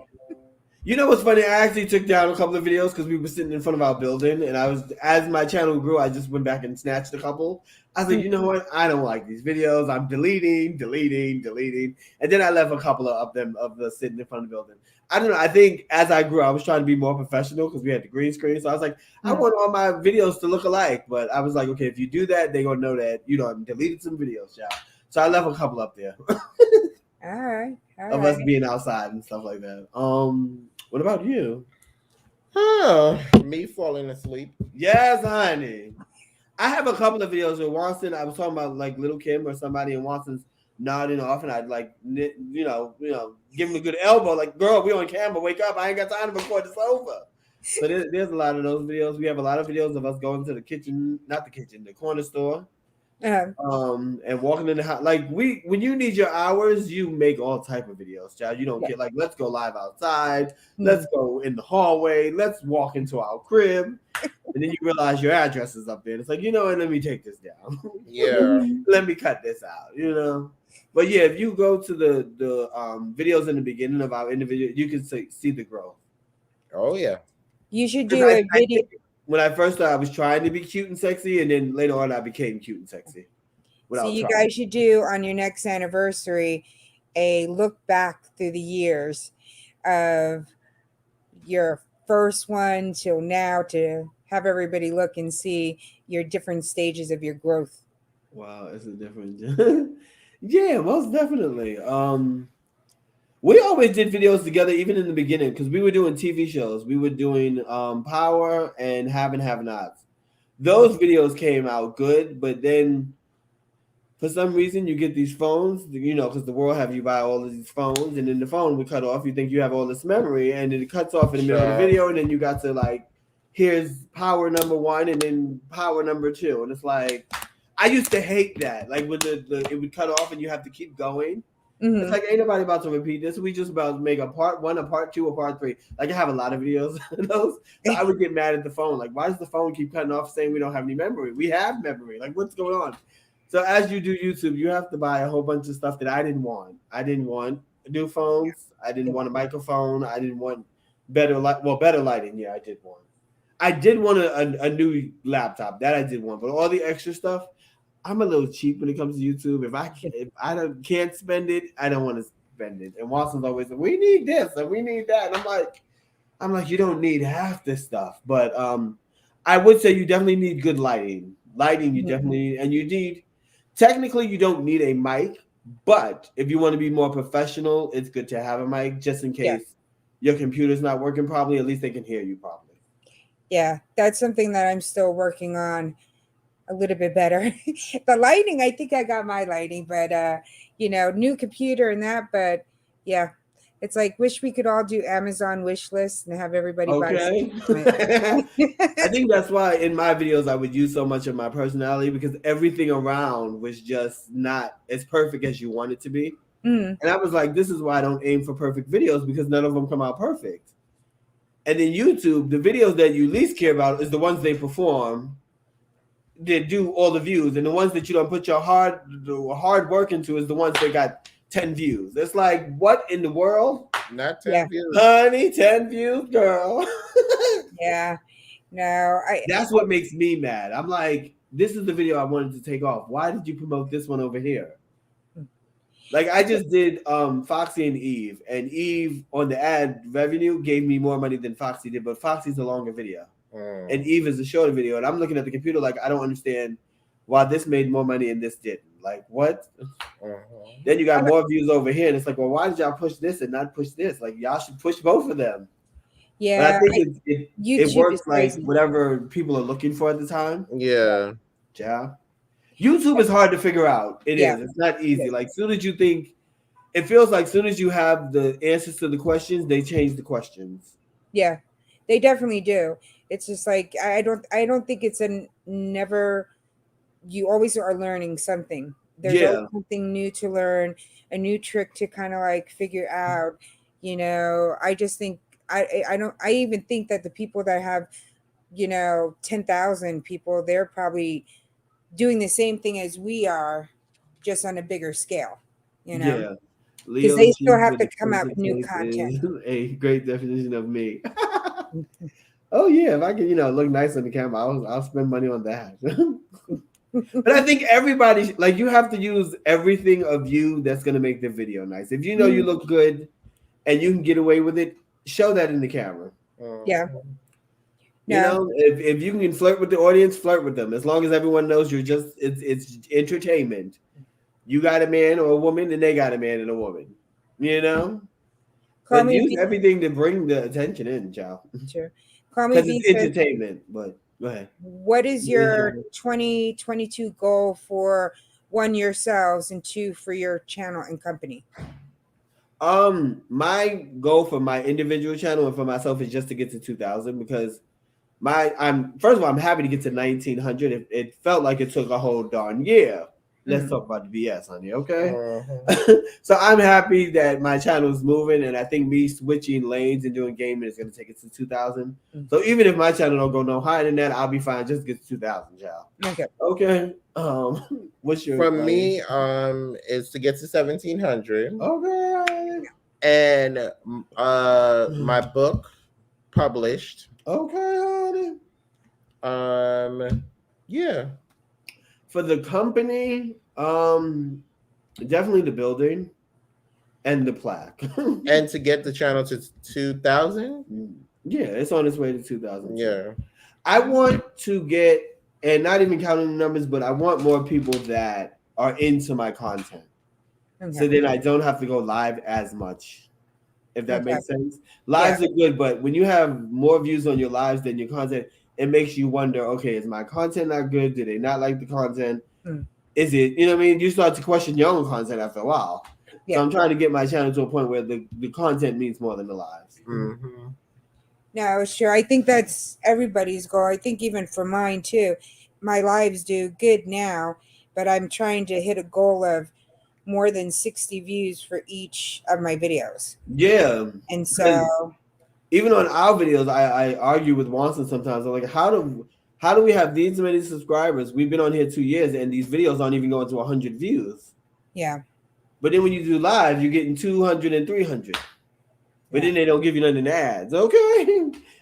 You know what's funny? I actually took down a couple of videos because we were sitting in front of our building, and as my channel grew, I just went back and snatched a couple. I was like, you know what? I don't like these videos. I'm deleting, and then I left a couple of them of the sitting in front of the building. I don't know. I think as I grew, I was trying to be more professional because we had the green screen. So I was like, I want all my videos to look alike. But I was like, okay, if you do that, they're gonna know that I've deleted some videos, y'all. So I left a couple up there. All right. Of us being outside and stuff like that. What about you? Me falling asleep. Yes, honey. I have a couple of videos with Watson. I was talking about like Little Kim or somebody, and Watson's nodding off, and I'd like, give him a good elbow, like, girl, we on camera, wake up, I ain't got time to record this over. So there's a lot of those videos. We have a lot of videos of us going to the kitchen, not the kitchen, the corner store. And walking in the house, like when you need your hours, you make all type of videos, child. You don't care, like, let's go live outside, let's go in the hallway, let's walk into our crib, and then you realize your address is up there. It's like, let me take this down. Yeah. Let me cut this out, But yeah, if you go to the videos in the beginning of our individual, you can see the growth. Oh yeah. You should do a video. When I first started, I was trying to be cute and sexy, and then later on, I became cute and sexy. So you guys should do on your next anniversary a look back through the years of your first one till now to have everybody look and see your different stages of your growth. Wow, it's a different. Yeah, most definitely. We always did videos together, even in the beginning, because we were doing TV shows. We were doing Power and Have and Have Nots. Those videos came out good, but then for some reason you get these phones, because the world have you buy all of these phones, and then the phone would cut off. You think you have all this memory, and then it cuts off in the middle of the video, and then you got to like, here's power number 1, and then power number 2, and it's like, I used to hate that. Like when it would cut off and you have to keep going. It's like, ain't nobody about to repeat this. We just about to make a part 1, a part 2, a part 3. Like, I have a lot of videos of those. So I would get mad at the phone. Like, why does the phone keep cutting off saying we don't have any memory? We have memory. Like, what's going on? So as you do YouTube, you have to buy a whole bunch of stuff that I didn't want. I didn't want new phones. I didn't want a microphone. I didn't want better lighting. Yeah, I did want. I did want a new laptop. That I did want. But all the extra stuff, I'm a little cheap when it comes to YouTube. If I can't spend it, I don't want to spend it. And Watson's always like, we need this and we need that. And I'm like, you don't need half this stuff. But I would say you definitely need good lighting. Lighting, you definitely need, and you need, technically you don't need a mic, but if you want to be more professional, it's good to have a mic just in case your computer's not working properly. At least they can hear you properly. Yeah, that's something that I'm still working on a little bit better. The lighting, I think I got my lighting, but new computer and that, but yeah, it's like, wish we could all do Amazon wish lists and have everybody buy I think that's why in my videos I would use so much of my personality, because everything around was just not as perfect as you want it to be. And I was like, this is why I don't aim for perfect videos, because none of them come out perfect. And in YouTube, the videos that you least care about is the ones they perform, that do all the views, and the ones that you don't put your hard work into is the ones that got 10 views. It's like, what in the world? Not 10 views. Honey, 10 views, girl. Yeah. No, that's what makes me mad. I'm like, this is the video I wanted to take off. Why did you promote this one over here? Like I just did Foxy and Eve on the ad revenue gave me more money than Foxy did, but Foxy's a longer video. And Eve is a shorter video. And I'm looking at the computer like I don't understand why this made more money and this didn't. Like what? Then you got more views over here, and it's like, well, why did y'all push this and not push this? Like y'all should push both of them. But I Yeah, think it YouTube is works like crazy. whatever people are looking for at the time. Yeah. Yeah. YouTube is hard to figure out. It Yeah. is. It's not easy. Like soon as you think, it feels like soon as you have the answers to the questions, they change the questions. Yeah, they definitely do. It's just like I don't think it's a never. You always are learning something. There's Yeah. always something new to learn, a new trick to kind of like figure out. I just think I don't I even think that the people that have 10,000 people, they're probably doing the same thing as we are, just on a bigger scale. Yeah. Because Leo's they still cheese have with to the come out crimson with new face content. is a great definition of me. Oh yeah, if I can, look nice on the camera, I'll spend money on that. But I think everybody, like, you have to use everything of you that's gonna make the video nice. If you know you look good and you can get away with it, show that in the camera. Yeah. No. If you can flirt with the audience, flirt with them. As long as everyone knows you're just it's entertainment. You got a man or a woman, and they got a man and a woman. But use everything to bring the attention in, child. Sure. Because it's entertainment. But go ahead. What is your 2022 goal for one, yourselves, and two, for your channel and company? My goal for my individual channel and for myself is just to get to 2,000 because first of all, I'm happy to get to 1,900. It felt like it took a whole darn year. Let's talk about the BS, honey. Okay. So I'm happy that my channel is moving, and I think me switching lanes and doing gaming is going to take it to 2,000. So even if my channel don't go no higher than that, I'll be fine. Just get to 2,000, child. Okay. What's your from me? Is to get to 1,700. Okay. And my book published. Okay, honey. Yeah. For the company, definitely the building and the plaque. And to get the channel to 2,000? Yeah, it's on its way to 2,000. Yeah. I want to get, and not even counting the numbers, but I want more people that are into my content. Okay. So then I don't have to go live as much, if that makes sense. Lives are good, but when you have more views on your lives than your content, it makes you wonder, okay, is my content not good? Do they not like the content? Is it, you know what I mean? You start to question your own content after a while. Yeah. So I'm trying to get my channel to a point where the content means more than the lives. Mm-hmm. No, sure. I think that's everybody's goal. I think even for mine too. My lives do good now, but I'm trying to hit a goal of more than 60 views for each of my videos. Yeah. And so even on our videos, I argue with Watson sometimes. I'm like, how do we have these many subscribers? We've been on here 2 years, and these videos aren't even going to 100 views. Yeah. But then when you do live, you're getting 200 and 300. But then they don't give you none in ads. Okay.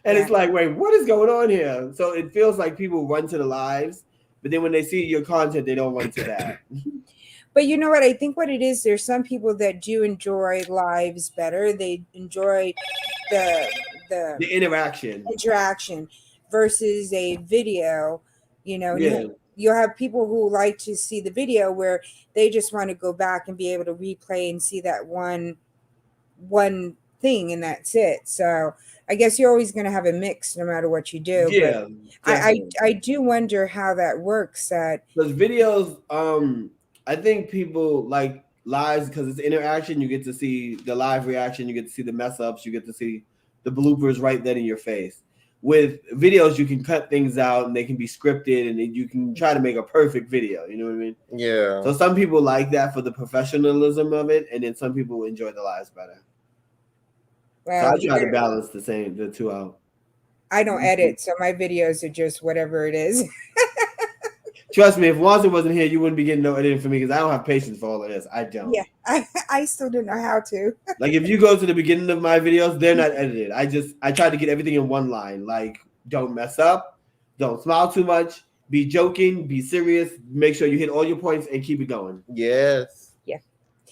And it's like, wait, what is going on here? So it feels like people run to the lives, but then when they see your content, they don't run to that. But you know what? I think what it is, there's some people that do enjoy lives better. They enjoy the interaction versus a video, You'll have people who like to see the video where they just want to go back and be able to replay and see that one thing, and that's it. So I guess you're always going to have a mix no matter what you do. Yeah, but I do wonder how that works. Because videos, I think people like lives because it's interaction. You get to see the live reaction. You get to see the mess ups. You get to see the bloopers right then in your face. With videos, you can cut things out and they can be scripted, and you can try to make a perfect video. You know what I mean? Yeah. So some people like that for the professionalism of it, and then some people enjoy the lives better. Well, so I try to balance the two out. I don't edit, so my videos are just whatever it is. Trust me, if Watson wasn't here, you wouldn't be getting no editing from me because I don't have patience for all of this. I don't. Yeah, I still don't know how to. Like if you go to the beginning of my videos, they're not edited. I try to get everything in one line. Like, don't mess up, don't smile too much, be joking, be serious, make sure you hit all your points and keep it going. Yes. Yeah.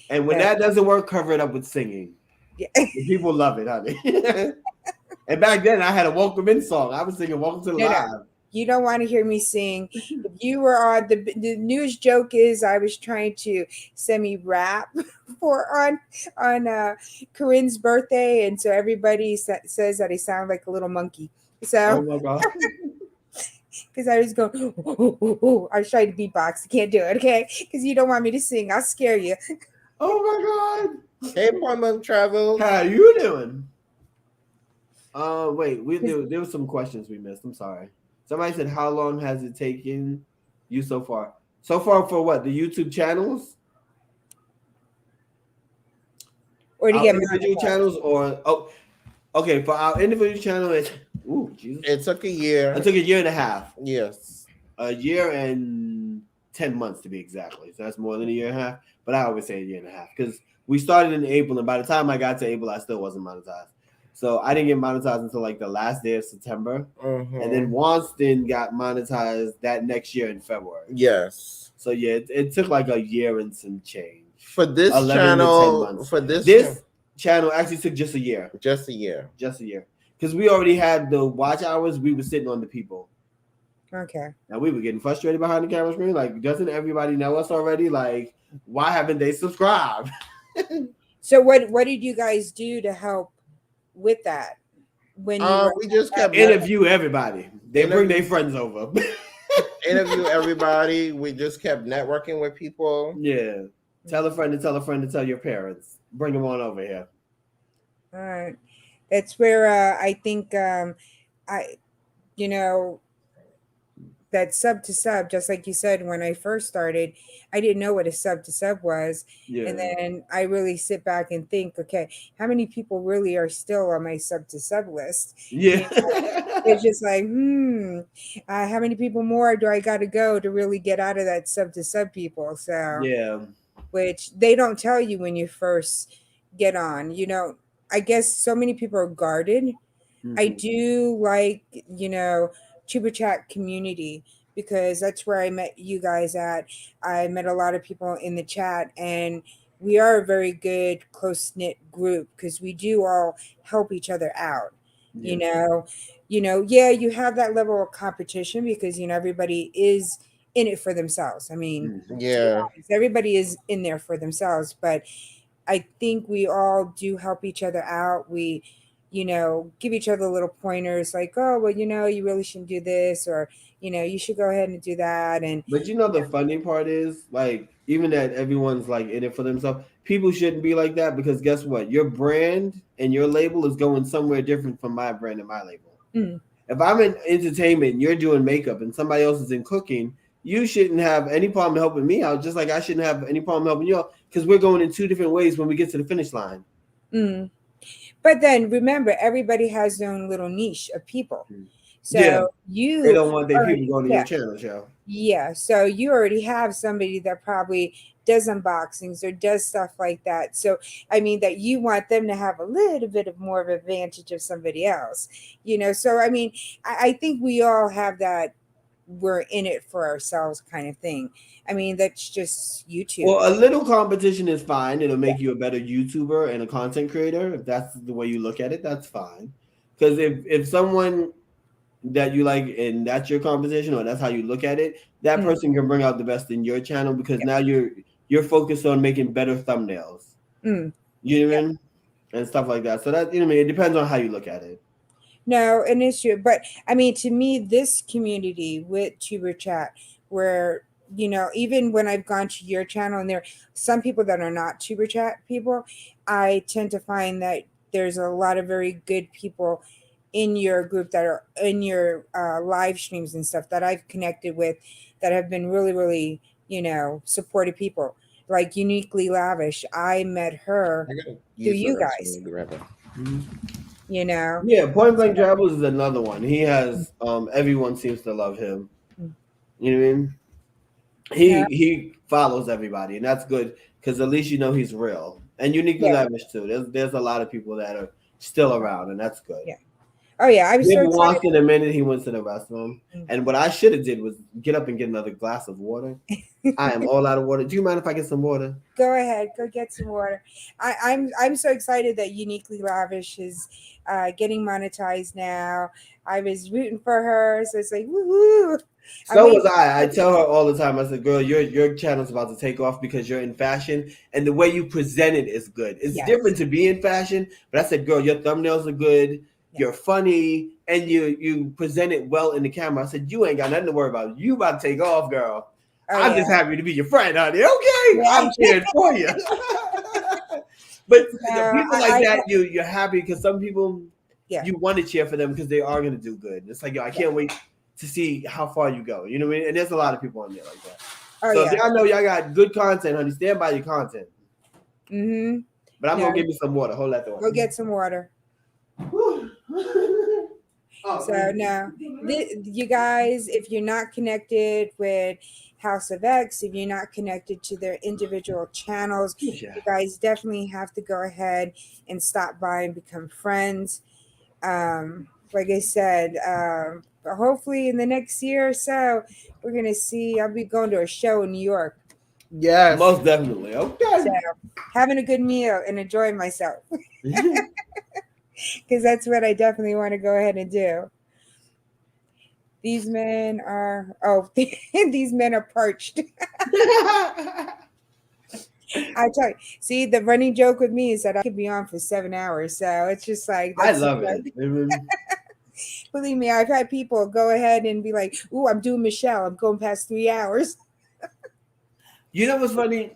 And when that doesn't work, cover it up with singing. Yeah. The people love it, honey. And back then, I had a welcome in song. I was singing "Welcome to the No, no. Live." You don't want to hear me sing. If you were on the newest joke is I was trying to semi rap for on Corinne's birthday, and so everybody says that I sound like a little monkey. Oh So my god! because I was going, I was trying to beatbox. I can't do it, okay? Because you don't want me to sing. I'll scare you. Oh my god! Hey, Plum Travel. How you doing? Wait, there were some questions we missed. I'm sorry. Somebody said, "How long has it taken you so far?" So far for what? The YouTube channels, Or to our get individual monetized. channels, or okay, for our individual channel, Jesus, It took a year. it took a year and a half, Yes. a year and 10 months to be exactly. So that's more than a year and a half. But I always say a year and a half because we started in April, and by the time I got to April, I still wasn't monetized. So I didn't get monetized until like the last day of September. And then Wanston got monetized that next year in February. Yes. So yeah, it took like a year and some change. For this 11 to 10 channel, months. for This channel actually took just a year. just a year. Just a year. Because we already had the watch hours, we were sitting on the people. Okay. And we were getting frustrated behind the camera screen. Like, doesn't everybody know us already? Like, why haven't they subscribed? So what did you guys do to help with that? When you We just kept Interview everybody. They bring their friends over. interview everybody. We just kept networking with people. Yeah. Tell a friend to tell a friend to tell your parents. Bring them on over here. all right, that's where I think I you know that sub to sub, just like you said, when I first started, I didn't know what a sub to sub was. Yeah. And then I really sit back and think, okay, how many people really are still on my sub to sub list? Yeah. It's just like, how many people more do I got to go to really get out of that sub to sub people? So, Yeah. which they don't tell you when you first get on. I guess so many people are guarded. I do like, Tuber Chat community because that's where I met you guys at. I met a lot of people in the chat, and we are a very good, close knit group because we do all help each other out. Yeah. Yeah, you have that level of competition because everybody is in it for themselves. I mean, to be Yeah. honest, everybody is in there for themselves, but I think we all do help each other out. We, give each other little pointers like, oh, well, you really shouldn't do this, or, you should go ahead and do that. And But the funny part is, like, even that everyone's like in it for themselves, people shouldn't be like that because guess what? Your brand and your label is going somewhere different from my brand and my label. Mm. If I'm in entertainment and you're doing makeup and somebody else is in cooking, you shouldn't have any problem helping me out, just like I shouldn't have any problem helping you out because we're going in two different ways when we get to the finish line. Mm. But then remember, everybody has their own little niche of people. So Yeah. you They don't want their already- people going to your channel, show. Yeah. So you already have somebody that probably does unboxings or does stuff like that. So, I mean, that you want them to have a little bit of more of advantage of somebody else, So, I mean, I think we all have that we're in it for ourselves kind of thing. I mean, that's just YouTube. Well, a little competition is fine. It'll make you a better YouTuber and a content creator. If that's the way you look at it, that's fine. Because if someone that you like and that's your competition or that's how you look at it, that person can bring out the best in your channel because now you're focused on making better thumbnails. You know what I mean? And stuff like that. So that it depends on how you look at it. No, an issue. But I mean, to me, this community with Tuber Chat, where, even when I've gone to your channel and there are some people that are not Tuber Chat people, I tend to find that there's a lot of very good people in your group that are in your live streams and stuff that I've connected with that have been really, really, supportive people. Like Uniquely Lavish. I met her through you guys. Yeah, Point Blank Travels is another one. He has everyone seems to love him. You know what I mean? He follows everybody, and that's good because at least he's real. And Uniquely Lavish too. There's a lot of people that are still around, and that's good. Yeah. Oh yeah, I'm We so haven't excited. walked in a minute. He went to the restroom, Mm. and what I should have did was get up and get another glass of water. I am all out of water. Do you mind if I get some water? Go ahead, go get some water. I'm so excited that Uniquely Lavish is getting monetized now. I was rooting for her, so it's like woohoo! I'm So waiting was for I. I her. tell her all the time. I said, "Girl, your channel's about to take off because you're in fashion, and the way you present it is good. It's Yes, different to be in fashion, but I said, girl, your thumbnails are good. yeah. You're funny, and you present it well in the camera. I said, you ain't got nothing to worry about. You about to take off, girl. Oh I'm yeah, just happy to be your friend, honey. Okay, yeah. I'm cheering for you." But No, people like that, you're happy because some people yeah. you want to cheer for them because they are going to do good. It's like, yo, I Yeah. can't wait to see how far you go. You know what I mean? And there's a lot of people on there like that. Oh So if yeah. y'all know y'all got good content, honey, stand by your content. Mm-hmm. But I'm No, gonna give me some water. Hold that thought. go get some water. Oh, So now, you guys, if you're not connected with House of X, if you're not connected to their individual channels, yeah. you guys definitely have to go ahead and stop by and become friends. Like I said, hopefully in the next year or so, we're gonna see. I'll be going to a show in New York, Yes. Most definitely. so Okay. having a good meal and enjoying myself because that's what I definitely want to go ahead and do. These men are these men are parched. I tell you, see, the running joke with me is that I could be on for 7 hours. So it's just like I that's love like, it. Mhm. believe me, I've had people go ahead and be like, "Ooh, I'm doing Michelle. I'm going past 3 hours." You know what's funny?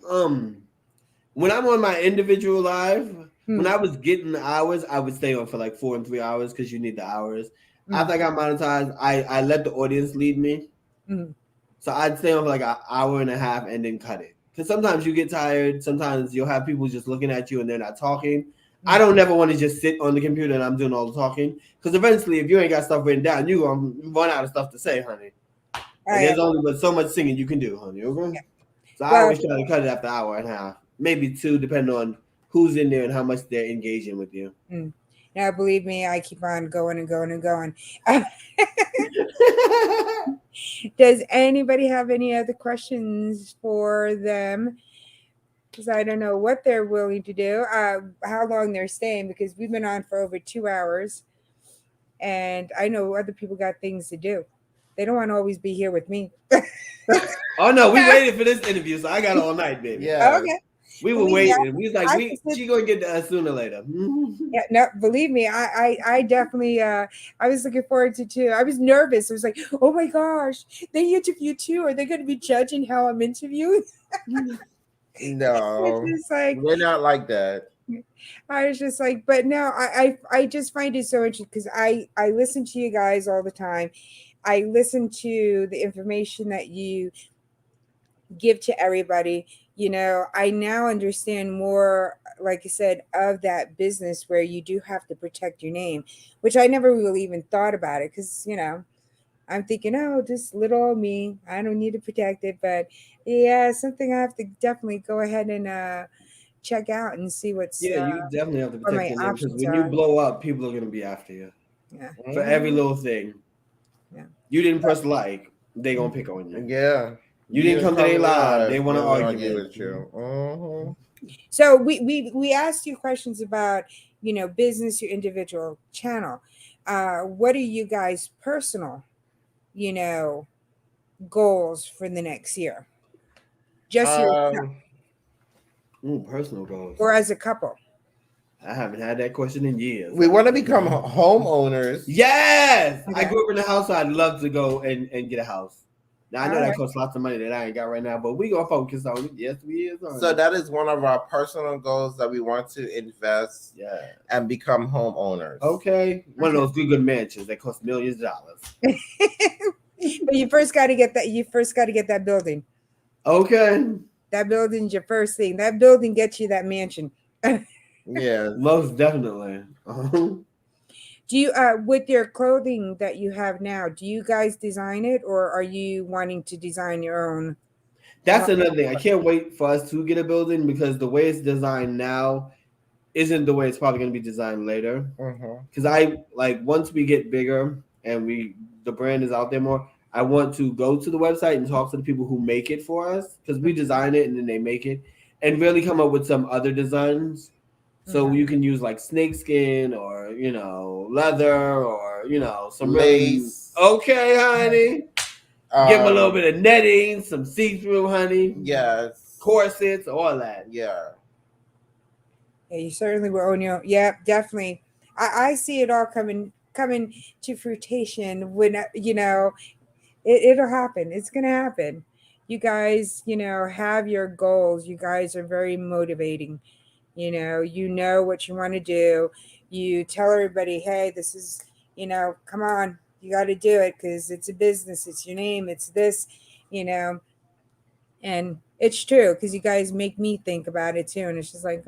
When I'm on my individual live, when Hmm. I was getting the hours, I would stay on for like 4 and 3 hours because you need the hours. Hmm. After I got monetized, I let the audience lead me. Hmm. So I'd stay on for like an hour and a half and then cut it. Because sometimes you get tired. Sometimes you'll have people just looking at you and they're not talking. I don't never want to just sit on the computer and I'm doing all the talking. Because eventually, if you ain't got stuff written down, you're going to run out of stuff to say, honey. Oh And yeah. there's only but so much singing you can do, honey. Okay? So I Well, always try to cut it after an hour and a half. Maybe two, depending on who's in there and how much they're engaging with you. now believe me, I keep on going and going and going. Does anybody have any other questions for them? Because I don't know what they're willing to do, how long they're staying, because we've been on for over 2 hours, and I know other people got things to do. They don't want to always be here with me. Oh no, we waited for this interview, so I got all night, baby. Yes. Okay, We were believe me, waiting. We was like, I can sit. she gonna get to us sooner or later. Yeah, no, believe me, I definitely, I was looking forward to too. I was nervous. I was like, oh my gosh, they interview too. Are they going to be judging how I'm interviewing? It's No, just like, we're not like that. I was just like, but no, I just find it so interesting because I listen to you guys all the time. I listen to the information that you give to everybody. I now understand more, like I said, of that business where you do have to protect your name, which I never really even thought about it because, I'm thinking, oh, just little old me. I don't need to protect it. But yeah, something I have to definitely go ahead and check out and see Yeah, you definitely have to what protect my your name because options when you are. blow up, people are gonna be after you Yeah. for every Mhm. little thing. Yeah. You didn't press like, they gonna pick on you. Yeah. You didn't come to their live, they want to They're gonna argue argument. with you. Mhm. So we asked you questions about, business, your individual channel. What are you guys personal, you know, goals for the next year? Just your Um, Personal goals. or as a couple? I haven't had that question in years. we want to become homeowners. Yes, I Okay. grew up in a house. So I'd love to go and get a house. Now I know All that right. costs lots of money that I ain't got right now, but we gonna focus on it. Yes, we is on So it. that is one of our personal goals that we want to invest Yeah. and become homeowners. Okay. One of Okay. those good mansions that cost millions of dollars. But you first got to get that. You first got to get that building. Okay. That building's your first thing. That building gets you that mansion. Yes. Most definitely. Do you with your clothing that you have now, do you guys design it or are you wanting to design your own? That's another thing. I can't wait for us to get a building because the way it's designed now, isn't the way it's probably going to be designed later. Mhm. Because I like once we get bigger and the brand is out there more, I want to go to the website and talk to the people who make it for us because we design it and then they make it, and really come up with some other designs. So you can use like snakeskin or leather or some really Lace. okay, honey. Give them a little bit of netting, some see-through, honey. Yes. Corsets, all that. Yeah. Yeah, you certainly will own your. Yeah, definitely. I see it all coming to fruition when it'll happen. It's gonna happen. You guys, have your goals. You guys are very motivating. You know what you want to do. You tell everybody, hey, this is, come on, you got to do it because it's a business. It's your name. It's this, you know, and it's true because you guys make me think about it too. And it's just like,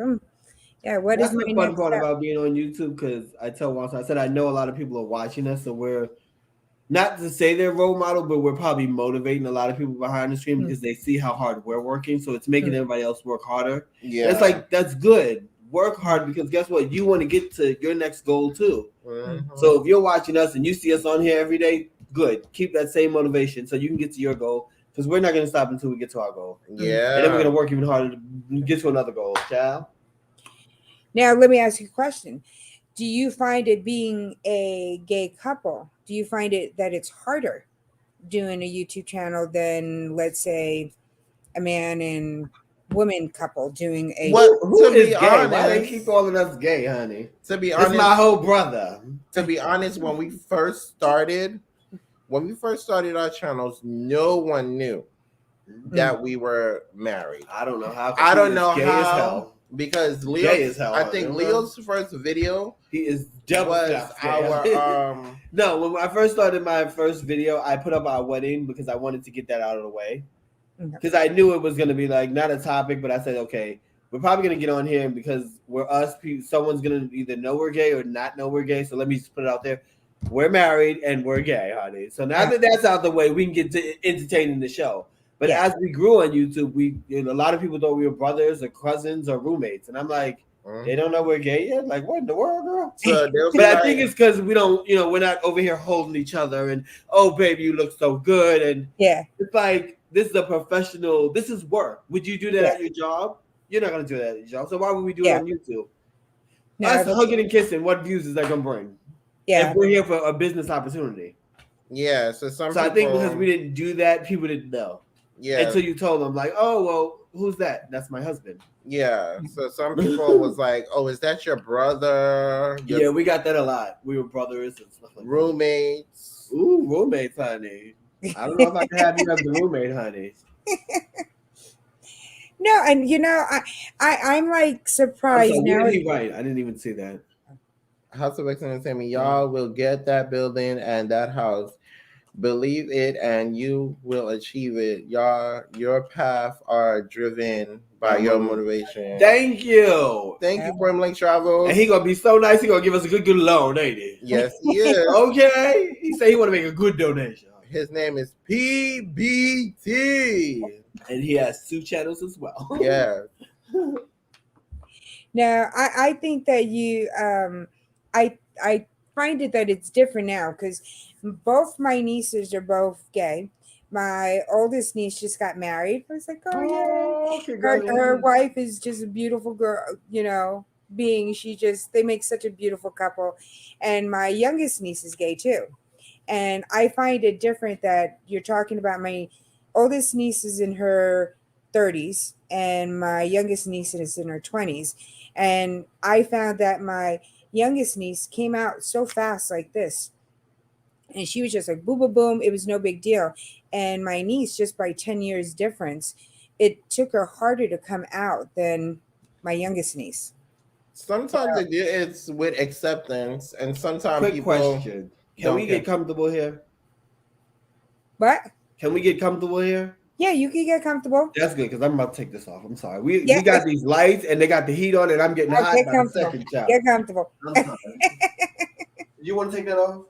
yeah, what is That's my the fun next part step? about being on YouTube because I tell Watson, I said I know a lot of people are watching us, so we're not to say they're role model, but we're probably motivating a lot of people behind the screen because they see how hard we're working. So it's making everybody else work harder. Yeah. And it's like that's good. Work hard because guess what? You want to get to your next goal too. So if you're watching us and you see us on here every day, good. Keep that same motivation so you can get to your goal because we're not going to stop until we get to our goal. Yeah. And then we're going to work even harder to get to another goal, child. Now, let me ask you a question. Do you find it being a gay couple? Do you find it that it's harder doing a YouTube channel than, let's say, a man and woman couple doing a? Who To is be gay? Why they honest, keep calling us gay, honey? To be It's honest, my whole brother. to be honest, when we first started our channels, no one knew that we were married. I don't know how. I don't know gay how as hell. because Gay Leo. as hell, I think honey. Leo's first video He is double was snaps gay. our No, when I first started my first video, I put up our wedding because I wanted to get that out of the way. Because I knew it was going to be like not a topic, but I said, okay, we're probably going to get on here because we're us. Someone's going to either know we're gay or not know we're gay. So let me just put it out there. We're married and we're gay, honey. So now that that's out the way, we can get to entertaining the show. But as we grew on YouTube, a lot of people thought we were brothers or cousins or roommates. And I'm like, they don't know we're gay yet? Like, what in the world, girl? So but I think it's because we don't, we're not over here holding each other and, oh, baby, you look so good. And it's like, this is a professional, this is work. Would you do that at your job? You're not going to do that at your job. So why would we do it on YouTube? Us hugging and kissing, what views is that going to bring? Yeah. If we're here for a business opportunity. Yeah. So I think because we didn't do that, people didn't know. Yeah. Until you told them, like, oh, well, who's that? That's my husband. Yeah. So some people was like, oh, is that your brother? Yeah, we got that a lot. We were brothers and stuff like roommates. That. Ooh, roommates, honey. I don't know if I can have you as the roommate, honey. No, and I'm like surprised now. Right, I didn't even see that. House of X Entertainment, y'all will get that building and that house. Believe it and you will achieve it. Y'all, your path are driven by your motivation. Thank you. Thank you, Brimlink Travel. And he gonna be so nice, he gonna give us a good loan, ain't he? Yes, he is. Okay. He said he wanna make a good donation. His name is PBT. And he has 2 channels as well. Yeah. Now, I think that you I find it that it's different now because both my nieces are both gay. My oldest niece just got married. I was like, oh yeah. Her wife is just a beautiful girl, being. They make such a beautiful couple. And my youngest niece is gay too. And I find it different that you're talking about my oldest niece is in her 30s and my youngest niece is in her 20s. And I found that my youngest niece came out so fast like this. And she was just like, boom, boom, boom. It was no big deal. And my niece, just by 10 years difference, it took her harder to come out than my youngest niece. Sometimes it's with acceptance, and sometimes Quick people. Question. Can we get comfortable here? What? Can we get comfortable here? Yeah, you can get comfortable. That's good because I'm about to take this off. I'm sorry. We got these lights and they got the heat on and I'm getting hot by the second child. Get comfortable. I'm sorry. You want to take that off?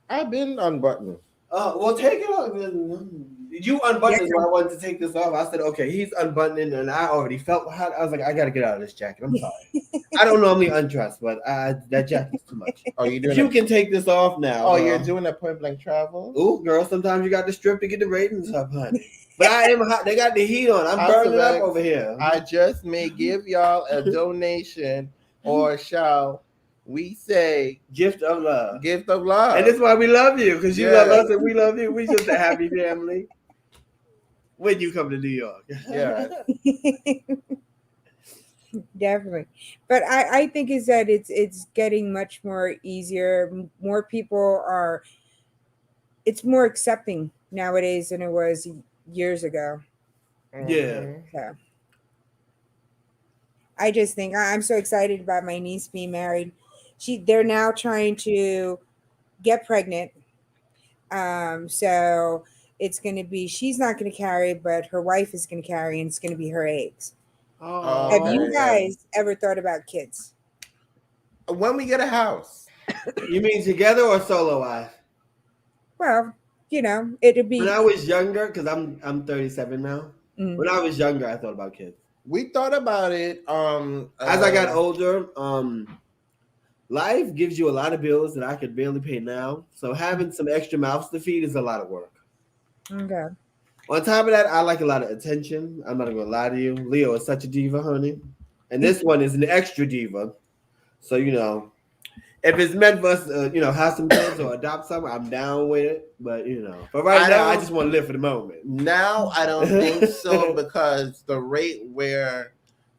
I've been unbuttoned. Well, take it off. You unbuttoned is why I wanted to take this off. I said, okay, he's unbuttoning, and I already felt hot. I was like, I gotta get out of this jacket. I'm sorry. I don't normally undress, but that jacket's too much. Oh, you doing? If you can take this off now. Oh, you're doing a point blank travel. Ooh, girl, sometimes you got to strip to get the ratings up, honey. But I am hot. They got the heat on. I'm burning up over here. I just may give y'all a donation, or shall we say gift of love. Gift of love. And that's why we love you, because you love us and we love you. We just a happy family. When you come to New York. Yeah. Definitely. But I think is that it's getting much more easier. More people are, it's more accepting nowadays than it was years ago. Yeah. So I just think I'm so excited about my niece being married. They're now trying to get pregnant. So it's going to be, she's not going to carry, but her wife is going to carry, and it's going to be her eggs. Oh, have you guys ever thought about kids? When we get a house. You mean together or solo wise? Well, you know, it'd be. When I was younger, because I'm 37 now. Mm-hmm. When I was younger, I thought about kids. We thought about it. As I got older, life gives you a lot of bills that I could barely pay now. So having some extra mouths to feed is a lot of work. Okay. On top of that, I like a lot of attention. I'm not gonna lie to you. Leo is such a diva, honey. And this one is an extra diva. So, you know, if it's meant for us to, have some kids or adopt some, I'm down with it. But, but right now, I just want to live for the moment. Now, I don't think so, because the rate where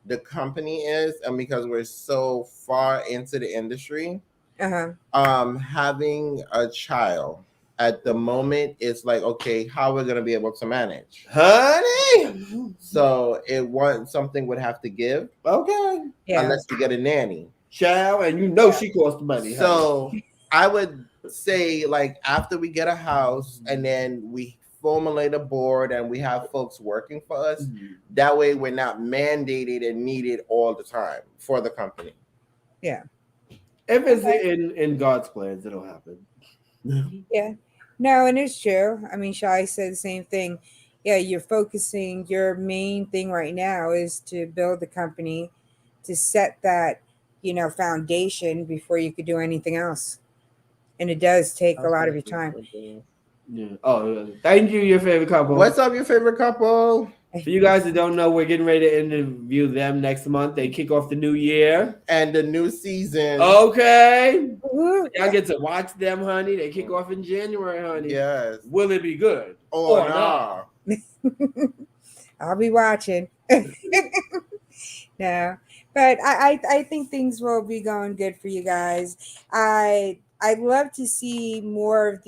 the company is, and because we're so far into the industry, having a child at the moment, it's like, okay, how are we going to be able to manage? Honey! So something would have to give. Okay. Yeah. Unless you get a nanny. Child, and she costs money. So I would say, like, after we get a house and then we formulate a board and we have folks working for us, that way we're not mandated and needed all the time for the company. Yeah. If it's in God's plans, it'll happen. Yeah. No, and it's true. I mean, Shai said the same thing. Yeah, you're focusing, your main thing right now is to build the company, to set that, foundation before you could do anything else. And it does take a lot of your time. Yeah. Oh, thank you, your favorite couple. What's up, your favorite couple? For you guys that don't know, we're getting ready to interview them next month. They kick off the new year. And the new season. Okay. Y'all get to watch them, honey. They kick off in January, honey. Yes. Will it be good? Or not? I'll be watching. No. But I think things will be going good for you guys. I'd love to see more of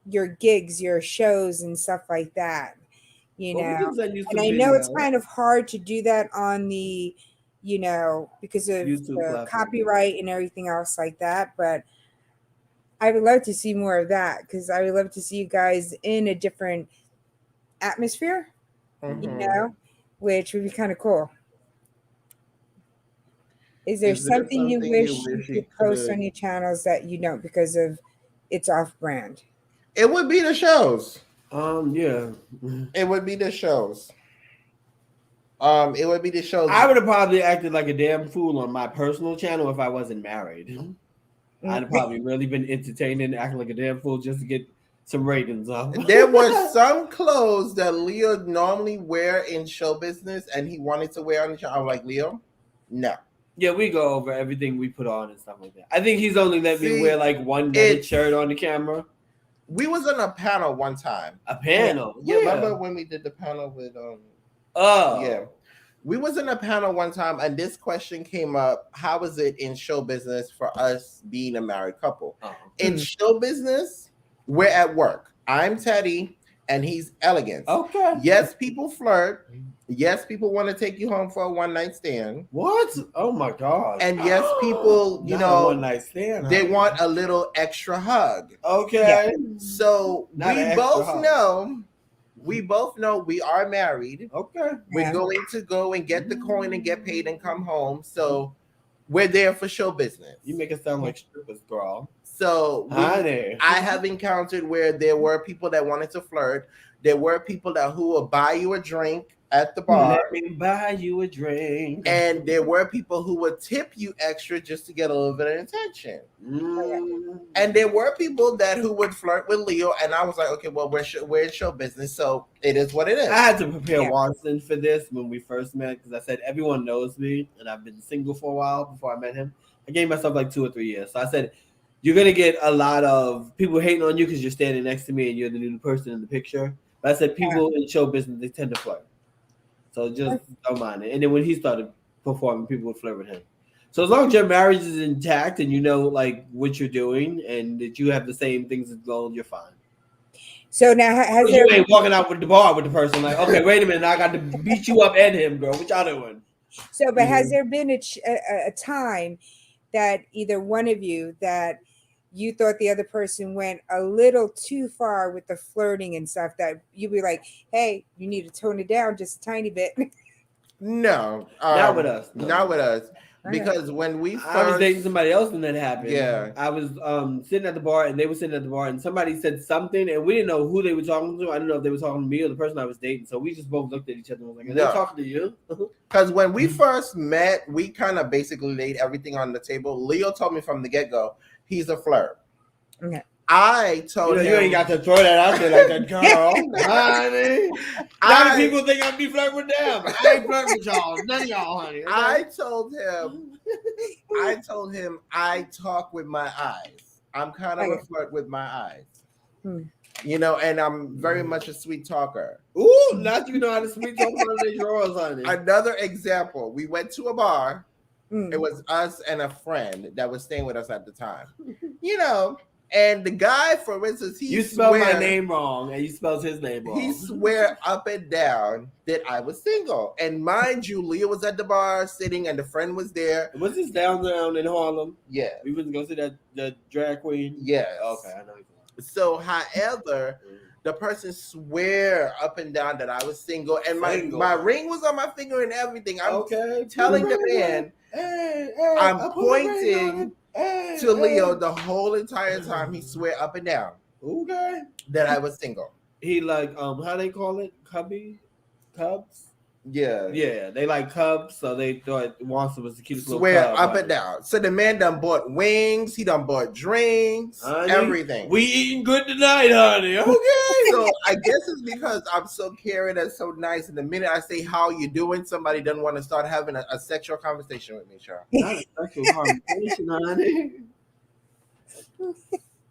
your gigs, your shows and stuff like that. And I know it's kind of hard to do that on the, because of the copyright and everything else like that. But I would love to see more of that, because I would love to see you guys in a different atmosphere. Which would be kind of cool. Is there something you wish you could post on your channels that you don't because of it's off brand? It would be the shows. Yeah. It would be the shows. It would be the shows. I would have probably acted like a damn fool on my personal channel if I wasn't married. I'd have probably really been entertaining and acting like a damn fool just to get some ratings up. There were some clothes that Leo normally wear in show business and he wanted to wear on the show. I'm like, Leo, no. Yeah, we go over everything we put on and stuff like that. I think he's only let me wear like one knitted shirt on the camera. We was on a panel one time. A panel? Yeah. Remember when we did the panel with yeah. We was in a panel one time and this question came up: how is it in show business for us being a married couple? In show business, we're at work. I'm Teddy and he's Elegance. Okay. Yes, people flirt. Yes, people want to take you home for a one-night stand. What? Oh my God. And yes, people, one-night stand. They want a little extra hug. Okay. Yeah. So we both know we are married. Okay. We're going to go and get the coin and get paid and come home. So We're there for show business. You make it sound like strippers, girl. So Honey. I have encountered where there were people that wanted to flirt. There were people who will buy you a drink at the bar. Let me buy you a drink. And there were people who would tip you extra just to get a little bit of attention. And there were people who would flirt with Leo, and I was like, okay, well, we're in show business, so it is what it is. I had to prepare Watson for this when we first met because I said everyone knows me, and I've been single for a while before I met him. I gave myself like 2 or 3 years, so I said you're gonna get a lot of people hating on you because you're standing next to me and you're the new person in the picture. But I said people in show business, they tend to flirt. So just don't mind it. And then when he started performing, people would flirt with him. So as long as your marriage is intact and you know like what you're doing and that you have the same things as gold, you're fine. So now has you ain't walking out with the bar with the person like, okay, wait a minute, I got to beat you up and him, girl. What y'all doing? So, but has there been a time that either one of you that you thought the other person went a little too far with the flirting and stuff that you'd be like, hey, you need to tone it down just a tiny bit? No. Not with us. No. Not with us. Because when we first... I was dating somebody else when that happened. Yeah. I was sitting at the bar and they were sitting at the bar and somebody said something and we didn't know who they were talking to. I didn't know if they were talking to me or the person I was dating. So we just both looked at each other and was like, are they talking to you? Because when we first met, we kind of basically laid everything on the table. Leo told me from the get-go, he's a flirt. Okay. I told him... You ain't got to throw that out there like that, girl. Honey. A lot of people think I'm be flirting with them. I ain't flirting with y'all. None of y'all, honey. Okay? I told him I talk with my eyes. I'm kind of a flirt with my eyes. You know, and I'm very much a sweet talker. Ooh, not you know how to sweet talk on their drawers, honey. Another example, we went to a bar. It was us and a friend that was staying with us at the time. You know, and the guy, for instance, you spelled my name wrong, and you spelled his name wrong. He swear up and down that I was single. And mind you, Leah was at the bar sitting, and the friend was there. Was this down in Harlem? Yeah. We wouldn't go see the drag queen? Yes. Okay, I know. So, however, the person swear up and down that I was single, and my ring was on my finger and everything. I'm telling the man, I'm pointing to Leo the whole entire time. He swear up and down, that I was single. He like how they call it, cubs. Yeah, they like cubs, so they thought Watson was the cutest little cub. Swear up and down. So the man done bought wings, he done bought drinks, honey, everything. We eating good tonight, honey. Okay. So I guess it's because I'm so caring and so nice. And the minute I say how you doing, somebody doesn't want to start having a sexual conversation with me, Charles. Not a sexual conversation, honey.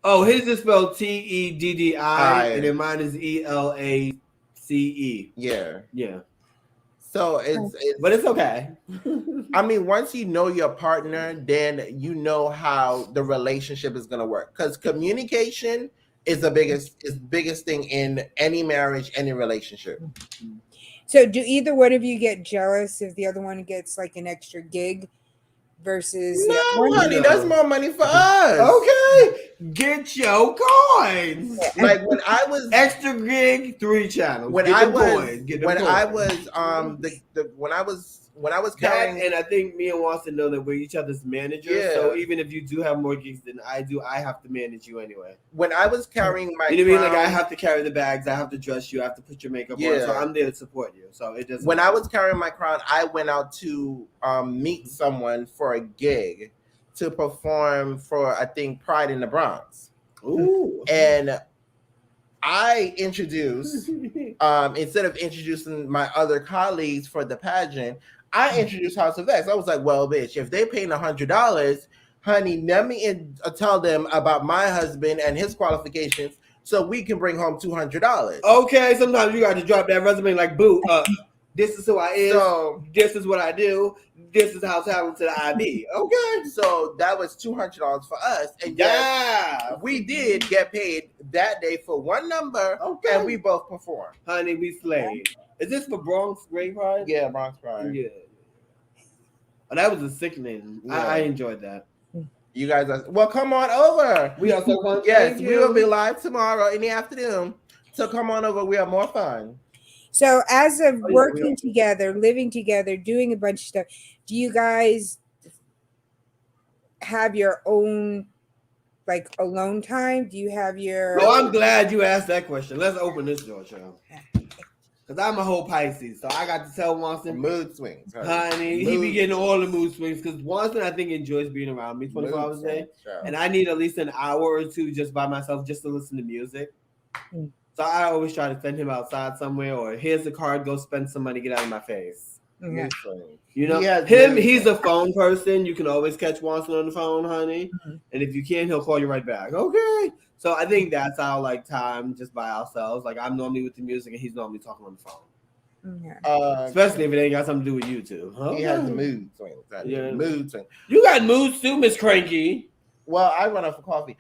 Oh, his is spelled Teddi, and then mine is ELACE. Yeah. So but it's okay. I mean, once you know your partner, then you know how the relationship is gonna work. Because communication is the biggest thing in any marriage, any relationship. So, do either one of you get jealous if the other one gets like an extra gig? Versus no, honey, that's more money for us. Okay, get your coins. Like when I was extra gig, 3 channels. When I was carrying, and I think me and Watson know that we're each other's managers. Yeah. So even if you do have more gigs than I do, I have to manage you anyway. When I was carrying my, you know what I mean? Like I have to carry the bags, I have to dress you, I have to put your makeup on. So I'm there to support you. So it doesn't. When I was carrying my crown, I went out to meet someone for a gig to perform for, I think, Pride in the Bronx. Ooh. And I introduced, instead of introducing my other colleagues for the pageant, I introduced House of X. I was like, well, bitch, if they paying $100, honey, let me tell them about my husband and his qualifications so we can bring home $200. Okay, sometimes you got to drop that resume like, boo, this is who I am, so, this is what I do, this is how it's happened to the IB. Okay. So that was $200 for us. And we did get paid that day for one number, and we both performed. Honey, we slayed. Is this for Bronx Great Pride? Yeah, Bronx Pride. Yeah. Oh, that was a sickening. Yeah. I enjoyed that. You guys well, come on over. We are so fun. Yes, we will be live tomorrow in the afternoon. So come on over. We have more fun. So as of working together, living together, doing a bunch of stuff, do you guys have your own like alone time? Do you have your Oh, I'm glad you asked that question. Let's open this door, child. Because I'm a whole Pisces, so I got to tell Watson, Mood swings, honey, he be getting all the mood swings. Because Watson, I think, enjoys being around me 24 hours a day. And I need at least an hour or two just by myself just to listen to music. So I always try to send him outside somewhere, or here's a card, go spend some money, get out of my face. Yeah. You know, He he's a phone person. You can always catch Watson on the phone, honey. And if you can, he'll call you right back. Okay. So I think that's our like time just by ourselves. Like I'm normally with the music and he's normally talking on the phone. Yeah. Especially if it ain't got something to do with you two. He has mood swings. Yeah. Mood swings. You got moods too, Miss Cranky. Well, I run out for coffee.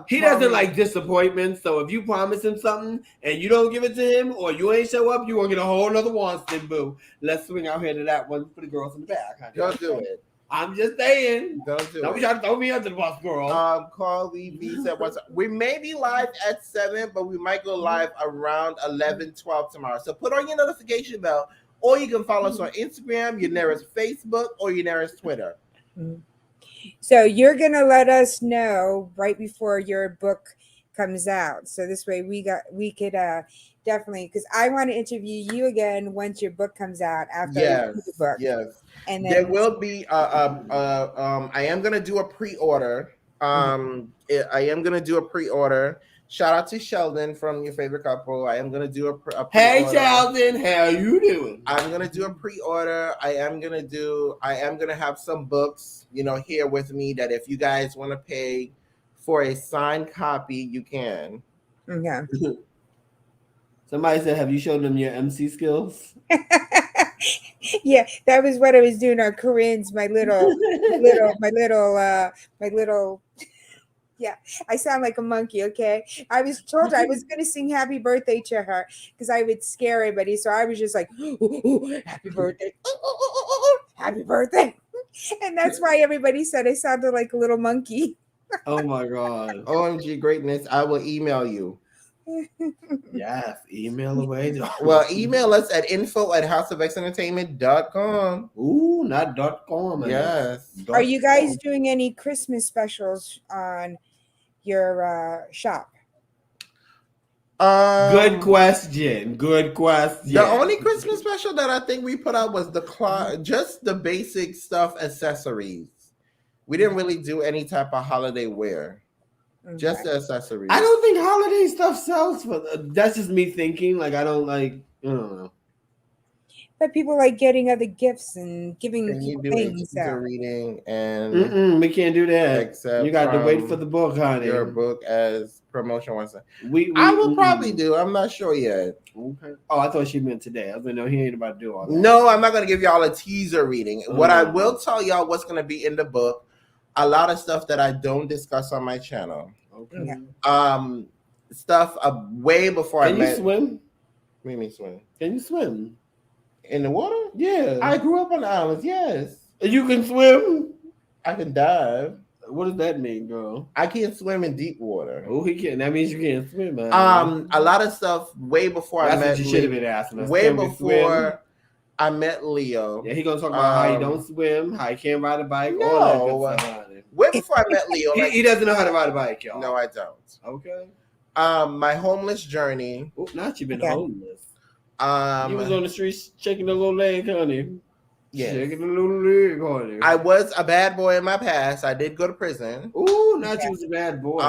He doesn't like disappointments. So if you promise him something and you don't give it to him, or you ain't show up, you gonna get a whole other Watson boo. Let's swing out here to that one for the girls in the back. Honey. Don't do it. I'm just saying. Don't do Don't it. be trying to throw me under the bus, girl. Carly V said once we may be live at 7, but we might go live around 11, 12 tomorrow. So put on your notification bell, or you can follow us on Instagram, your nearest Facebook, or your nearest Twitter. So you're gonna let us know right before your book comes out. So this way we could definitely, because I want to interview you again once your book comes out after I read the book. Yes. And then there will be I am gonna do a pre-order. I am gonna do a pre-order. Shout out to Sheldon from Your Favorite Couple. I am gonna do a pre-order. Hey Sheldon, how you doing? I'm gonna do a pre-order. I am gonna have some books, here with me that if you guys want to pay for a signed copy, you can. Okay. Somebody said, have you shown them your MC skills? Yeah, that was what I was doing on Corinne's, my little. Yeah, I sound like a monkey, okay? I was told I was going to sing happy birthday to her because I would scare everybody. So I was just like, happy birthday, happy birthday. And that's why everybody said I sounded like a little monkey. Oh my God. OMG greatness, I will email you. Yes, email away. Well, email us at info@houseofxentertainment.com. Ooh, not .com. Yes. Are you guys doing any Christmas specials on your shop? Good question. The only Christmas special that I think we put out was just the basic stuff, accessories. We didn't really do any type of holiday wear. Okay. Just the accessories. I don't think holiday stuff sells for. That's just me thinking. Like I don't know. But people like getting other gifts and giving people things. Reading and we can't do that. Except you got to wait for the book, honey. Your book as promotion once. I will probably do. I'm not sure yet. Okay. Oh, I thought she meant today. I was like, no, he ain't about to do all that. No, I'm not going to give y'all a teaser reading. What I will tell y'all what's going to be in the book. A lot of stuff that I don't discuss on my channel. Okay. Stuff way before I met. Can you swim? What do you mean swim? Can you swim? In the water? Yeah. I grew up on the islands, yes. You can swim? I can dive. What does that mean, girl? I can't swim in deep water. Oh, he can't. That means you can't swim, man. A lot of stuff way before I met. That's what you should have been asking us. Way before I met Leo. Yeah, he gonna talk about how he don't swim, how he can't ride a bike, no, all that good stuff. Way before I met Leo. He doesn't know how to ride a bike, y'all. No, I don't. Okay. My homeless journey. Oh, not you been homeless. You was on the streets checking the little leg, honey. Yes. Checking the little leg, honey. I was a bad boy in my past. I did go to prison. Ooh, not you was a bad boy.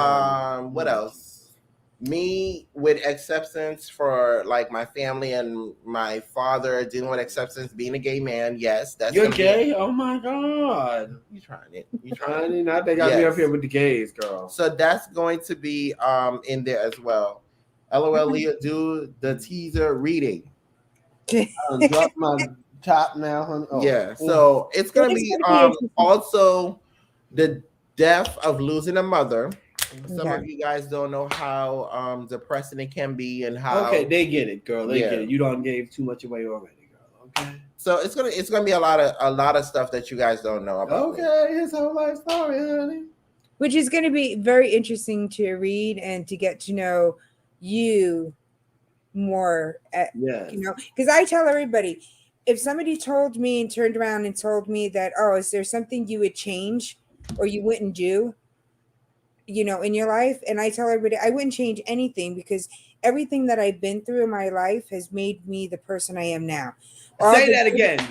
What else? Me with acceptance for like my family and my father dealing with acceptance, being a gay man. Yes, that's you're gay. Oh my God, you trying it? You trying it? Now they got me up here with the gays, girl. So that's going to be in there as well. LOL, Leah, do the teaser reading. Drop my top now, honey. Oh. Yeah, so it's gonna be also the death of losing a mother. Some of you guys don't know how depressing it can be and how. Okay, they get it, girl. They get it. You don't gave too much away already, girl. Okay. So it's gonna be a lot of stuff that you guys don't know about. Okay, his whole life story, honey. Which is going to be very interesting to read and to get to know you more. Yes. Because I tell everybody, if somebody told me and turned around and told me that, is there something you would change or you wouldn't do, in your life. And I tell everybody I wouldn't change anything because everything that I've been through in my life has made me the person I am now. All Say the that again.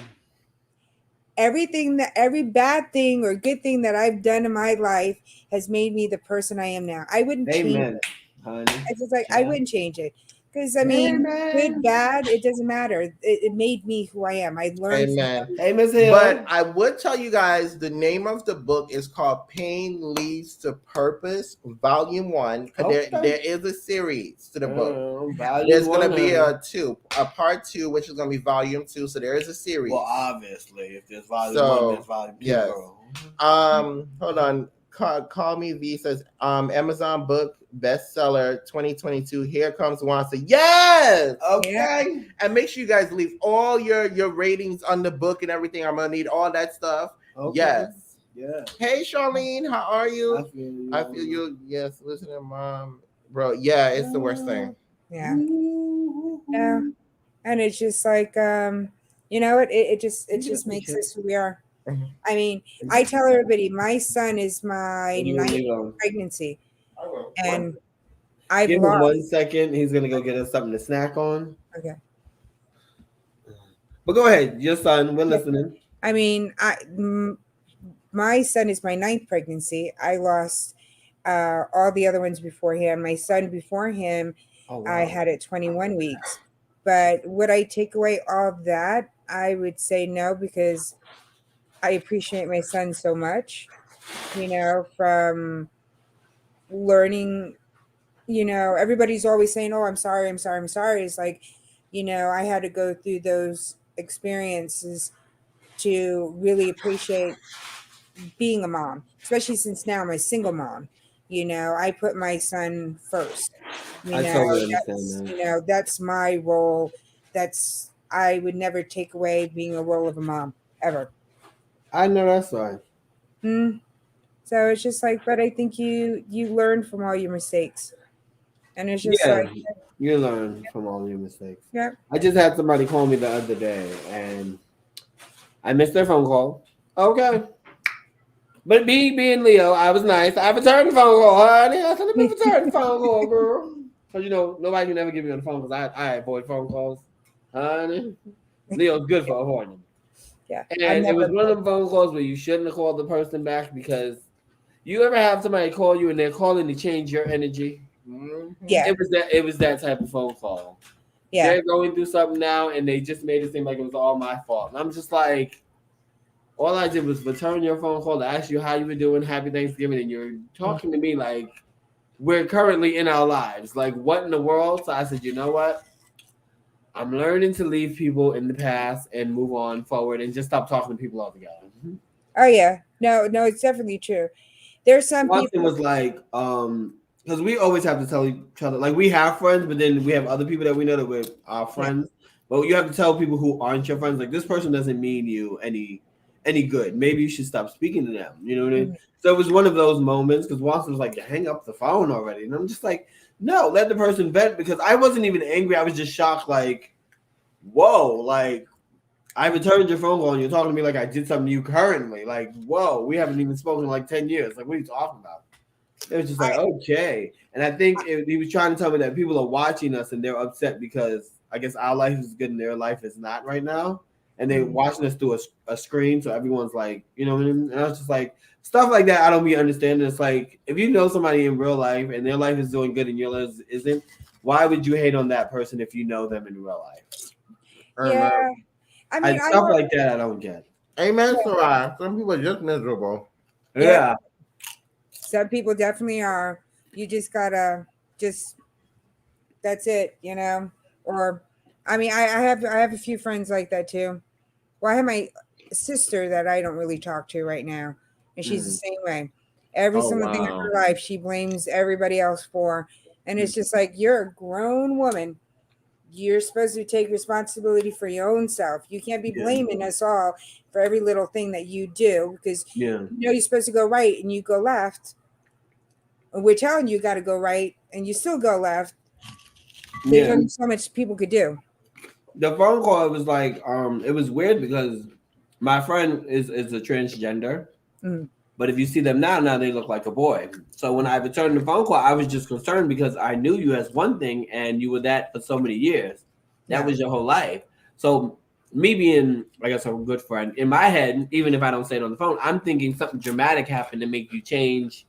everything that every bad thing or good thing that I've done in my life has made me the person I am now. I wouldn't change Amen, it. honey. It's just like I Yeah. wouldn't change it because I mean, good, Amen. bad, it doesn't matter. It made me who I am. I learned from Amen. everything. Hey, Miss But Hill. I would tell you guys the name of the book is called Pain Leads to Purpose, Volume 1. Because Okay. there is a series to the book. Volume There's going to one, be honey. a part 2, which is going to be Volume 2. So there is a series. Well, obviously, if there's volume one, there's So, volume two, yes. girl. Hold on. Call Me V says Amazon book bestseller 2022. Here comes Wanda. Yes. Yeah. Okay. And make sure you guys leave all your ratings on the book and everything. I'm gonna need all that stuff. Okay. Yes. Yeah. Hey Charlene, how are you? I feel you. I feel you. Yes, listen to mom, bro. Yeah, it's the worst thing. Yeah. Yeah. And it's just like it just makes us who we are. Mhm. I mean, I tell everybody my son is my You gonna ninth leave on? pregnancy, I will. and I've Give him 1 lost. second. He's gonna go get us something to snack on. Okay. But go ahead, your son. We're Yeah. listening. I mean, my son is my ninth pregnancy. I lost all the other ones before him. My son before him, Oh wow. I had it 21 weeks. But would I take away all of that? I would say no because I appreciate my son so much, from learning, everybody's always saying, "Oh, I'm sorry, I'm sorry, I'm sorry." It's like, I had to go through those experiences to really appreciate being a mom, especially since now I'm a single mom. I put my son first. I totally understand That's that. that's my role. That's I would never take away being a role of a mom ever. I know that's right. Mm. So it's just like, but I think you learn from all your mistakes, and it's just Yeah, like, you learn from all your mistakes. yeah, I just had somebody call me the other day, and I missed their phone call. Okay. But me being Leo, I was nice. I returned the phone call, honey. I said, let me return the phone call, girl. Because, nobody can ever get me on the phone because I avoid phone calls, honey. Leo's good for avoiding them. yeah. I'm And it was never. one of them phone calls where you shouldn't have called the person back because you ever have somebody call you and they're calling to change your energy? Mhm. Yeah, It was that type of phone call. yeah. They're going through something now and they just made it seem like it was all my fault. And I'm just like, all I did was return your phone call to ask you how you were doing, happy Thanksgiving, and you're talking to me like we're currently in our lives. Like, what in the world? So I said, you know what? I'm learning to leave people in the past and move on forward and just stop talking to people altogether. Oh yeah. No, no, it's definitely true. There's some Watson people. was like, because we always have to tell each other, like we have friends, but then we have other people that we know that we're our Yeah. friends. But you have to tell people who aren't your friends, like this person doesn't mean you any good. Maybe you should stop speaking to them. You know what I mean? Mhm. So it was one of those moments because Watson was like, hang up the phone already. And I'm just like, no, let the person vent because I wasn't even angry. I was just shocked, like, whoa, like I returned your phone call and you're talking to me like I did something to you currently. Like, whoa, we haven't even spoken in like 10 years. Like, what are you talking about? It was just like, I, okay. And I think he was trying to tell me that people are watching us and they're upset because I guess our life is good and their life is not right now. And they're mm, watching us through a screen. So everyone's like, you know what I mean? And I was just like, stuff like that, I don't be understanding. It's like, if you know somebody in real life and their life is doing good and your life isn't, why would you hate on that person if you know them in real life? yeah. Amen. I mean, I Stuff work. like that, I don't get. Amen, Sarah. Some people are just miserable. Yeah. Yeah. Some people definitely are. You just gotta just that's it. Or I mean, I have a few friends like that too. Well, I have my sister that I don't really talk to right now, and she's the Mhm. same way. Every Oh single thing in wow. her life, she blames everybody else for, and it's just like you're a grown woman. You're supposed to take responsibility for your own self. You can't be Yeah. blaming us all for every little thing that you do because Yeah. you're supposed to go right and you go left. And we're telling you got to go right and you still go left. There's Yeah. only so much people could do. The phone call was like, it was weird because my friend is a transgender. Mm. But if you see them now they look like a boy. So when I returned the phone call, I was just concerned because I knew you as one thing and you were that for so many years. That Yeah. was your whole life. So me being, I guess, a good friend, in my head, even if I don't say it on the phone, I'm thinking something dramatic happened to make you change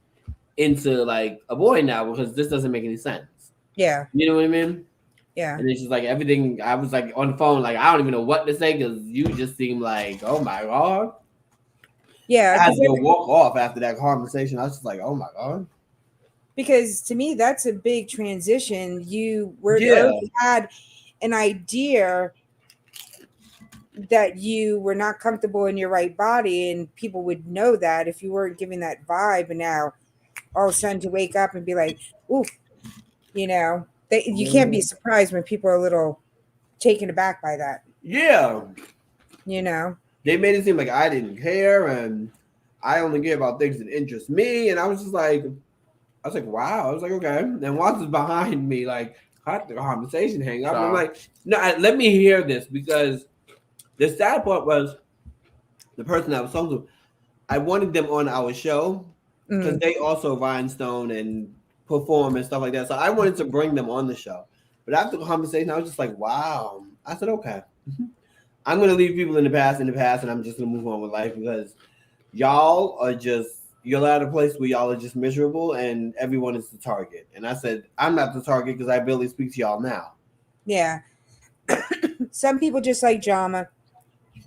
into like a boy now because this doesn't make any sense. Yeah. You know what I mean? Yeah. And it's just like everything. I was like on the phone, like I don't even know what to say because you just seem like, oh my god. Yeah. I had to go walk off after that conversation. I was just like, oh my god. Because to me, that's a big transition. You were Yeah. already had an idea that you were not comfortable in your right body, and people would know that if you weren't giving that vibe. And now all of a sudden to wake up and be like, ooh, you can't be surprised when people are a little taken aback by that. Yeah. You know? They made it seem like I didn't care and I only care about things that interest me. And I was like, wow. I was like, okay. And Watson's behind me, like, cut the conversation, hang up. And I'm like, no, let me hear this because the sad part was the person I was talking to, I wanted them on our show because they also rhinestone and perform and stuff like that. So I wanted to bring them on the show. But after the conversation, I was just like, wow. I said, okay. I'm going to leave people in the past, and I'm just going to move on with life because you're at a place where y'all are just miserable and everyone is the target. And I said, I'm not the target because I barely speak to y'all now. Yeah. Some people just like drama.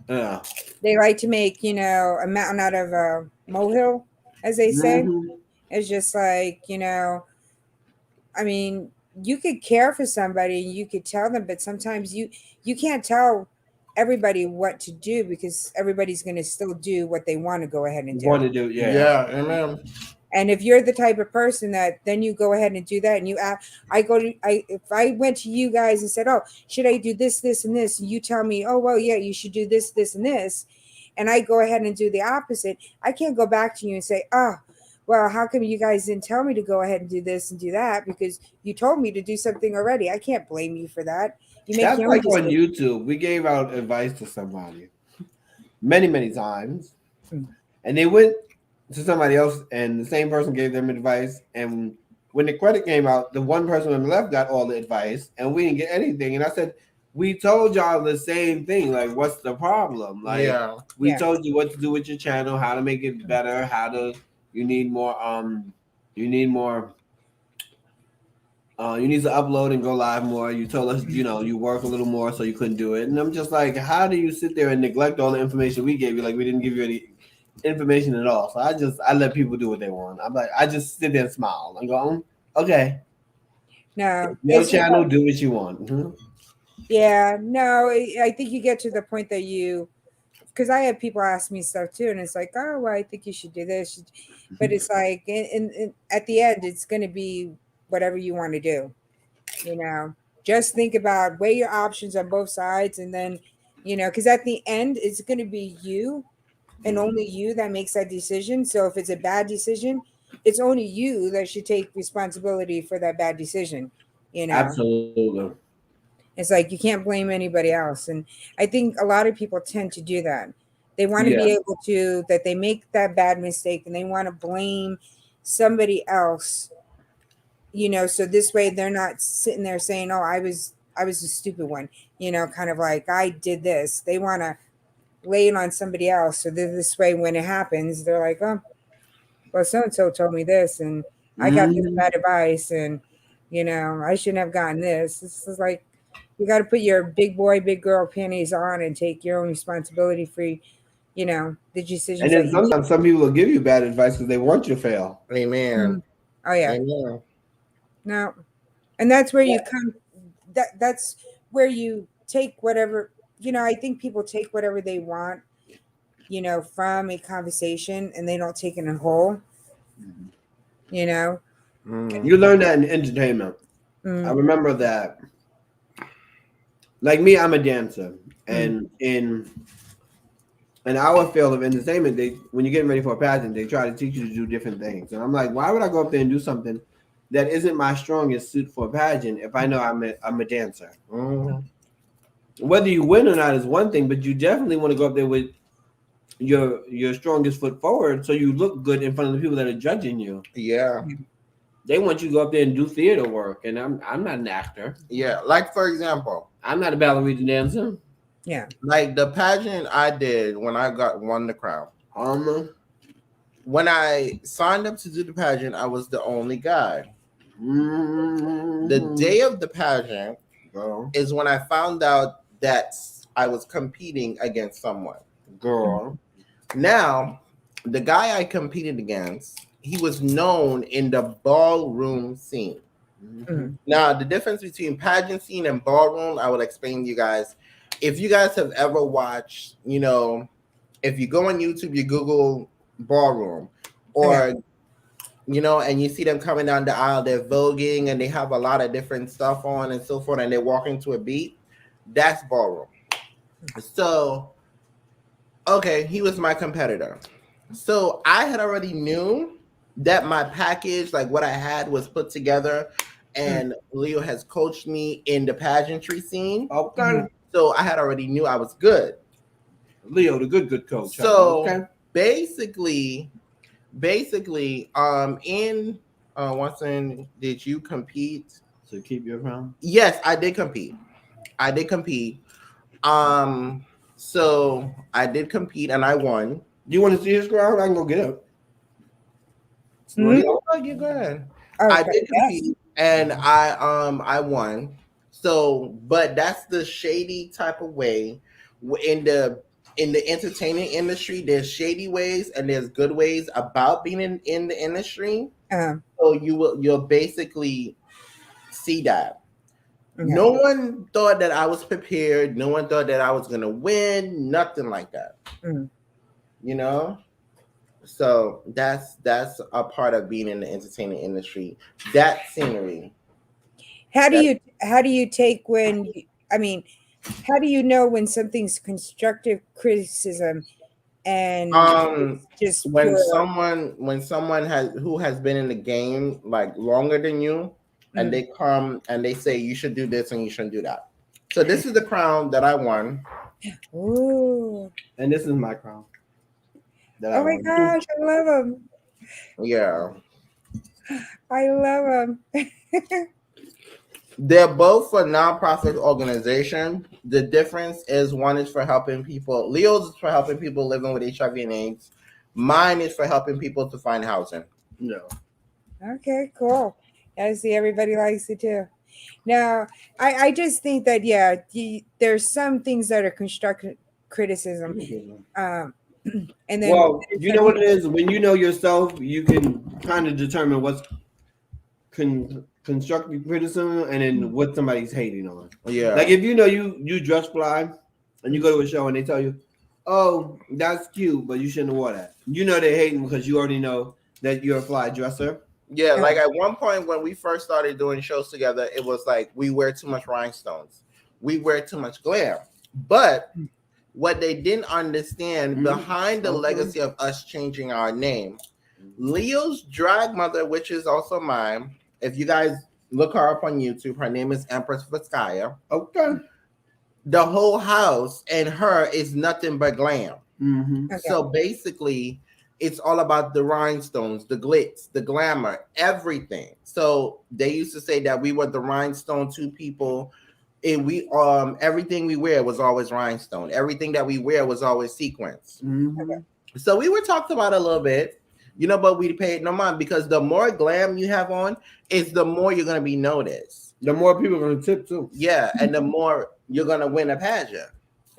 Yeah. They like to make, a mountain out of a molehill, as they say. Mm-hmm. It's just like, I mean, you could care for somebody, you could tell them, but sometimes you can't tell everybody what to do because everybody's going to still do what they want to go ahead and do. Want to do, yeah. Yeah, amen. And if you're the type of person that then you go ahead and do that, and if I went to you guys and said, oh, should I do this, this, and this? And you tell me, oh, well, yeah, you should do this, this, and this. And I go ahead and do the opposite. I can't go back to you and say, oh, well, how come you guys didn't tell me to go ahead and do this and do that? Because you told me to do something already. I can't blame you for that. You make That's your own like on decision. YouTube. We gave out advice to somebody many, many times. And they went to somebody else and the same person gave them advice. And when the credit came out, the one person on the left got all the advice and we didn't get anything. And I said, we told y'all the same thing. Like, what's the problem? Like, we told you what to do with your channel, how to make it better, you need to upload and go live more. You told us, you work a little more, so you couldn't do it. And I'm just like, how do you sit there and neglect all the information we gave you? Like we didn't give you any information at all. So I let people do what they want. I'm like, I just sit there and smile. I'm going, okay. No. Your channel, do what you want. Mm-hmm. Yeah, no, I think you get to the point that because I have people ask me stuff too, and it's like, oh, well, I think you should do this. But it's like, at the end, it's going to be whatever you want to do. Just think about, weigh your options on both sides. And then, because at the end, it's going to be you and only you that makes that decision. So if it's a bad decision, it's only you that should take responsibility for that bad decision. Absolutely. It's like you can't blame anybody else. And I think a lot of people tend to do that. They want to be able to, that they make that bad mistake and they want to blame somebody else, so this way they're not sitting there saying, oh, I was the stupid one, kind of like I did this. They want to lay it on somebody else. So this way, when it happens, they're like, oh, well, so-and-so told me this and I got this bad advice and, I shouldn't have gotten this. This is like, you got to put your big boy, big girl panties on and take your own responsibility for, the decisions. And then sometimes some people will give you bad advice because they want you to fail. Amen. Oh yeah. Amen. No, and that's where you come. That's where you take whatever. I think people take whatever they want, from a conversation, and they don't take it in whole. You learn that in entertainment. I remember that. Like me, I'm a dancer, and in our field of entertainment, when you're getting ready for a pageant, they try to teach you to do different things. And I'm like, why would I go up there and do something that isn't my strongest suit for a pageant if I know I'm a dancer? Whether you win or not is one thing, but you definitely want to go up there with your strongest foot forward, so you look good in front of the people that are judging you. Yeah. They want you to go up there and do theater work, and I'm not an actor. Yeah. Like for example, I'm not a ballerina dancer. Yeah. like the pageant I did when I won the crown. When I signed up to do the pageant, I was the only guy. The day of the pageant girl, is when I found out that I was competing against someone. girl. Now, the guy I competed against, he was known in the ballroom scene. Mm. Now, the difference between pageant scene and ballroom, I will explain to you guys. If you guys have ever watched, if you go on YouTube, you Google ballroom, or and you see them coming down the aisle, they're voguing and they have a lot of different stuff on and so forth, and they're walking to a beat. That's ballroom. So, okay, he was my competitor. So I had already knew that my package, like what I had, was put together, and Leo has coached me in the pageantry scene. Okay. So I had already knew I was good. Leo, the good coach. So okay. basically, in Watson, did you compete to keep your crown? Yes, I did compete. So I did compete and I won. You want to see his crown? I can go get it. No, you go ahead. Okay. I did compete and I won. So, but that's the shady type of way in the entertainment industry. There's shady ways and there's good ways about being in the industry. So you'll basically see that. Okay. No one thought that I was prepared. No one thought that I was gonna win. Nothing like that. So that's a part of being in the entertainment industry. That scenery. How do you take when? How do you know when something's constructive criticism and just when someone has been in the game like longer than you, and they come and they say you should do this and you shouldn't do that. So this is the crown that I won. Ooh. And this is my crown. Oh my gosh, I love them. Yeah. I love them. They're both for nonprofit organization. The difference is one is for helping people. Leo's is for helping people living with HIV and AIDS. Mine is for helping people to find housing. No. Okay, cool. I see everybody likes it too. Now, I just think that there's some things that are constructive criticism. And then, well, you know what it is. When you know yourself, you can kind of determine what's constructive criticism and then what somebody's hating on. Yeah. Like if you know you dress fly and you go to a show and they tell you, "Oh, that's cute, but you shouldn't have wore that." You know they're hating because you already know that you're a fly dresser. Yeah, like at one point when we first started doing shows together, it was like we wear too much rhinestones, we wear too much glam. But what they didn't understand behind the legacy of us changing our name, Leo's drag mother, which is also mine. If you guys look her up on YouTube, her name is Empress Vizcaya. Okay. The whole house and her is nothing but glam. Okay. So basically, it's all about the rhinestones, the glitz, the glamour, everything. So they used to say that we were the rhinestone two people. And we everything we wear was always rhinestone. Everything that we wear was always sequence. Okay. So we were talked about a little bit, but we paid no mind because the more glam you have on, is the more you're gonna be noticed. The more people are gonna tip too. Yeah, and the more you're gonna win a pageant.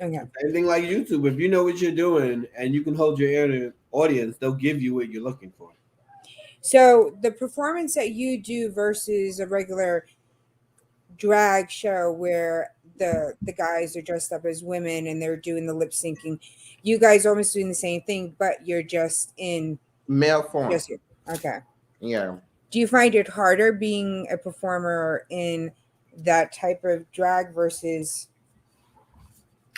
Okay. Anything like YouTube, if you know what you're doing and you can hold your ear to audience, they'll give you what you're looking for. So the performance that you do versus a regular drag show where the guys are dressed up as women and they're doing the lip syncing, you guys almost doing the same thing, but you're just in male form. Okay. Yeah. Do you find it harder being a performer in that type of drag versus?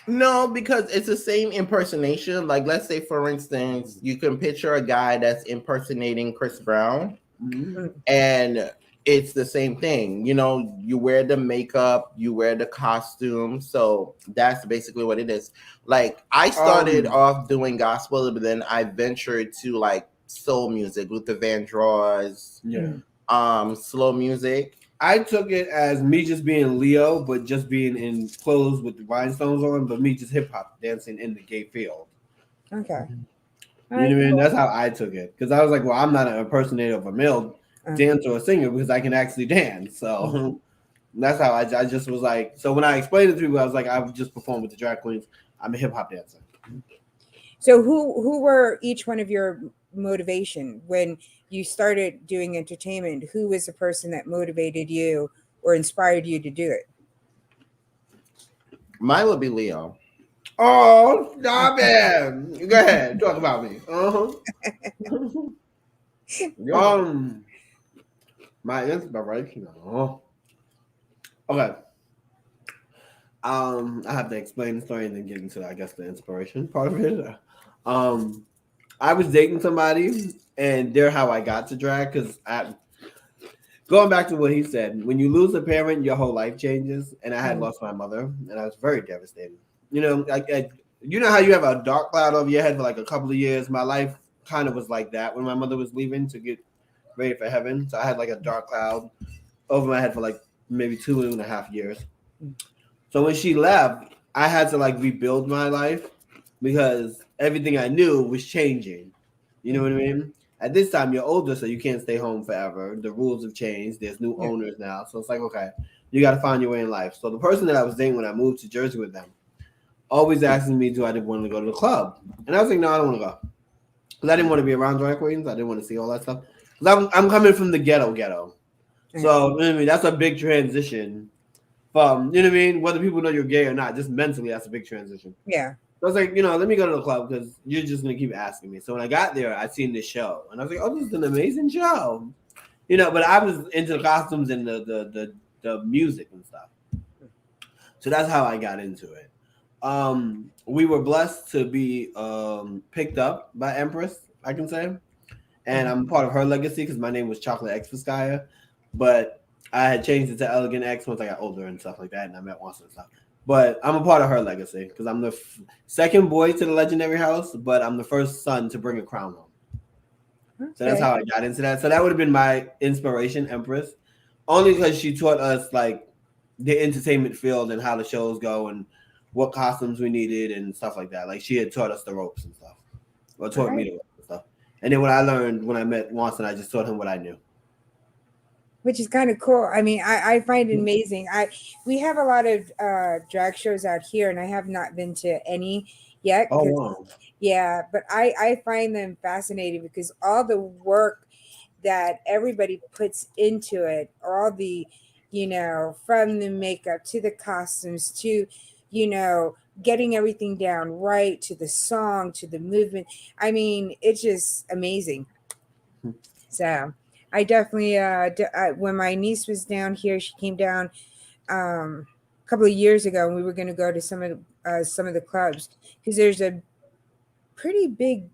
No, because it's the same impersonation. Like, let's say, for instance, you can picture a guy that's impersonating Chris Brown, and it's the same thing. You know, you wear the makeup, you wear the costume. So that's basically what it is. Like I started off doing gospel, but then I ventured to like soul music, Luther Vandross, Yeah. slow music. I took it as me just being Leo, but just being in clothes with the rhinestones on, but me just hip hop dancing in the gay field. Okay. All You know right. what I mean? Cool. That's how I took it. Because I was like, well, I'm not an impersonator of a male dancer or singer because I can actually dance. So that's how I just was like. So when I explained it to people, I was like, I would just perform with the drag queens. I'm a hip hop dancer. So who were each one of your motivation when you started doing entertainment? Who was the person that motivated you or inspired you to do it? Mine would be Leo. Oh, stop it. Go ahead. Talk about me. Um, my inspiration. Okay. I have to explain the story and then get into, I guess, the inspiration part of it. Um, I was dating somebody, and they're how I got to drag. Because going back to what he said, when you lose a parent, your whole life changes. And I had lost my mother, and I was very devastated. You know, you know how you have a dark cloud over your head for like a couple of years. My life kind of was like that when my mother was leaving to get ready for heaven. So I had like a dark cloud over my head for like maybe 2.5 years. So when she left, I had to like rebuild my life because everything I knew was changing. You know what I mean? At this time, you're older, so you can't stay home forever. The rules have changed. There's new Yeah. owners now. So it's like, okay, you got to find your way in life. So the person that I was dating when I moved to Jersey with them always asking me, do I want to go to the club? And I was like, no, I don't want to go. Because I didn't want to be around drag queens. I didn't want to see all that stuff. Because I'm coming from the ghetto. So, you know what I mean? That's a big transition from, you know what I mean? Whether people know you're gay or not, just mentally, that's a big transition. Yeah. So I was like, let me go to the club because you're just going to keep asking me. So when I got there, I seen this show. And I was like, oh, this is an amazing show. But I was into the costumes and the music and stuff. So that's how I got into it. We were blessed to be picked up by Empress, I can say. And I'm part of her legacy because my name was Chocolate X Viscaya. But I had changed it to Elegant X once I got older and stuff like that. And I met Watson and stuff. But I'm a part of her legacy because I'm the second boy to the legendary house, but I'm the first son to bring a crown home. Okay. So that's how I got into that. So that would have been my inspiration, Empress, only because she taught us like the entertainment field and how the shows go and what costumes we needed and stuff like that. Like she had taught us the ropes and stuff, or taught me the ropes and stuff. And then when I met Watson, I just taught him what I knew. Which is kind of cool. I mean, I find it amazing. We have a lot of drag shows out here, and I have not been to any yet. Oh, wow. Yeah, but I find them fascinating because all the work that everybody puts into it, all the, from the makeup to the costumes to, getting everything down right to the song to the movement. I mean, it's just amazing. So I definitely, when my niece was down here, she came down a couple of years ago, and we were going to go to some of the clubs because there's a pretty big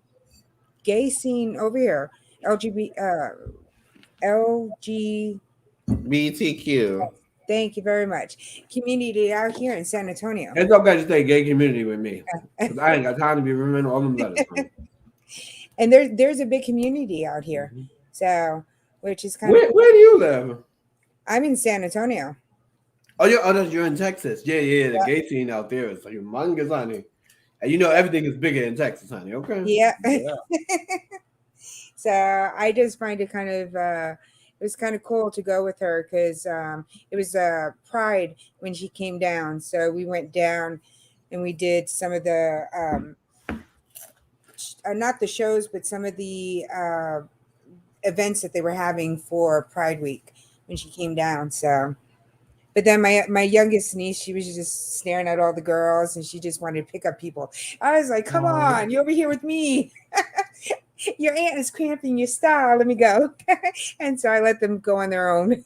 gay scene over here. LG. BTQ. Thank you very much. Community out here in San Antonio. It's okay to say gay community with me because I ain't got time to be remembering all them letters. And there's a big community out here, so which is kind of. Where do you live? I'm in San Antonio. Oh, you're in Texas. Yeah. The gay scene out there is like humongous, honey. And everything is bigger in Texas, honey. Okay. Yeah. So I just find it kind of it was kind of cool to go with her because it was Pride when she came down. So we went down and we did some of the not the shows, but some of the events that they were having for Pride Week when she came down. So, but then my youngest niece, she was just staring at all the girls and she just wanted to pick up people. I was like, come on, you're over here with me. Your aunt is cramping your style. Let me go. And so I let them go on their own.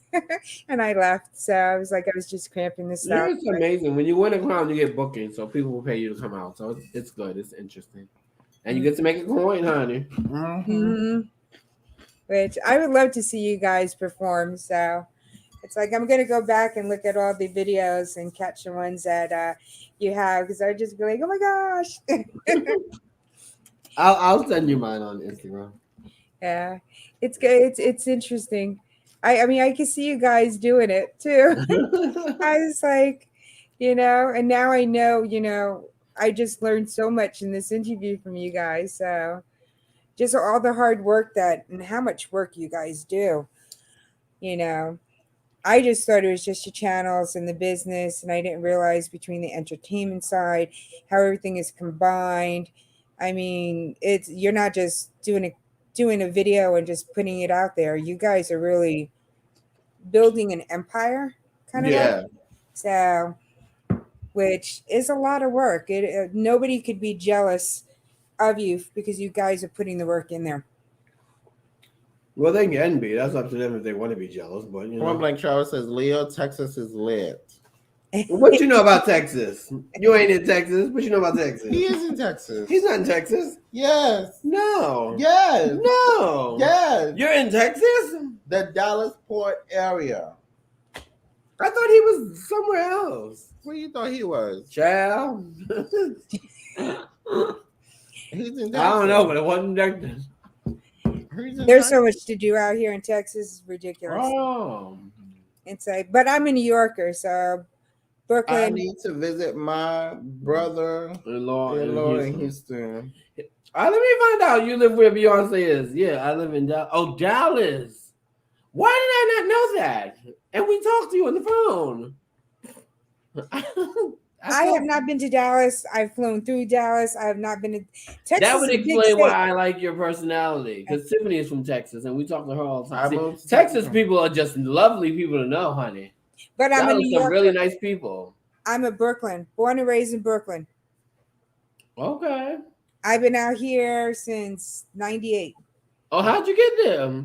And I left. So I was like, I was just cramping the style. It's amazing. When you win a crown, you get booking. So people will pay you to come out. So it's good. It's interesting. And you get to make a coin, honey. Mm-hmm. which I would love to see you guys perform. So it's like I'm gonna go back and look at all the videos and catch the ones that you have because I just be like, oh my gosh. I'll send you mine on Instagram. Yeah, it's good. It's interesting. I mean, I can see you guys doing it too. I was like, and now I know, I just learned so much in this interview from you guys. So just all the hard work that and how much work you guys do, you know. I just thought it was just your channels and the business, and I didn't realize between the entertainment side how everything is combined. I mean, it's you're not just doing a video and just putting it out there. You guys are really building an empire, kind of like. Yeah. So, which is a lot of work. Nobody could be jealous of you because you guys are putting the work in there. Well, they can be. That's up to them if they want to be jealous. But Point Blank Travel says, Leo, Texas is lit. What you know about Texas? You ain't in Texas. What you know about Texas? He is in Texas. He's not in Texas. Yes. No. Yes. No. Yes. You're in Texas? The Dallas Port area. I thought he was somewhere else. Where you thought he was? Child. He's in Texas. I don't know, but it wasn't Texas. There's so much to do out here in Texas. It's ridiculous. Oh. It's like, but I'm a New Yorker, so Brooklyn. I need to visit my brother-in-law in Houston. Let me find out. You live where Beyonce is. Yeah, I live in Dallas. Oh, Dallas. Why did I not know that? And we talked to you on the phone. I have not been to Dallas. I've flown through Dallas. I have not been to Texas. That would explain why I like your personality. Because Tiffany is from Texas, and we talk to her all the time. See, Texas people are just lovely people to know, honey. But I'm a New Yorker. Some really nice people. I'm a Brooklyn, born and raised in Brooklyn. Okay. I've been out here since '98. Oh, how'd you get there?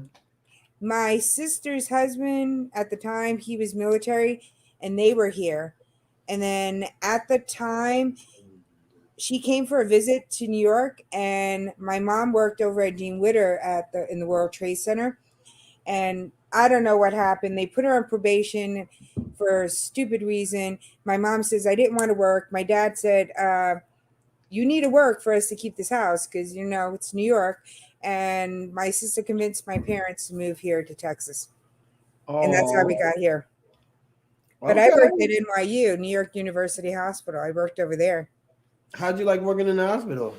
My sister's husband at the time, he was military, and they were here. And then at the time, she came for a visit to New York, and my mom worked over at Dean Witter in the World Trade Center. And I don't know what happened. They put her on probation for a stupid reason. My mom says, I didn't want to work. My dad said, you need to work for us to keep this house because, it's New York. And my sister convinced my parents to move here to Texas. Oh. And that's how we got here. But I worked at NYU, New York University Hospital. I worked over there. How'd you like working in the hospital?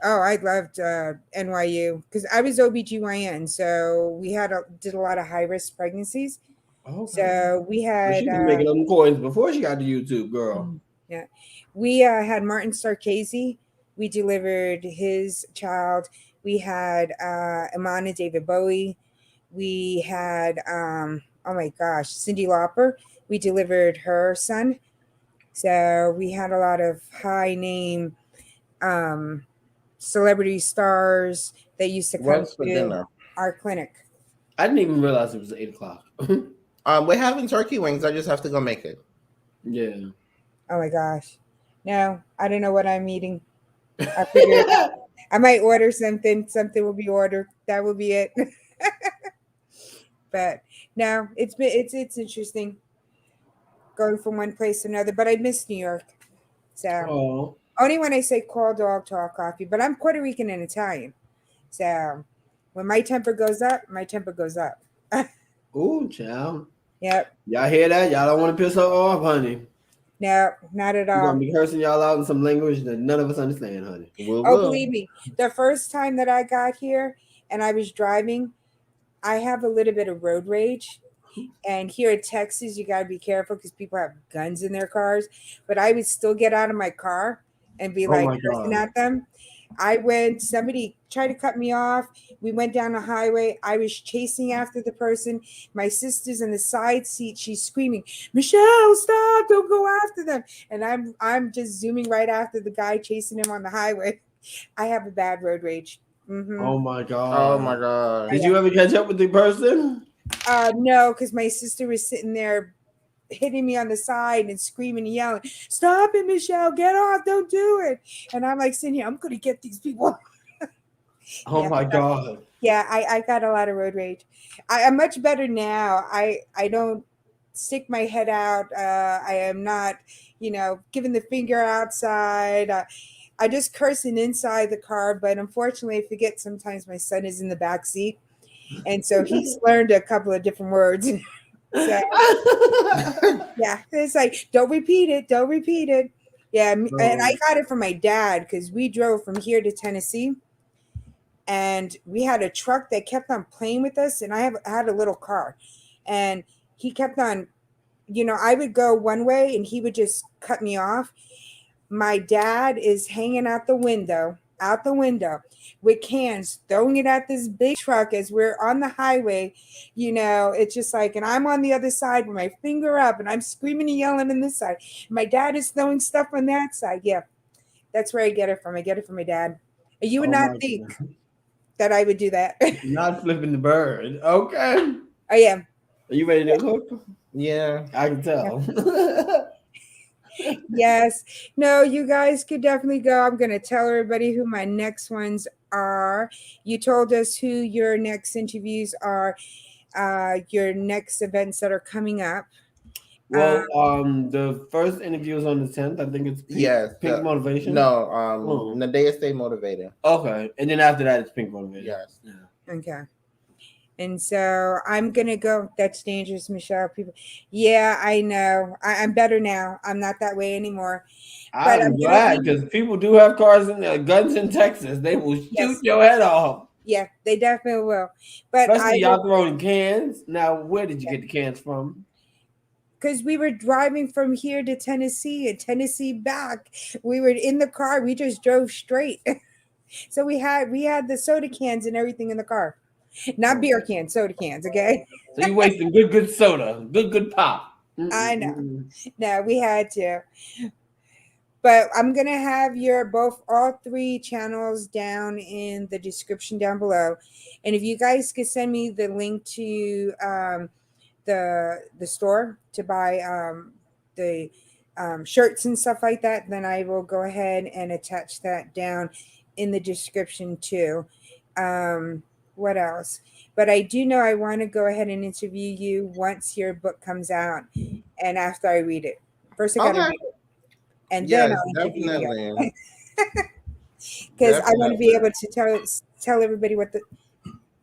Oh, I loved NYU because I was OBGYN. So we did a lot of high-risk pregnancies. Okay. So we had... She was making them coins before she got to YouTube, girl. Yeah. We had Martin Scorsese. We delivered his child. We had Iman and David Bowie. We had... oh my gosh, Cyndi Lauper. We delivered her son. So we had a lot of high name celebrity stars that used to come to our clinic. I didn't even realize it was 8:00. We're having turkey wings. I just have to go make it. Yeah. Oh my gosh. No, I don't know what I'm eating. I figured I might order something. Something will be ordered. That will be it. But no, it's interesting going from one place to another. But I miss New York. So only when I say call dog talk coffee. But I'm Puerto Rican and Italian. So when my temper goes up, my temper goes up. Ooh, child. Yep. Y'all hear that? Y'all don't want to piss her off, honey. No, not at all. We're gonna be cursing y'all out in some language that none of us understand, honey. Believe me, the first time that I got here and I was driving, I have a little bit of road rage. And here in Texas, you got to be careful because people have guns in their cars. But I would still get out of my car and be cursing at them. Somebody tried to cut me off. We went down the highway. I was chasing after the person. My sister's in the side seat. She's screaming, Michelle, stop, don't go after them. And I'm just zooming right after the guy chasing him on the highway. I have a bad road rage. Mm-hmm. Oh my God. Oh my God. Did you ever catch up with the person? No, because my sister was sitting there hitting me on the side and screaming and yelling, stop it, Michelle, get off, don't do it. And I'm like sitting here, I'm going to get these people. Oh Yeah, my God. yeah. I got a lot of road rage. I'm much better now. I don't stick my head out. I am not, giving the finger outside. I just cursing inside the car. But unfortunately, I forget sometimes my son is in the back seat, and so he's learned a couple of different words. So yeah, it's like don't repeat it, don't repeat it. Yeah, and I Bro. got it from my dad because we drove from here to Tennessee, and we had a truck that kept on playing with us, and I had a little car, and he kept on, I would go one way and he would just cut me off. My dad is hanging out the window with cans, throwing it at this big truck as we're on the highway. It's just like, and I'm on the other side with my finger up and I'm screaming and yelling on this side. My dad is throwing stuff on that side. Yeah, that's where I get it from. I get it from my dad. You would Oh not my think God. that I would do that. Not flipping the bird. Okay. I am. Are you ready to cook? Yeah. I can tell. Yes. No, you guys could definitely go. I'm going to tell everybody who my next ones are. You told us who your next interviews are, your next events that are coming up. Uh, Well, the first interview is on the 10th. I think it's Yes. Pink Motivation. No. Oh. Nadea Stay Motivated. Okay, and then after that, it's Pink Motivation. Yes. Yeah. okay. And so I'm going to go. That's dangerous, Michelle. People. Yeah, I know. I'm better now. I'm not that way anymore. But I'm I'm going to glad be, because people do have cars and guns in Texas. They will shoot yes. your head off. Yeah, they definitely will. But I Especially will. y'all throwing cans. Now, where did you get the cans from? Because we were driving from here to Tennessee and Tennessee back. We were in the car. We just drove straight. So we had the soda cans and everything in the car. Not beer cans, soda cans, okay? So you wasting good soda, good pop. I know. Mm-mm-mm. No, we had to. But I'm gonna have all three channels down in the description down below. And if you guys could send me the link to the store to buy the shirts and stuff like that, then I will go ahead and attach that down in the description too. What else? But I do know I want to go ahead and interview you once your book comes out and after I read it. First, I got to Okay. read it and then Yes, I'll interview you definitely. because I want to be Definitely. able to tell everybody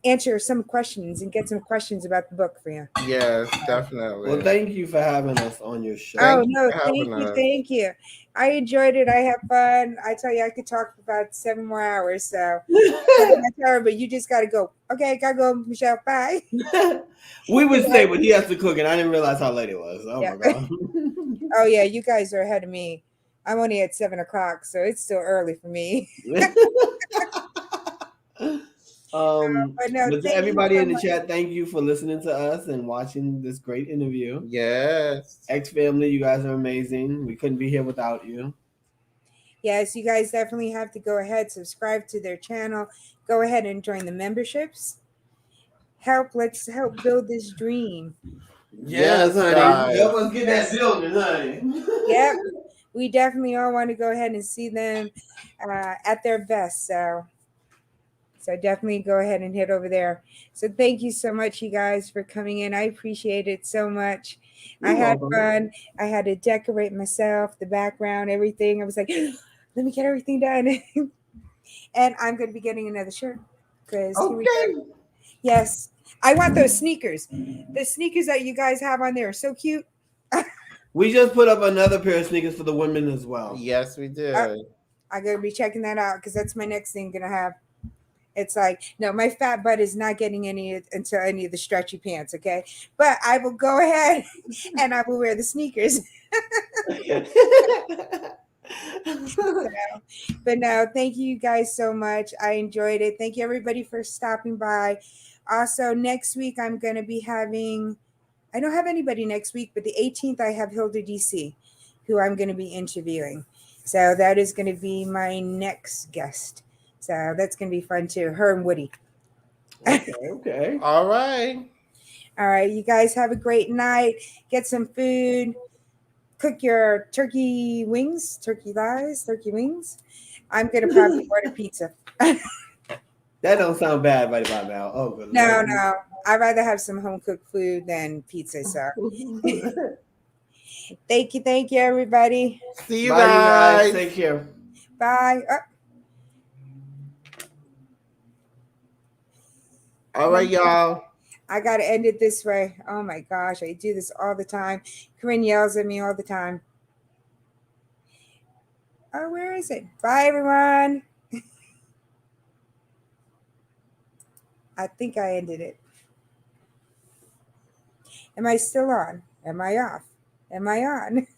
answer some questions and get some questions about the book for you. Yes, Well, definitely. thank you for having us on your show. Oh Thank you no, for thank having you, us. thank you. I enjoyed it. I had fun. I tell you, I could talk for about 7 more hours. So that's her, but you just gotta go. Okay, gotta go, Michelle. Bye. We would say, but he has to cook, and I didn't realize how late it was. Oh Yeah. my god. Oh yeah, you guys are ahead of me. I'm only at 7 o'clock, so it's still early for me. But no, But to thank you everybody so in the much. chat, thank you for listening to us and watching this great interview. Yes. X family, you guys are amazing. We couldn't be here without you. Yes, you guys definitely have to go ahead, subscribe to their channel. Go ahead and join the memberships. Let's help build this dream. Yes, Yes, honey. guys. Help us get that Yes. building, honey. Yep. We definitely all want to go ahead and see them at their best. So definitely go ahead and head over there. So thank you so much, you guys, for coming in. I appreciate it so much. I You're had welcome. fun. I had to decorate myself, the background, everything. I was like, let me get everything done. And I'm going to be getting another shirt because here we go. Okay. Yes. I want those sneakers. The sneakers that you guys have on there are so cute. We just put up another pair of sneakers for the women as well. Yes, we Uh, did. I'm going to be checking that out because that's my next thing going to have. It's like, no, my fat butt is not getting any until any of the stretchy pants, okay? But I will go ahead and I will wear the sneakers. But no, thank you guys so much. I enjoyed it. Thank you everybody for stopping by. Also, next week I'm going to be having, I don't have anybody next week, but the 18th I have Hilda DC, who I'm going to be interviewing. So that is going to be my next guest. So that's going to be fun too. Her and Woody. Okay. All right. All right, you guys have a great night. Get some food. Cook your turkey wings, turkey thighs, turkey wings. I'm going to probably order pizza. That don't sound bad right about now. Oh, good No, Lord. no. I'd rather have some home cooked food than pizza. So thank you, everybody. See you Bye, you guys. guys. Take care. Bye. All Let right, me, y'all. I gotta end it this way. Oh my gosh, I do this all the time. Corinne yells at me all the time. Oh, where is it? Bye, everyone. I think I ended it. Am I still on? Am I off? Am I on?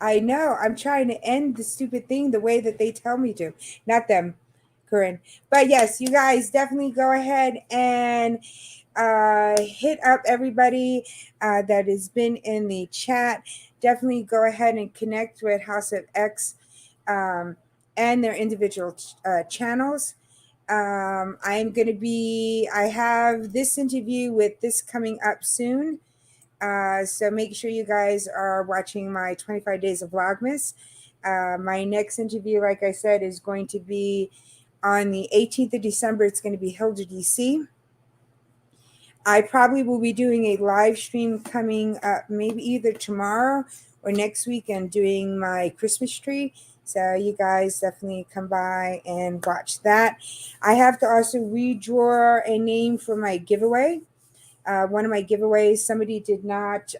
I know. I'm trying to end the stupid thing the way that they tell me to. Not them, Corinne. But yes, you guys definitely go ahead and hit up everybody that has been in the chat. Definitely go ahead and connect with House of X um, and their individual channels. I have this interview with this coming up soon. So make sure you guys are watching my 25 days of Vlogmas. My next interview, like I said, is going to be on the 18th of December. It's going to be Hilda, DC. I probably will be doing a live stream coming up maybe either tomorrow or next week and doing my Christmas tree. So you guys definitely come by and watch that. I have to also redraw a name for my giveaway. One of my giveaways, somebody did not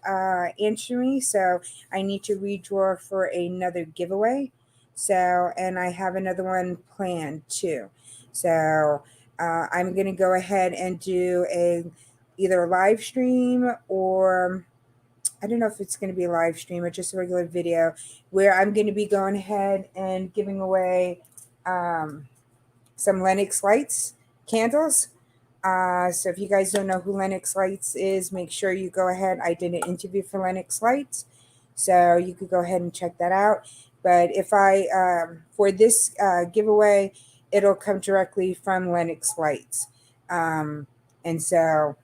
answer me, so I need to redraw for another giveaway. So, and I have another one planned too. So, I'm going to go ahead and do either a live stream or I don't know if it's going to be a live stream or just a regular video where I'm going to be going ahead and giving away some Lennox lights, candles. So if you guys don't know who Lennox Lights is, make sure you go ahead. I did an interview for Lennox Lights, so you could go ahead and check that out. But if I for this giveaway, it'll come directly from Lennox Lights, and so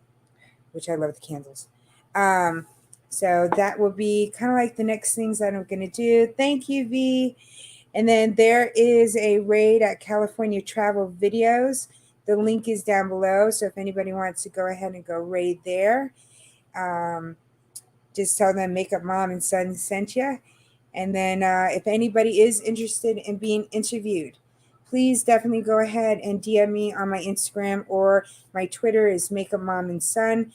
which I love the candles. Um, so that will be kind of like the next things that I'm going to do. Thank you, V. And then there is a raid at California Travel Videos. The link is down below. So if anybody wants to go ahead and go raid there, um, just tell them Makeup Mom and Son sent you. And then if anybody is interested in being interviewed, please definitely go ahead and DM me on my Instagram or my Twitter is Makeup Mom and Son.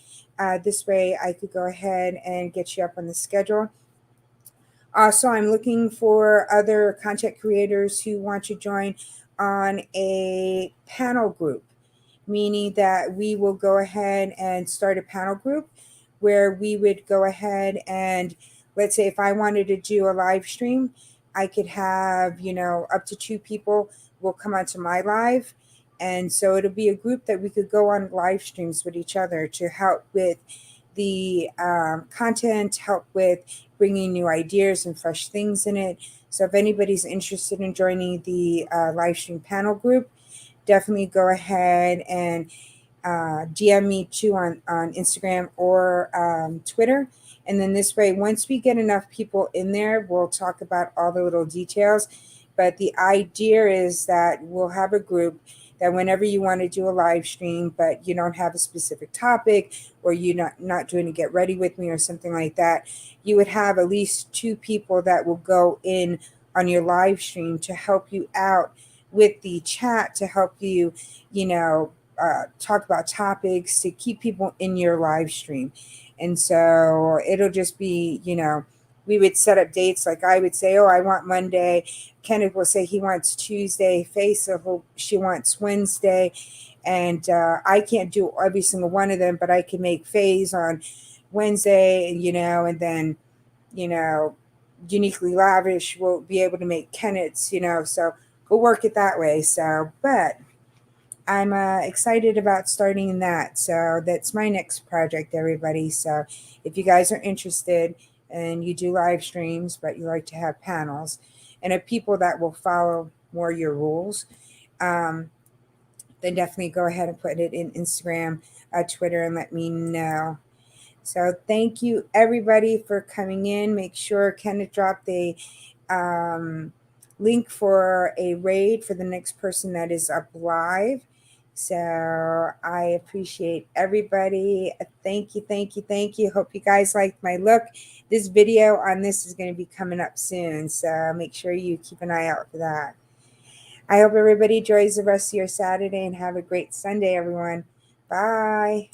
This way I could go ahead and get you up on the schedule. Also, I'm looking for other content creators who want to join on a panel group, meaning that we will go ahead and start a panel group where we would go ahead and let's say if I wanted to do a live stream, I could have, up to 2 people will come onto my live. And so it'll be a group that we could go on live streams with each other to help with the content, help with bringing new ideas and fresh things in it. So if anybody's interested in joining the live stream panel group, definitely go ahead and DM me too on Instagram or Twitter. And then this way, once we get enough people in there, we'll talk about all the little details. But the idea is that we'll have a group that whenever you want to do a live stream, but you don't have a specific topic or you're not doing a get ready with me or something like that, you would have at least 2 people that will go in on your live stream to help you out with the chat, to help you, talk about topics, to keep people in your live stream. And so it'll just be, we would set up dates. Like I would say, oh, I want Monday. Kenneth will say he wants Tuesday. Faye said she wants Wednesday. And I can't do every single one of them, but I can make Faye's on Wednesday, and then, Uniquely Lavish will be able to make Kenneth's, so we'll work it that way. So, but I'm excited about starting that. So that's my next project, everybody. So if you guys are interested and you do live streams, but you like to have panels, and of people that will follow more your rules, then definitely go ahead and put it in Instagram, Twitter, and let me know. So thank you everybody for coming in. Make sure Kenneth dropped a link for a raid for the next person that is up live. So I appreciate everybody. Thank you, thank you, thank you. Hope you guys liked my look. This video on this is going to be coming up soon, so make sure you keep an eye out for that. I hope everybody enjoys the rest of your Saturday and have a great Sunday, everyone. Bye.